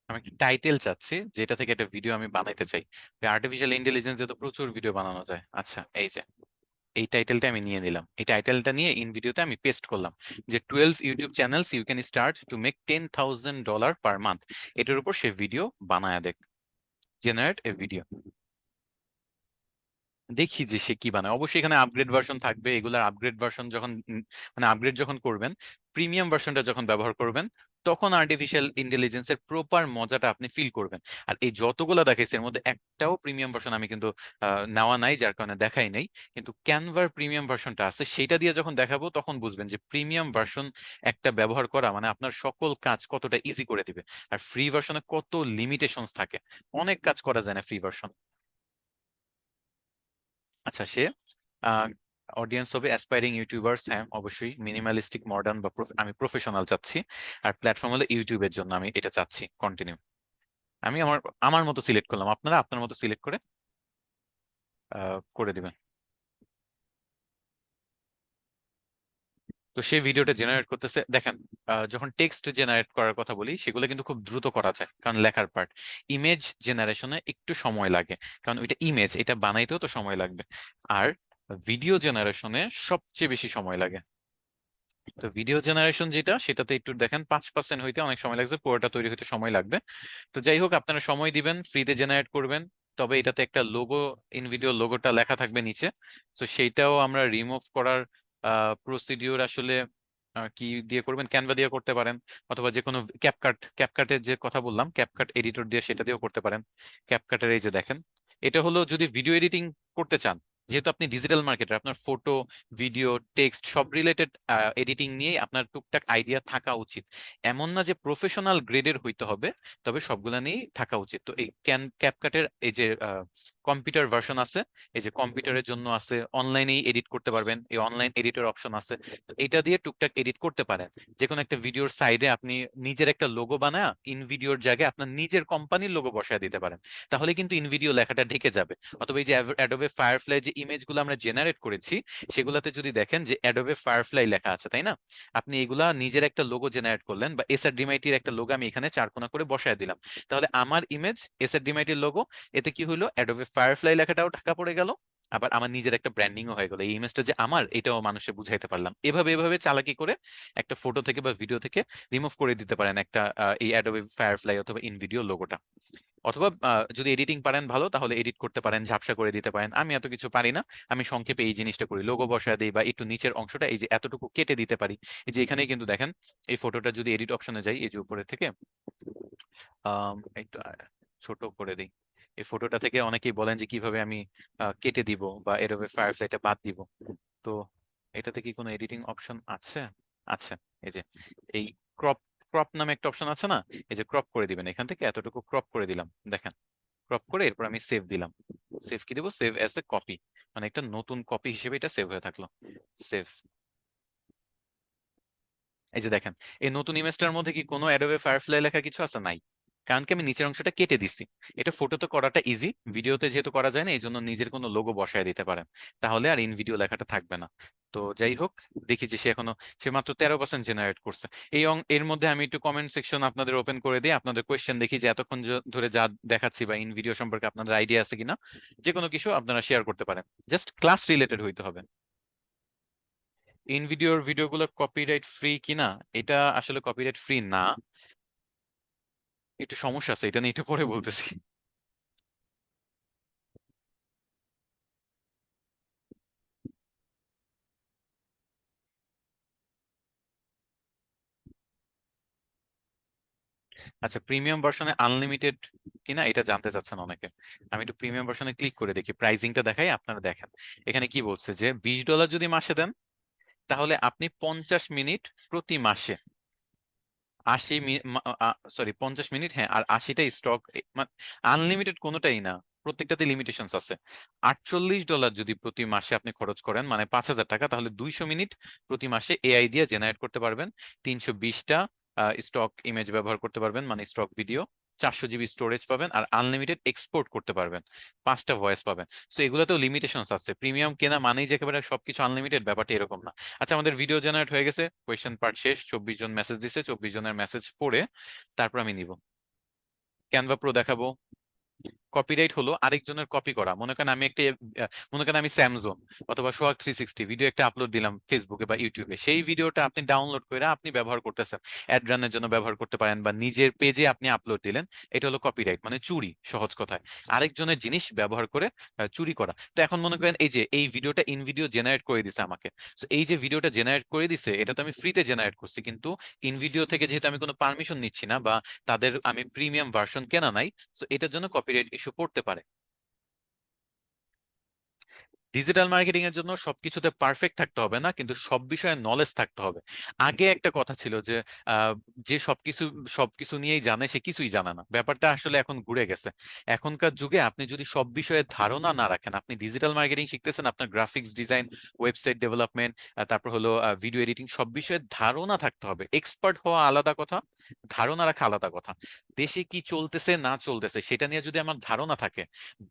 আমি একটা টাইটেল চাচ্ছি যেটা থেকে একটা ভিডিও আমি বানাইতে চাই। আর্টিফিশিয়াল ইন্টেলিজেন্স দিয়ে তো প্রচুর ভিডিও বানানো যায়। আচ্ছা, এই যে এই টাইটেলটা আমি নিয়ে নিলাম, এই টাইটেলটা নিয়ে ইন ভিডিওতে আমি পেস্ট করলাম যে 12 YouTube channels you can start to make $10,000 per month. এটার উপর সে ভিডিও বানায় দেখ, জেনারেট এ ভিডিও। দেখি যে সে কি বানায়। অবশ্যই এখানে আপগ্রেড ভার্সন থাকবে, এগুলার আপগ্রেড ভার্সন যখন মানে আপগ্রেড যখন করবেন, প্রিমিয়াম ভার্সনটা যখন ব্যবহার করবেন, তখন আর্টিফিশিয়াল ইন্টেলিজেন্সের প্রপার মজাটা আপনি ফিল করবেন। আর এই যতগুলো দেখাইছে এর মধ্যে একটাও প্রিমিয়াম ভার্সন আমি কিন্তু নেওয়া নাই, যার কারণে দেখাই নাই। কিন্তু ক্যানভার প্রিমিয়াম ভার্সনটা আছে, সেটা দিয়ে যখন দেখাবো তখন বুঝবেন যে প্রিমিয়াম ভার্সন একটা ব্যবহার করা মানে আপনার সকল কাজ কতটা ইজি করে দিবে। আর ফ্রি ভার্সনে কত লিমিটেশনস থাকে, অনেক কাজ করা যায় না ফ্রি ভার্সন। আচ্ছা, সে অডিয়েন্স হবে অ্যাসপাইরিং ইউটিউবার্স, হ্যাঁ অবশ্যই মিনিমালিস্টিক মডার্ন বা আমি প্রফেশনাল চাচ্ছি। আর প্ল্যাটফর্ম হলো ইউটিউবের জন্য আমি এটা চাচ্ছি, কন্টিনিউ। আমি আমার আমার মতো সিলেক্ট করলাম, আপনারা আপনার মতো সিলেক্ট করে করে দিবেন। তো সেই ভিডিওটা জেনারেট করতেছে দেখেন। যখন টেক্সট জেনারেট করার কথা বলি সেগুলো কিন্তু খুব দ্রুত করা যায়, কারণ লেখার পার্ট। ইমেজ জেনারেশনে একটু সময় লাগে, কারণ ওইটা ইমেজ, এটা বানাইতেও তো সময় লাগবে। আর ভিডিও জেনারেশনে সবচেয়ে বেশি সময় লাগে। তো ভিডিও জেনারেশন যেটা, সেটাতে একটু দেখেন 5% হইতে অনেক সময় লাগছে, পুরোটা তৈরি হতে সময় লাগবে। তো যাই হোক, আপনারা সময় দিবেন, ফ্রিতে জেনারেট করবেন। তবে এটাতে একটা লোগো, ইন ভিডিও লোগোটা লেখা থাকবে নিচে, তো সেইটাও আমরা রিমুভ করার প্রসিডিওর আসলে কি দিয়ে করবেন, ক্যানভা দিয়ে করতে পারেন, অথবা যে কোনো ক্যাপকাটের যে কথা বললাম, ক্যাপকাট এডিটর দিয়ে সেটা দিয়েও করতে পারেন। ক্যাপকাটের এই যে দেখেন, এটা হলো যদি ভিডিও এডিটিং করতে চান, যেহেতু আপনি ডিজিটাল মার্কেটার, আপনার ফটো, ভিডিও, টেক্সট সব রিলেটেড এডিটিং নিয়েই আপনার টুকটাক আইডিয়া থাকা উচিত। এমন না যে প্রফেশনাল গ্রেডের হইতে হবে, তবে সবগুলা নিয়েই থাকা উচিত। তো এই ক্যাপকাটের এই যে কম্পিউটার ভার্সন আছে, এই যে কম্পিউটারের জন্য আছে, অনলাইনেই এডিট করতে পারবেন, এই অনলাইন এডিটর অপশন আছে। তো এটা দিয়ে টুকটাক এডিট করতে পারেন। যে কোনো একটা ভিডিওর সাইডে আপনি নিজের একটা লোগো বানায় ইন ভিডিওর জায়গায় আপনার নিজের কোম্পানির লোগো বসায় দিতে পারেন, তাহলে কিন্তু ইন ভিডিও লেখাটা ঢেকে যাবে। অথবা এই যে অ্যাডোবে ফায়ারফ্লাই যে ইমেজগুলো আমরা জেনারেট করেছি, সেগুলাতে যদি দেখেন যে অ্যাডোবে ফায়ারফ্লাই লেখা আছে, তাই না? আপনি এগুলা নিজের একটা লোগো জেনারেট করলেন, বা এসআরডিমাইটির একটা লোগো আমি এখানে চারকোনা করে বসায় দিলাম, তাহলে আমার ইমেজ এসআরডিমাইটির লোগো, এতে কি হলো, অ্যাডোবে ফায়ারফ্লাই লেখাটাও ঢাকা পড়ে গেল, আবার আমার নিজের একটা ব্র্যান্ডিংও হয়ে গেল, এই ইমেজটা যে আমার এটাও মানুষে বুঝাইতে পারলাম। এভাবে এভাবে চালাকি করে একটা ফটো থেকে বা ভিডিও থেকে রিমুভ করে দিতে পারেন একটা এই অ্যাডোবে ফায়ারফ্লাই অথবা ইন ভিডিও লোগোটা। অথবা যদি এডিটিং পারেন ভালো, তাহলে এডিট করতে পারেন, ঝাপসা করে দিতে পারেন। আমি এত কিছু পারি না, আমি সংক্ষেপে এই জিনিসটা করি, লোগো বসায় দিই বা একটু নিচের অংশটা এই যে এতটুকু কেটে দিতে পারি। এই যে এখানেই কিন্তু দেখেন, এই ফটোটা যদি এডিট অপশনে যাই, এই যে উপরে থেকে একটু ছোট করে দিই। এই ফটোটা থেকে অনেকেই বলেন যে কিভাবে আমি কেটে দিব বা এভাবে ফায়ারফ্লাইটা বাদ দিব। তো এটাতে কি কোনো এডিটিং অপশন আছে? আচ্ছা, এই যে এই ক্রপ ক্রপ নামে একটা অপশন আছে না, এই যে ক্রপ করে দিবেন, এখান থেকে এতটুকু ক্রপ করে দিলাম, দেখেন, ক্রপ করে এরপর আমি সেভ দিলাম। সেভ কি দেবো, সেভ অ্যাজ এ কপি। মানে একটা নতুন কপি হিসেবে এটা সেভ হয়ে থাকলো। সেভ। এই যে দেখেন, এই নতুন ইমেজটার মধ্যে কি কোনো অ্যাডোবে ফায়ারফ্লাই লেখা কিছু আছে? নাই। কারণ কি আমি নিচের অংশটা কেটে দিছি। এটা ফটোতে করাটা ইজি, ভিডিওতে যেহেতু করা যায় না এই জন্য নিজের কোনো লোগো বসায় দিতে পারেন, তাহলে আর ইন ভিডিও লেখাটা থাকবে না। তো যাই হোক, দেখি যে সে মাত্র 13% জেনারেট করছে। এর মধ্যে আমি একটু কমেন্ট সেকশন আপনাদের ওপেন করে দিই, আপনাদের কোয়েশ্চেন দেখি যে এতক্ষণ ধরে যা দেখাচ্ছি বা ইন ভিডিও সম্পর্কে আপনাদের আইডিয়া আছে কিনা। যে কোনো কিছু আপনারা শেয়ার করতে পারেন, জাস্ট ক্লাস রিলেটেড হইতে হবে। ইন ভিডিওর ভিডিওগুলো কপিরাইট ফ্রি কিনা? এটা আসলে কপিরাইট ফ্রি না, একটু সমস্যা আছে, এটা নিয়ে একটু পরে বলতেছি। আচ্ছা, প্রিমিয়াম ভার্সনে আনলিমিটেড কিনা এটা জানতে চাচ্ছেন অনেকে। আমি একটু প্রিমিয়াম ভার্সনে ক্লিক করে দেখি, প্রাইসিংটা দেখাই, আপনারা দেখেন। এখানে কি বলছে যে $20 যদি মাসে দেন, তাহলে আপনি 50 মিনিট প্রতি মাসে, 50 মিনিট, হ্যাঁ, আর 80টা স্টক, আনলিমিটেড কোনোটাই না, প্রত্যেকটাতে লিমিটেশনস আছে। $48 যদি প্রতি মাসে আপনি খরচ করেন, মানে 5,000 টাকা, তাহলে 200 মিনিট প্রতি মাসে এআই দিয়ে জেনারেট করতে পারবেন। 320টা স্টক ইমেজ ব্যবহার করতে পারবেন, মানে স্টক ভিডিও। 400 জিবি স্টোরেজ পাবেন, আর আনলিমিটেড এক্সপোর্ট করতে পারবেন। 5টা ভয়েস পাবেন। সো এগুলোতেও লিমিটেশনস আছে, প্রিমিয়াম কেনা মানেই যে একেবারে সবকিছু আনলিমিটেড, ব্যাপারটা এরকম না। আচ্ছা, আমাদের ভিডিও জেনারেট হয়ে গেছে, কোয়েশ্চেন পার্ট শেষ। 24 জন মেসেজ দিছে, 24 জনের মেসেজ পড়ে তারপর আমি নিব। ক্যানভা প্রো দেখাবো। কপিরাইট হলো আরেকজনের কপি করা। মনে করেন আমি স্যামসং অথবা সোহাগ 360 ভিডিও একটা আপলোড দিলাম ফেসবুকে বা ইউটিউবে, সেই ভিডিওটা আপনি ডাউনলোড করে আপনি ব্যবহার করতেছেন, অ্যাড রানের জন্য ব্যবহার করতে পারেন, বা নিজের পেজে আপনি আপলোড দিলেন। এটা হলো কপিরাইট, মানে চুরি, সহজ কথায়। আরেকজনের জিনিস ব্যবহার করে চুরি করা। তো এখন মনে করেন এই যে এই ভিডিওটা ইন ভিডিও জেনারেট করে দিছে আমাকে। তো এই যে ভিডিওটা জেনারেট করে দিছে, এটা তো আমি ফ্রিতে জেনারেট করছি, কিন্তু ইন ভিডিও থেকে যেহেতু আমি কোনো পারমিশন নিচ্ছি না, বা আমি প্রিমিয়াম ভার্সন কেনা নাই, তো এটার জন্য কপিরাইট ইস্যু পড়তে পারে। ডিজিটাল মার্কেটিং এর জন্য সবকিছুতে পারফেক্ট থাকতে হবে না, কিন্তু সব বিষয়ে নলেজ থাকতে হবে। আগে একটা কথা ছিল যে আহ, যে সবকিছু সবকিছু নিয়েই জানে সে কিছুই জানে না, ব্যাপারটা আসলে এখন ঘুরে গেছে। এখনকার যুগে আপনি যদি সব বিষয়ে ধারণা না রাখেন, আপনি ডিজিটাল মার্কেটিং শিখতেছেন, আপনার গ্রাফিক্স ডিজাইন, ওয়েবসাইট ডেভেলপমেন্ট, তারপর হলো ভিডিও এডিটিং, সব বিষয়ে ধারণা থাকতে হবে। এক্সপার্ট হওয়া আলাদা কথা, ধারণা রাখা আলাদা কথা। দেশে কি চলতেছে না চলতেছে সেটা নিয়ে যদি আমার ধারণা থাকে,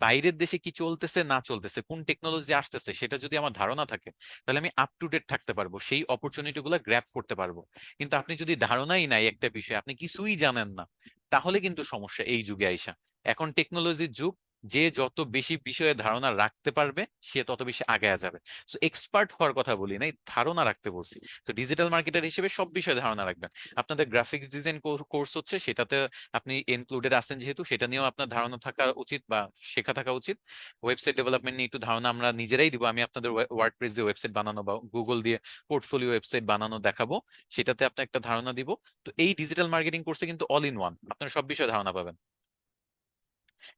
বাইরের দেশে কি চলতেছে না চলতেছে, কোন টেকনোলজি আসতেছে সেটা যদি আমার ধারণা থাকে, তাহলে আমি আপ টু ডেট থাকতে পারবো, সেই অপরচুনিটি গুলো গ্র্যাব করতে পারবো। কিন্তু আপনি যদি ধারণাই নাই একটা বিষয়ে, আপনি কিছুই জানেন না, তাহলে কিন্তু সমস্যা এই যুগে আইসা। এখন টেকনোলজির যুগ, যে যত বেশি বিষয়ে ধারণা রাখতে পারবে সে তত বেশি আগায়া যাবে। সো এক্সপার্ট হওয়ার কথা বলি নাই, ধারণা রাখতে বলছি। তো ডিজিটাল মার্কেটার হিসেবে সব বিষয়ে ধারণা রাখবেন। আপনাদের গ্রাফিক্স ডিজাইন কোর্স হচ্ছে, সেটাতে আপনি ইনক্লুডেড আছেন যেহেতু, সেটা নিয়েও আপনার ধারণা থাকা উচিত বা শেখা থাকা উচিত। ওয়েবসাইট ডেভেলপমেন্ট নিয়ে একটু ধারণা আমরা নিজেরাই দিব, আমি আপনাদের ওয়ার্ডপ্রেস দিয়ে ওয়েবসাইট বানানো বা গুগল দিয়ে পোর্টফোলিও ওয়েবসাইট বানানো দেখাবো, সেটাতে আপনার একটা ধারণা দিব। তো এই ডিজিটাল মার্কেটিং কোর্সে কিন্তু অল ইন ওয়ান আপনারা সব বিষয়ে ধারণা পাবেন।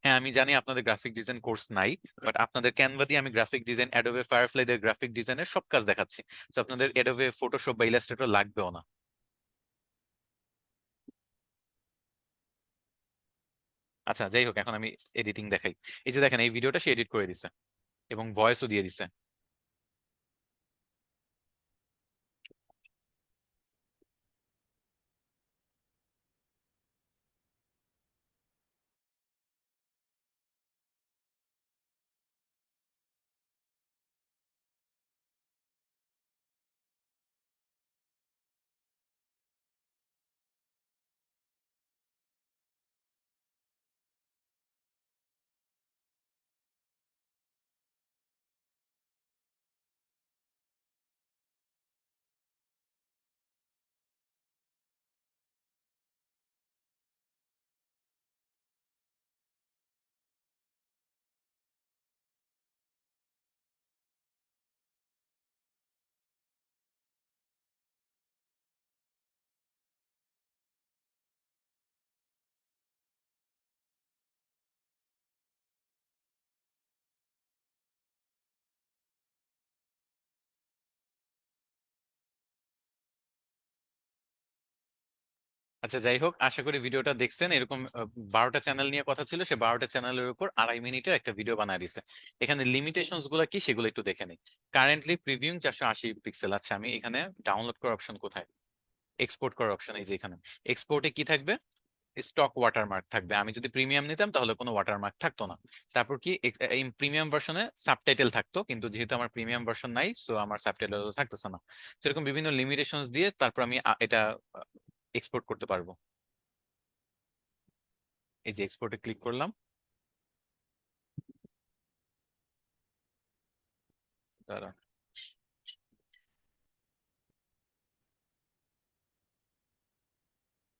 হ্যাঁ, আমি জানি আপনাদের গ্রাফিক ডিজাইন কোর্স নাই, বাট আপনাদের ক্যানভা দিয়ে আমি গ্রাফিক ডিজাইন, অ্যাডোবে ফায়ারফ্লাই দের গ্রাফিক ডিজাইনের সব কাজ দেখাচ্ছি। তো আপনাদের অ্যাডোবে ফটোশপ বা ইলাস্ট্রেটর লাগবেও না। আচ্ছা, যাই হোক, এখন আমি এডিটিং দেখাই। এই যে দেখেন, এই ভিডিওটা সে এডিট করে দিছে এবং ভয়েসও দিয়ে দিছে। আচ্ছা, যাই হোক, আশা করি ভিডিওটা দেখছেন। এরকম 12টা চ্যানেল নিয়ে কথা ছিল, সে 12টা চ্যানেলের উপর 2.5 মিনিটের একটা ভিডিও বানায় দিছে। এখানে লিমিটেশনস গুলো কি সেগুলো একটু দেখে নিই। Currently previewing 480 pixel. আচ্ছা, আমি এখানে ডাউনলোড করার অপশন কোথায়? এক্সপোর্ট করার অপশন এই যে এখানে। এক্সপোর্টে কি থাকবে? স্টক ওয়াটারমার্ক থাকবে। আমি যদি প্রিমিয়াম নিতাম তাহলে কোনো ওয়াটারমার্ক থাকতো না। তারপর কি এই প্রিমিয়াম ভার্সনে সাবটাইটেল থাকতো, কিন্তু যেহেতু আমার প্রিমিয়াম ভার্সন নাই, সো আমার সাবটাইটেল থাকতেছে না। সেরকম বিভিন্ন লিমিটেশনস দিয়ে তারপর আমি এটা এক্সপোর্ট করতে পারবো। এই যে এক্সপোর্টে ক্লিক করলাম। দাঁড়ান,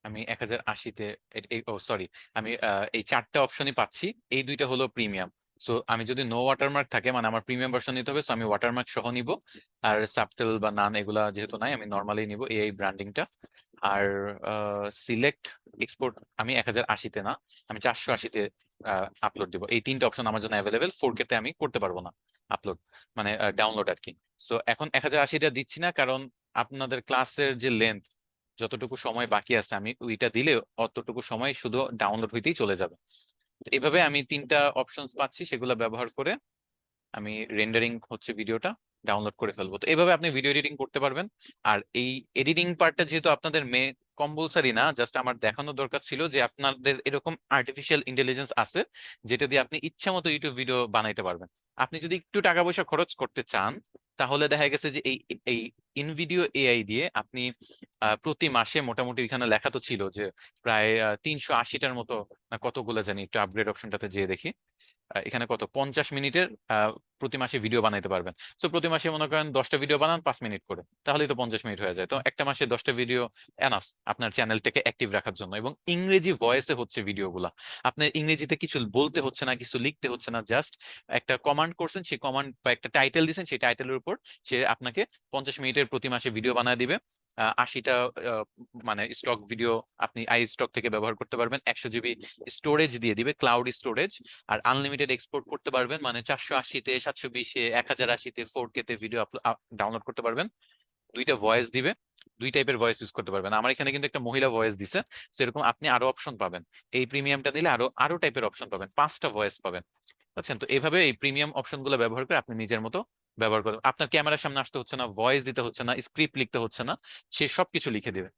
আমি 1080-তে, ও সরি, আমি এই 4টে অপশনই পাচ্ছি। এই দুইটা হলো প্রিমিয়াম। সো আমি যদি নো ওয়াটারমার্ক থাকে, মানে আমার প্রিমিয়াম ভার্সন নিতে হবে, সো আমি ওয়াটারমার্ক সহ নিব। আর সাবটেল বা নান এগুলা যেহেতু নাই, আমি নর্মালি নিব এই ব্র্যান্ডিংটা। আর সিলেক্ট এক্সপোর্ট আমি 1080-তে না, আমি 480-তে আপলোড দিব। এই 3টে অপশন আমার জন্য অ্যাভেলেবেল। 4K তে আমি করতে পারবো না আপলোড, মানে ডাউনলোড আর কি। সো এখন 1080-টা দিচ্ছি না, কারণ আপনাদের ক্লাসের যে লেন্থ, যতটুকু সময় বাকি আছে, আমি ওইটা দিলে অতটুকু সময় শুধু ডাউনলোড হইতেই চলে যাবে। তো এইভাবে আমি 3টা অপশনস পাচ্ছি, সেগুলো ব্যবহার করে আমি রেন্ডারিং হচ্ছে ভিডিওটা ডাউনলোড করে ফেলবো। তো এইভাবে আপনি ভিডিও এডিটিং করতে পারবেন। আর এই এডিটিং পার্টটা যেহেতু আপনাদের কম্পালসারি না, জাস্ট আমার দেখানো দরকার ছিল যে আপনাদের এরকম আর্টিফিশিয়াল ইন্টেলিজেন্স আছে যেটা দিয়ে আপনি ইচ্ছা মতো ইউটিউব ভিডিও বানাইতে পারবেন। আপনি যদি একটু টাকা পয়সা খরচ করতে চান, তাহলে দেখা গেছে যে এই এই ইনভিডিও এআই দিয়ে আপনি প্রতি মাসে মোটামুটি, এখানে লেখা তো ছিল যে প্রায় 380টার মতো, না কতগুলো জানি, একটু আপগ্রেড অপশনটাতে যেয়ে দেখি। এখানে কত 50 মিনিটের প্রতি মাসে ভিডিও বানাইতে পারবেন। সো প্রতি মাসে মনে করেন 10টা ভিডিও বানান 5 মিনিট করে, তাহলেই তো 50 মিনিট হয়ে যায়। তো একটা মাসে 10টা ভিডিও এনাফ আপনার চ্যানেলটাকে অ্যাক্টিভ রাখার জন্য। এবং ইংরেজি ভয়েসে হচ্ছে ভিডিওগুলা, আপনার ইংরেজিতে কিছু বলতে হচ্ছে না, কিছু লিখতে হচ্ছে না, জাস্ট একটা কমান্ড করছেন, সেই কমান্ড বা একটা টাইটেল দিচ্ছেন, সেই টাইটেলের উপর সে আপনাকে 50 মিনিটের প্রতি মাসে ভিডিও বানায় দিবে। 80টা মানে স্টক ভিডিও আপনি আই স্টক থেকে ব্যবহার করতে পারবেন। 100 জিবি স্টোরেজ দিয়ে দিবে, ক্লাউড স্টোরেজ। আর আনলিমিটেড এক্সপোর্ট করতে পারবেন, মানে 480-তে, 720-এ, 1080-তে, 4K-তে ভিডিও ডাউনলোড করতে পারবেন। দুইটা ভয়েস দিবে, দুই টাইপের ভয়েস ইউজ করতে পারবেন। আমার এখানে কিন্তু একটা মহিলা ভয়েস দিছে। সেরকম আপনি আরো অপশন পাবেন। এই প্রিমিয়ামটা দিলে আরো আরো টাইপের অপশন পাবেন, 5টা ভয়েস পাবেন। বুঝছেন? তো এইভাবে এই প্রিমিয়াম অপশন গুলো ব্যবহার করে আপনি নিজের মতো ব্যবহার করবেন। আপনার ক্যামেরার সামনে আসতে হচ্ছে না, ভয়েস দিতে হচ্ছে না, স্ক্রিপ্ট লিখতে হচ্ছে না, সে সবকিছু লিখে দিবে।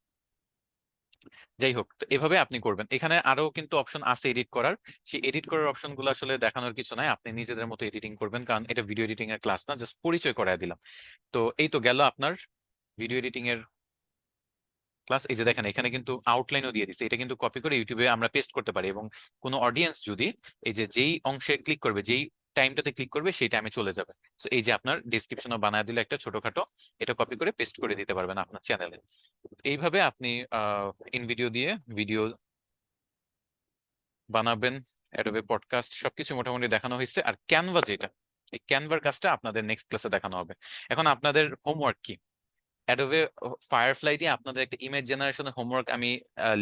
যাই হোক, তো এভাবে আপনি করবেন। এখানে আরো কিন্তু অপশন আছে এডিট করার। সেই এডিট করার অপশন গুলো আসলে দেখানোর কিছু নাই, আপনি নিজেদের মতো এডিটিং করবেন, কারণ এটা ভিডিও এডিটিং এর ক্লাস না, জাস্ট পরিচয় করায় দিলাম। তো এই তো গেল আপনার ভিডিও এডিটিং এর ক্লাস। এই যে দেখেন, এখানে কিন্তু আউটলাইনও দিয়ে দিছে। এটা কিন্তু কপি করে ইউটিউবে আমরা পেস্ট করতে পারি, এবং কোনো অডিয়েন্স যদি এই যে যেই অংশে ক্লিক করবে, যেই টাইমটাতে ক্লিক করবে, সেই টাইমে চলে যাবে। তো এই যে আপনার ডেসক্রিপশনও বানায় দিলে একটা ছোটখাটো, এটা কপি করে পেস্ট করে দিতে পারবেন আপনার চ্যানেলে। এইভাবে আপনি ইন ভিডিও দিয়ে ভিডিও বানাবেন। অ্যাডোবে পডকাস্ট সবকিছু মোটামুটি দেখানো হয়েছে। আর ক্যানভা যেটা, এই ক্যানভার কাজটা আপনাদের নেক্সট ক্লাসে দেখানো হবে। এখন আপনাদের হোমওয়ার্ক কি? অ্যাডোবে ফায়ারফ্লাই দিয়ে আপনাদের একটা ইমেজ জেনারেশনের হোমওয়ার্ক আমি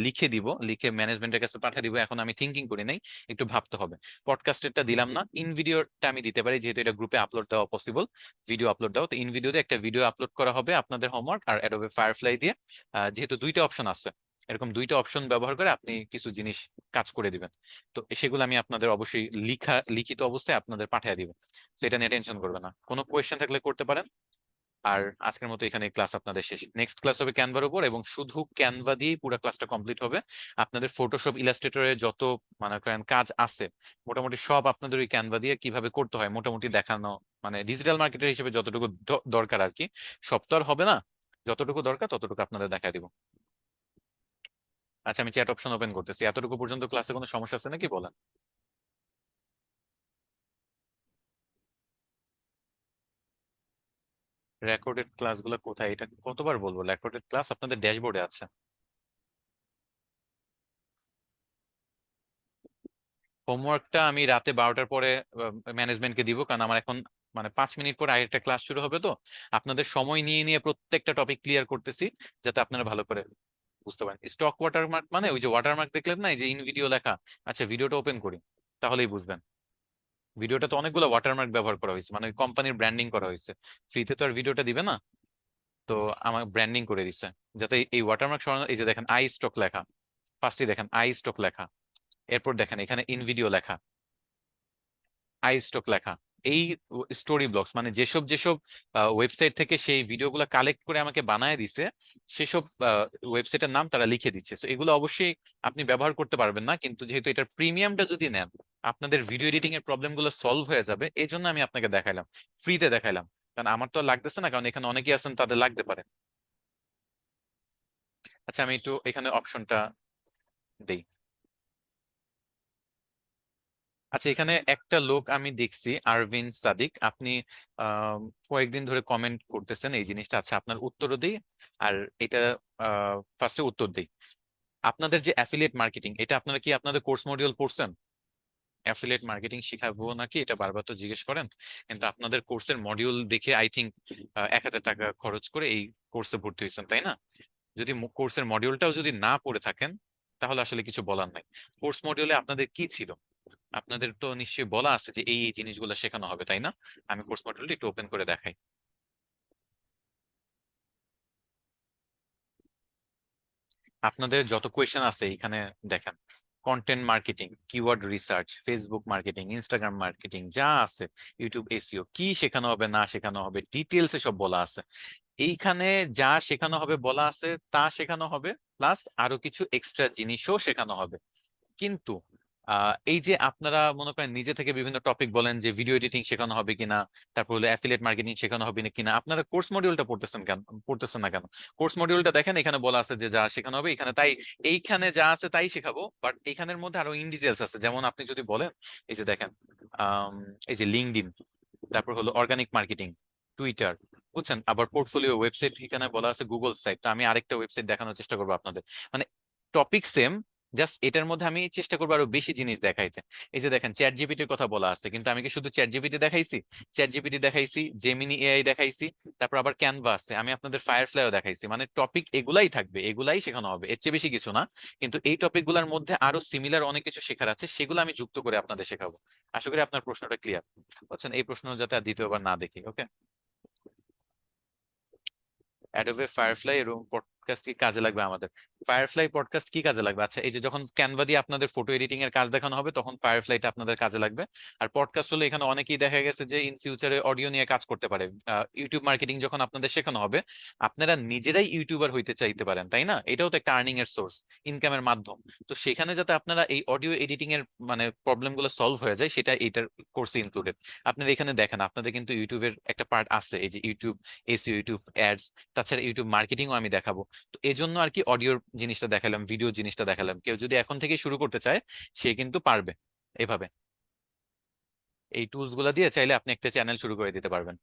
লিখে দিব, লিখে ম্যানেজমেন্টের কাছে পাঠিয়ে দিব। এখন আমি থিঙ্কিং করি নাই, একটু ভাবতে হবে। পডকাস্টেরটা দিলাম না, ইন ভিডিওটা আমি দিতে পারি, যেহেতু এটা গ্রুপে আপলোড দেওয়া পসিবল, ভিডিও আপলোড দেওয়া। তো ইন ভিডিওতে একটা ভিডিও আপলোড করা হবে আপনাদের হোমওয়ার্ক, আর অ্যাডোবে ফায়ারফ্লাই দিয়ে যেহেতু দুইটা অপশন আছে, এরকম দুইটা অপশন ব্যবহার করে আপনি কিছু জিনিস কাজ করে দিবেন। তো সেগুলো আমি আপনাদের অবশ্যই লিখিত অবস্থায় আপনাদের পাঠিয়ে দিব। তো এটা নিয়ে টেনশন করবে না। কোনো কোয়েশ্চেন থাকলে করতে পারেন। আর আজকের মতো এখানে ক্লাস আপনাদের শেষ। নেক্সট ক্লাস হবে ক্যানভার উপর, এবং শুধু ক্যানভা দিয়েই পুরো ক্লাসটা কমপ্লিট হবে। আপনাদের ফটোশপ ইলাস্ট্রেটরে যত মনে করেন কাজ আছে, মোটামুটি সব আপনাদের ওই ক্যানভা দিয়ে কিভাবে করতে হয় মোটামুটি দেখানো, মানে ডিজিটাল মার্কেটার হিসেবে যতটুকু দরকার আর কি। সব তো আর হবে না, যতটুকু দরকার ততটুকু আপনাদের দেখা দিব। আচ্ছা, আমি চ্যাট অপশন ওপেন করতেছি। এতটুকু পর্যন্ত ক্লাসে কোনো সমস্যা আছে নাকি বলেন? রেকর্ডেড ক্লাসগুলো কোথায়? এটা কতবার বলবো? রেকর্ডেড ক্লাস আপনাদের ড্যাশবোর্ডে আছে। হোমওয়ার্কটা আমি রাতে 12টার পরে ম্যানেজমেন্টকে দিব, কারণ আমার এখন মানে 5 মিনিট পরে আরেকটা ক্লাস শুরু হবে। তো আপনাদের সময় নিয়ে নিয়ে প্রত্যেকটা টপিক ক্লিয়ার করতেছি, যাতে আপনারা ভালো করে বুঝতে পারেন। স্টক ওয়াটারমার্ক মানে ওই যে ওয়াটারমার্ক দেখলেন না, এই যে ইন ভিডিও লেখা। আচ্ছা, ভিডিওটা ওপেন করি, তাহলেই বুঝবেন। ভিডিওটা তো অনেকগুলো ওয়াটারমার্ক ব্যবহার করা হয়েছে, মানে কোম্পানির ব্র্যান্ডিং করা হয়েছে। ফ্রিতে তো আর ভিডিওটা দিবে না, তো আমার ব্র্যান্ডিং করে দিছে, যাতে এই ওয়াটারমার্ক সরানো। এই যে দেখেন আই স্টক লেখা, ফার্স্টে দেখেন আই স্টক লেখা, এরপর দেখেন এখানে ইনভিডিও লেখা, আই স্টক লেখা। এই স্টোরি ব্লগস মানে যেসব যেসব ওয়েবসাইট থেকে সেই ভিডিওগুলো কালেক্ট করে আমাকে বানায় দিছে, সেসব ওয়েবসাইটের নাম তারা লিখে দিচ্ছে। তো এগুলো অবশ্যই আপনি ব্যবহার করতে পারবেন না, কিন্তু যেহেতু এটার প্রিমিয়ামটা যদি নেন আপনাদের ভিডিও এডিটিং এর প্রবলেম গুলো সলভ হয়ে যাবে, এই জন্য আমি আপনাকে দেখাইলাম, ফ্রিতে দেখাইলাম। কারণ আমার তো আর লাগতেছে না, কারণ এখানে অনেকেই আছেন তাদের লাগতে পারে। আচ্ছা আমি একটু এখানে অপশনটা দেই। আচ্ছা এখানে একটা লোক আমি দেখছি, আরভিন সাদিক, আপনি আহ, কয়েকদিন ধরে কমেন্ট করতেছেন এই জিনিসটা। আচ্ছা আপনার উত্তরও দিই, আর এটা ফার্স্টে উত্তর দিই। আপনাদের যে অ্যাফিলিয়েট মার্কেটিং, এটা আপনারা কি আপনাদের কোর্স মডিউল পড়ছেন? অ্যাফিলিয়েট মার্কেটিং শিখাবো নাকি এটা বারবার তো জিজ্ঞেস করেন, কিন্তু আপনাদের কোর্সের মডিউল দেখে আই থিঙ্ক 1,000 টাকা খরচ করে এই কোর্সে ভর্তি হয়েছেন, তাই না? যদি কোর্সের মডিউলটাও যদি না পড়ে থাকেন তাহলে আসলে কিছু বলার নাই। কোর্স মডিউলে আপনাদের কি ছিল? আপনাদের তো নিশ্চয়ই বলা আছে যে এই এই জিনিসগুলো শেখানো হবে, তাই না? আমি কোর্স মডিউলটা একটু ওপেন করে দেখাই। আপনাদের যত কোয়েশ্চেন আছে এখানে দেখেন, content marketing, keyword research, Facebook marketing, Instagram marketing, যা আছে, ইউটিউব এসইও, কি শেখানো হবে না শেখানো হবে ডিটেলসে সব বলা আছে। এইখানে যা শেখানো হবে বলা আছে তা শেখানো হবে, প্লাস আরো কিছু এক্সট্রা জিনিসও শেখানো হবে। কিন্তু এই যে আপনারা মনে করেন নিজে থেকে বিভিন্ন টপিক বলেন যে ভিডিও এডিটিং শেখানো হবে কিনা, তারপর হলো অ্যাফিলিয়েট মার্কেটিং শেখানো হবে না কিনা, আপনারা কোর্স মডিউলটা পড়তেছেন কেন, পড়তেছেন না কেন? কোর্স মডিউলটা দেখেন, এখানে বলা আছে যে যা শেখানো হবে এখানে তাই, এইখানে যা আছে তাই শেখাবো, বাট এখানের মধ্যে আরো ইন ডিটেলস আছে। যেমন আপনি যদি বলেন, এই যে দেখেন, আম, এই যে লিঙ্কডইন, তারপর হলো অর্গানিক মার্কেটিং, টুইটার, বুঝছেন, আবার পোর্টফোলিও ওয়েবসাইট, এখানে বলা আছে গুগল সাইট। তো আমি আরেকটা ওয়েবসাইট দেখানোর চেষ্টা করবো আপনাদের, মানে টপিক সেম, জাস্ট এটার মধ্যে আমি চেষ্টা করবো আরো বেশি জিনিস দেখাইতে। এই যে দেখেন চ্যাট জিপিটির কথা বলা আছে, কিন্তু আমি কি শুধু চ্যাট জিপিটি দেখাইছি? চ্যাট জিপিটি দেখাইছি, জেমিনি এআই দেখাইছি, তারপর আবার ক্যানভা আছে, আমি আপনাদের ফায়ারফ্লাইও দেখাইছি। মানে টপিক এগুলাই থাকবে, এগুলাই শেখানো হবে, এর চেয়ে বেশি কিছু না। কিন্তু এই টপিক গুলার মধ্যে আরো সিমিলার অনেক কিছু শেখার আছে, সেগুলো আমি যুক্ত করে আপনাদের শেখাবো। আশা করি আপনার প্রশ্নটা ক্লিয়ার। বুঝছেন, এই প্রশ্ন যাতে আর দ্বিতীয়বার না দেখি। ওকে। অ্যাডোবে ফায়ারফ্লাই এর পডকাস্ট কি কাজে লাগবে আমাদের? ফায়ারফ্লাই পডকাস্ট কি কাজে লাগবে? আচ্ছা এই যে যখন ক্যানভা দিয়ে আপনাদের ফটো এডিটিং এর কাজ দেখানো হবে তখন ফায়ারফ্লাইটা আপনাদের কাজে লাগবে। আর পডকাস্ট হলো এখানে অনেকেই দেখা গেছে যে ইন ফিউচারে অডিও নিয়ে কাজ করতে পারে। ইউটিউব মার্কেটিং যখন আপনাদের শেখানো হবে, আপনারা নিজেরাই ইউটিউবার হইতে চাইতে পারেন, তাই না? এটাও তো একটা আর্নিং এর সোর্স, ইনকামের মাধ্যম। তো সেখানে যাতে আপনারা এই অডিও এডিটিং এর মানে প্রবলেম গুলো সলভ হয়ে যায়, সেটা এইটার কোর্সে ইনক্লুডেড। আপনারা এখানে দেখেন আপনাদের কিন্তু ইউটিউবের একটা পার্ট আছে, এই যে ইউটিউব এসইও, ইউটিউব অ্যাডস, তাছাড়া ইউটিউব মার্কেটিংও আমি দেখাবো। তো এই জন্য আর কি অডিওর জিনিসটা দেখালাম, ভিডিও জিনিসটা দেখালাম। কেউ যদি এখন থেকে শুরু করতে চায় সে কিন্তু পারবে এভাবে। এই টুলস গুলা দিয়ে চাইলে আপনি একটা চ্যানেল শুরু করে দিতে পারবেন।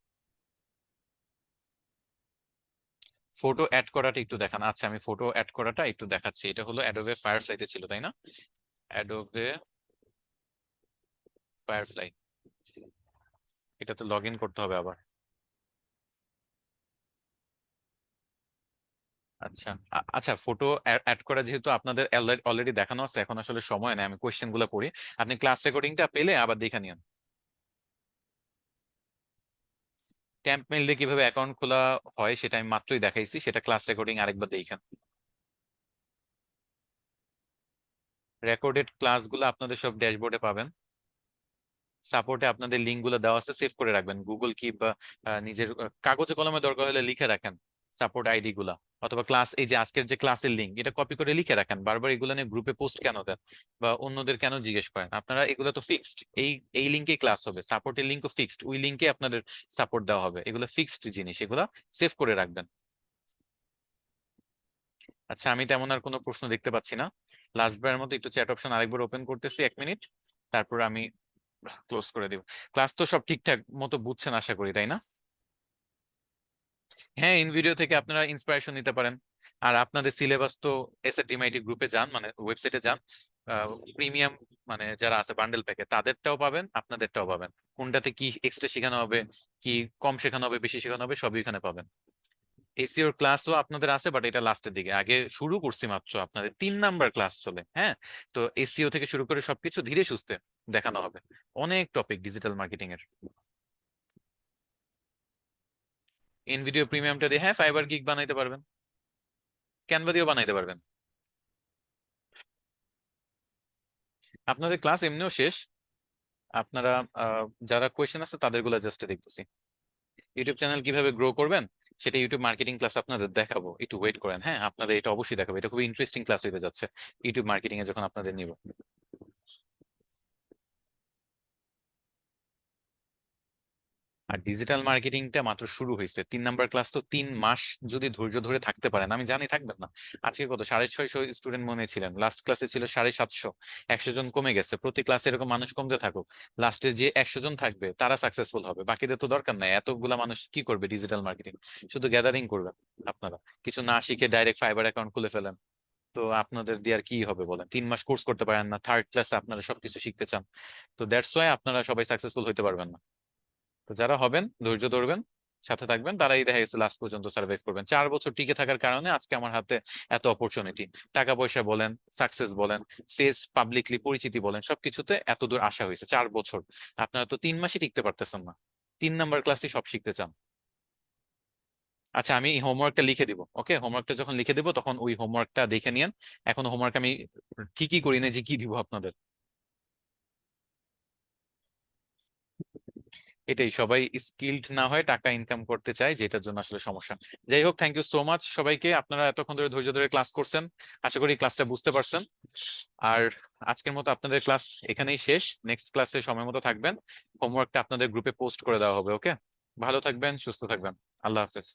ফটো অ্যাড করাটা একটু দেখান। আচ্ছা আমি ফটো অ্যাড করাটা একটু দেখাচ্ছি। এটা হলো অ্যাডোবে ফায়ারফ্লাইতে ছিল, তাই না? অ্যাডোবে ফায়ারফ্লাই, এটাতে লগ ইন করতে হবে আবার। আচ্ছা আচ্ছা, ফটো অ্যাড করা যেহেতু আপনাদের অলরেডি দেখানো আছে, এখন আসলে সময় নেই, আমি কোয়েশ্চেন গুলো পড়ি। আপনি ক্লাস রেকর্ডিংটা পেলে আবার দেখে নিন। ক্যাম্প মেইল দিয়ে কিভাবে অ্যাকাউন্ট খোলা হয় সেটা আমি মাত্রই দেখাইছি, সেটা ক্লাস রেকর্ডিং আরেকবার দেখেন। রেকর্ডেড ক্লাসগুলো আপনাদের সব ড্যাশবোর্ডে পাবেন। সাপোর্টে আপনাদের লিঙ্ক গুলো দেওয়া আছে, সেভ করে রাখবেন গুগল কিপ বা নিজের কাগজে কলমে, দরকার হলে লিখে রাখেন সাপোর্ট আইডি গুলা। অথবা ক্লাস, এই যে আজকের যে ক্লাসের লিঙ্ক, এটা কপি করে লিখে রাখেন। বারবার এগুলো নিয়ে গ্রুপে পোস্ট কেন দেন বা অন্যদের কেন জিজ্ঞেস করেন? আপনারা এগুলো তো ফিক্সড, এই এই লিঙ্কে ক্লাস হবে, সাপোর্টের লিঙ্কও ফিক্সড, ওই লিঙ্কে আপনাদের সাপোর্ট দেওয়া হবে, এগুলো ফিক্সড জিনিস, এগুলো সেভ করে রাখবেন। আচ্ছা আমি তেমন আর কোনো প্রশ্ন দেখতে পাচ্ছি না। লাস্ট বারের মতো একটু চ্যাট অপশন আরেকবার ওপেন করতেছি, 1 মিনিট, তারপর আমি ক্লোজ করে দিব। ক্লাস তো সব ঠিকঠাক মতো বুঝছেন আশা করি, তাই না? হ্যাঁ, ইন ভিডিও থেকে আপনারা ইন্সপিরেশন নিতে পারেন। আর আপনাদের সিলেবাস তো এসএটিএমআইটি গ্রুপে যান, মানে ওয়েবসাইটে যান, প্রিমিয়াম মানে যারা আছে বান্ডেল প্যাকে তাদেরটাও পাবেন, আপনাদেরটাও পাবেন। কোনটাতে কি এক্সট্রা শেখানো হবে, কি কম শেখানো হবে, বেশি শেখানো হবে, সবই এখানে পাবেন। এসিওর ক্লাসও আপনাদের আছে, বাট এটা লাস্টের দিকে, আগে শুরু করছি মাত্র, আপনাদের 3 নাম্বার ক্লাস চলে। হ্যাঁ, তো এসিও থেকে শুরু করে সবকিছু ধীরে সুস্থে দেখানো হবে, অনেক টপিক ডিজিটাল মার্কেটিং এর। ইন ভিডিও প্রিমিয়ামটা দিয়ে হ্যাঁ ফাইবার গিগ বানাইতে পারবেন, ক্যানভা দিয়েও বানাইতে পারবেন। আপনাদের ক্লাস এমনিও শেষ। আপনারা যারা কোয়েশ্চেন আছে তাদের গুলা জাস্ট দেখতেছি। ইউটিউব চ্যানেল কিভাবে গ্রো করবেন সেটা ইউটিউব মার্কেটিং ক্লাস আপনাদের দেখাবো, একটু ওয়েট করেন। হ্যাঁ, আপনাদের এটা অবশ্যই দেখাবো, এটা খুব ইন্টারেস্টিং ক্লাস হতে যাচ্ছে ইউটিউব মার্কেটিং এ যখন আপনাদের নিব। আর ডিজিটাল মার্কেটিংটা মাত্র শুরু হয়েছে, 3 নাম্বার ক্লাস, তো 3 মাস যদি ধৈর্য ধরে থাকতে পারেন, আমি জানি থাকবেন না। আজকে কত 650 স্টুডেন্ট মনে ছিলেন, লাস্ট ক্লাসে ছিল 750, 100 জন কমে গেছে। প্রতি ক্লাসে এরকম মানুষ কমতে থাকুক, লাস্টে যে 100 জন থাকবে তারা সাকসেসফুল হবে, বাকিদের তো দরকার নাই। এতগুলা মানুষ কি করবে ডিজিটাল মার্কেটিং? শুধু গ্যাদারিং করবেন আপনারা, কিছু না শিখে ডাইরেক্ট ফাইবার অ্যাকাউন্ট খুলে ফেলেন। তো আপনাদের দিয়ে আর কি হবে বলেন? 3 মাস কোর্স করতে পারেন না, থার্ড ক্লাসে আপনারা সবকিছু শিখতে চান। তো দ্যাটস ওয়াই আপনারা সবাই সাকসেসফুল হতে পারবেন না। তো যারা হবেন, ধৈর্য ধরবেন, সাথে থাকবেন, তারাই দেখা গেছে লাস্ট পর্যন্ত সার্ভাইভ করবেন। 4 বছর টিকে থাকার কারণে আজকে আমার হাতে এত অপরচুনিটি, টাকা পয়সা বলেন, সাকসেস বলেন, ফেস পাবলিকলি পরিচিতি বলেন, সবকিছুতে এত দূর আসা হয়েছে 4 বছর। আপনারা তো 3 মাসই টিকতে পারতেছেন না, 3 নাম্বার ক্লাসে সব শিখতে চান। আচ্ছা, আমি হোমওয়ার্কটা লিখে দিব, ওকে? হোমওয়ার্কটা যখন লিখে দিব তখন ওই হোমওয়ার্কটা দেখে নিয়েন। এখন হোমওয়ার্ক আমি ঠিকই করি না যে কি দিব আপনাদের। এটাই, সবাই স্কিলড না হয় টাকা ইনকাম করতে চায়, যেটার জন্য আসলে সমস্যা। যাই হোক, থ্যাংক ইউ সো মাচ সবাইকে, আপনারা এতক্ষণ ধরে ধৈর্য ধরে ক্লাস করছেন। আশা করি ক্লাসটা বুঝতে পারছেন। আর আজকের মতো আপনাদের ক্লাস এখানেই শেষ, নেক্সট ক্লাসে সময় মতো থাকবেন। হোমওয়ার্কটা আপনাদের গ্রুপে পোস্ট করে দেওয়া হবে, ওকে? ভালো থাকবেন, সুস্থ থাকবেন। আল্লাহ হাফেজ।